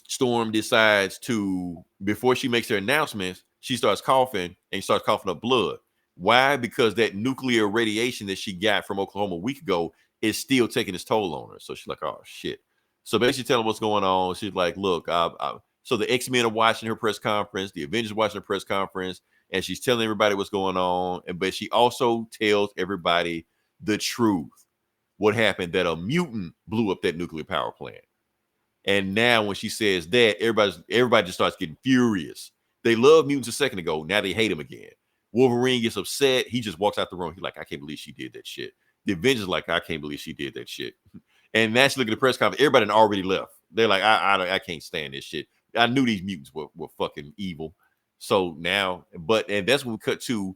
Storm decides to, before she makes her announcements, she starts coughing, and starts coughing up blood. Why? Because that nuclear radiation that she got from Oklahoma a week ago is still taking its toll on her. So she's like, oh, shit. So basically telling what's going on. She's like, look, so the X-Men are watching her press conference. The Avengers are watching her press conference. And she's telling everybody what's going on. But she also tells everybody the truth. What happened, that a mutant blew up that nuclear power plant. And now when she says that, everybody just starts getting furious. They loved mutants a second ago. Now they hate him again. Wolverine gets upset. He just walks out the room. He's like, I can't believe she did that shit. The Avengers like, I can't believe she did that shit. And now she look at the press conference. Everybody had already left. They're like, I can't stand this shit. I knew these mutants were fucking evil. So now, and that's when we cut to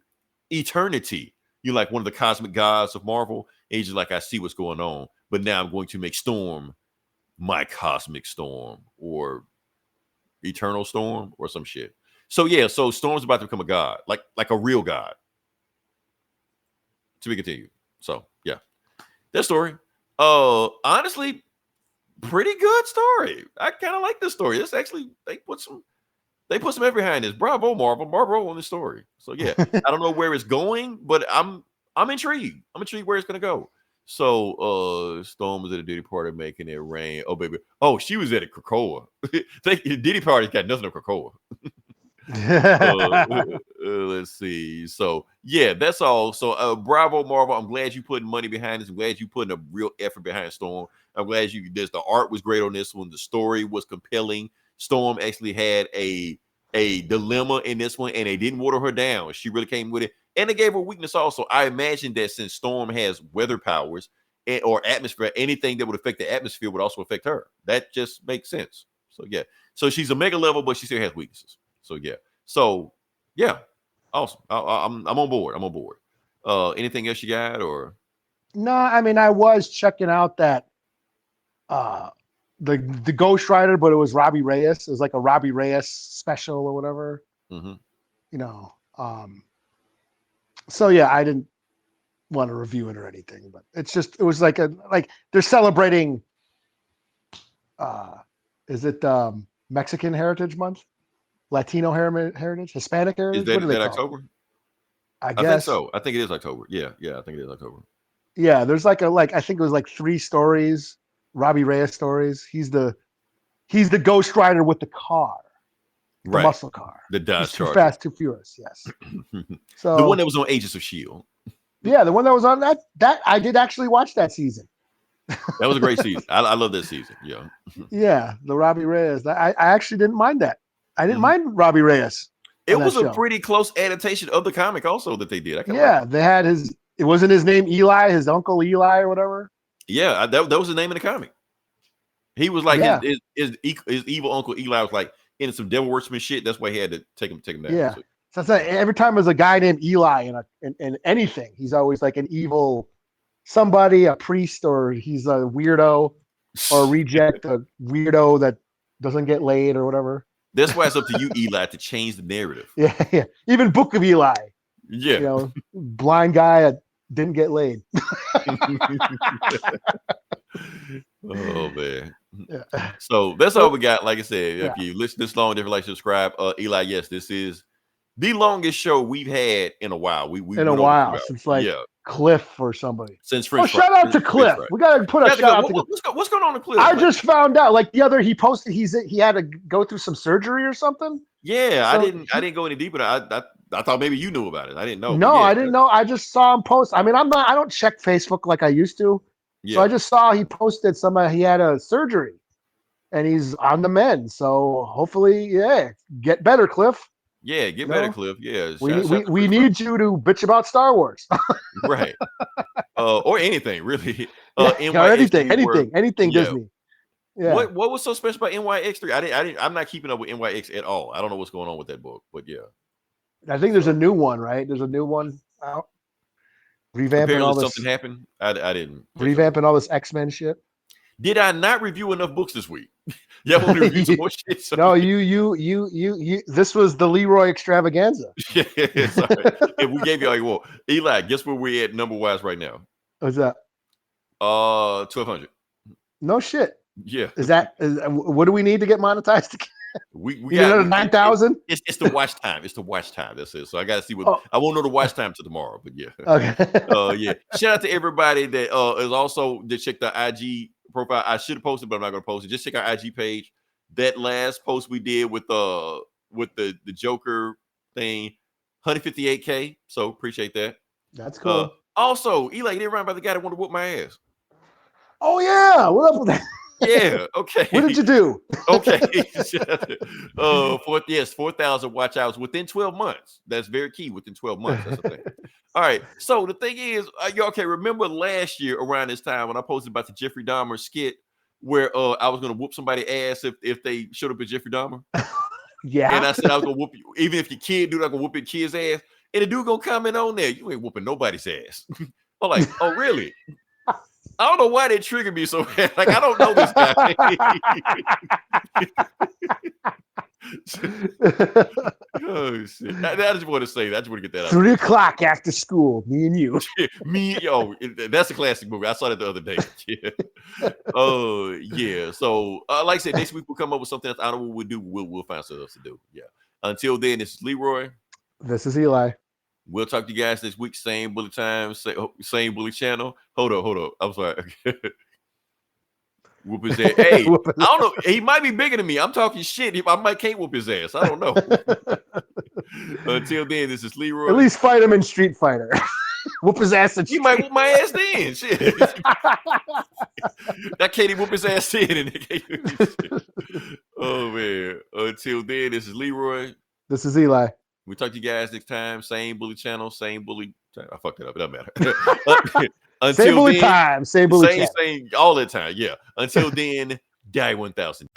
eternity. You're like one of the cosmic gods of Marvel. And he's just like, I see what's going on. But now I'm going to make Storm my cosmic storm, or eternal storm, or some shit. So yeah, so Storm's about to become a god, like a real god. To be continued. So yeah, that story. Honestly, pretty good story. I kind of like this story. It's actually, they put some effort behind this. Bravo, Marvel. Bravo on this story. So yeah, I don't know where it's going, but I'm intrigued. I'm intrigued where it's gonna go. So Storm was at a Diddy party making it rain. Oh baby. Oh, she was at a Krakoa. Diddy party's got nothing on Krakoa. Let's see. So yeah, that's all. So bravo, Marvel. I'm glad you putting money behind this. I'm glad you putting a real effort behind Storm. I'm glad the art was great on this one. The story was compelling. Storm actually had a dilemma in this one, and they didn't water her down. She really came with it, and they gave her weakness also. I imagine that since Storm has weather powers or atmosphere, anything that would affect the atmosphere would also affect her. That just makes sense. So yeah, so she's a mega level, but she still has weaknesses. So yeah, awesome. I'm on board. I'm on board. Anything else you got, or? No, I mean, I was checking out that the Ghost Rider, but it was Robbie Reyes. It was like a Robbie Reyes special or whatever. Mm-hmm. You know. So yeah, I didn't want to review it or anything, but it was like they're celebrating. Is it Mexican Heritage Month? Latino heritage, Hispanic heritage. Is that October? I guess think so. I think it is October. Yeah, I think it is October. Yeah, there's like I think it was like 3 stories, Robbie Reyes stories. He's the Ghost Rider with the car, the Right. muscle car. The Dodge He's Too Charger. Fast, Too Furious. Yes. So The one that was on Agents of S.H.I.E.L.D. yeah, the one that was on that I did actually watch that season. That was a great season. I love that season. Yeah. Yeah, the Robbie Reyes. I actually didn't mind that. I didn't mind Robbie Reyes. It on that was a show. pretty close adaptation of the comic also that they did. I kinda Yeah, like it. they had his. It wasn't his name Eli, his uncle Eli or whatever. Yeah, that was the name of the comic. He was like Yeah. his evil uncle Eli was like into some devil worshiping shit. That's why he had to take him down. Yeah. So, So it's like every time there's a guy named Eli in anything, he's always like an evil somebody, a priest, or he's a weirdo or a reject, a weirdo that doesn't get laid or whatever. that's why it's up to you, Eli, to change the narrative. Yeah, yeah. Even Book of Eli, Yeah. you know, blind guy that didn't get laid. Oh man. Yeah. So that's all we got. Like I said, Yeah. if you listen this long, if you like, subscribe. Eli, yes, this is the longest show we've had in a while. We In went a over while 2 hours. since like yeah, Cliff or somebody. since Oh, French shout out to Cliff. We gotta put a shout out to Cliff. What's going on in Cliff? I just found out like the other he posted he had to go through some surgery or something. yeah, so I didn't go any deeper. I thought maybe you knew about it. I didn't know. No, but yeah, I didn't know. I just saw him post. I mean, I don't check Facebook like I used to. Yeah, So I just saw he posted he had a surgery and he's on the mend. So hopefully, yeah, get better, Cliff. yeah, get No. better, Cliff. Yeah, We shout out to we Cliff. need you to bitch about Star Wars. right, or anything really. Or NYX3 anything yeah. Disney. Yeah. What was so special about NYX3? I'm not keeping up with NYX at all. I don't know what's going on with that book, but yeah. I think there's a new one, right? There's a new one out. Revamping Apparently all this something happened. I didn't. revamping all this X-Men shit. Did I not review enough books this week? Yeah, want to review some more shit. So- No, you this was the Leroy extravaganza. yeah, sorry. If we gave you like, well, Eli, guess where we're at number wise right now? What's that? 1,200. No shit. Yeah, What do we need to get monetized? we You got another 9,000? It's the watch time. It's the watch time. That's it. So I got to see what I won't know the watch time till tomorrow. But yeah, Okay. yeah. Shout out to everybody that is also to check the IG profile. I should have posted, but I'm not going to post it. Just check our IG page. That last post we did with the Joker thing, 158K. So appreciate that. That's cool. Also, Eli, you didn't run by the guy that wanted to whoop my ass. Oh yeah, what up with that? Yeah, okay. What did you do? Okay. 4,000 watch outs within 12 months. That's very key. Within 12 months. That's the thing. All right. So the thing is, okay, remember last year around this time when I posted about the Jeffrey Dahmer skit where I was gonna whoop somebody's ass if they showed up at Jeffrey Dahmer? Yeah. And I said I was gonna whoop you, even if your kid do, I'm gonna whoop your kid's ass. And the dude gonna comment on there, you ain't whooping nobody's ass. I'm like, oh really? I don't know why they triggered me so bad. Like, I don't know this guy. Oh shit! I just want to say that. I just want to get that out. 3 o'clock after school, me and you. That's a classic movie. I saw that the other day. Yeah. Oh yeah. So, like I said, next week we'll come up with something else. I don't know what we'll do. We'll find something else to do. Yeah. Until then, this is Leroy. This is Eli. We'll talk to you guys this week. Same bully time, same bully channel. Hold up. I'm sorry. Whoop his ass. Hey, I don't know. He might be bigger than me. I'm talking shit. I might can't whoop his ass. I don't know. Until then, this is Leroy. At least fight him in Street Fighter. Whoop his ass in He might whoop my ass then. Shit. That Katie whoop his ass in. Oh man. Until then, this is Leroy. This is Eli. We'll talk to you guys next time. Same bully channel, same bully. I fucked it up. It doesn't matter. Until Same bully then, time. Same bully chat. same all the time. Yeah. Until then, die 1,000.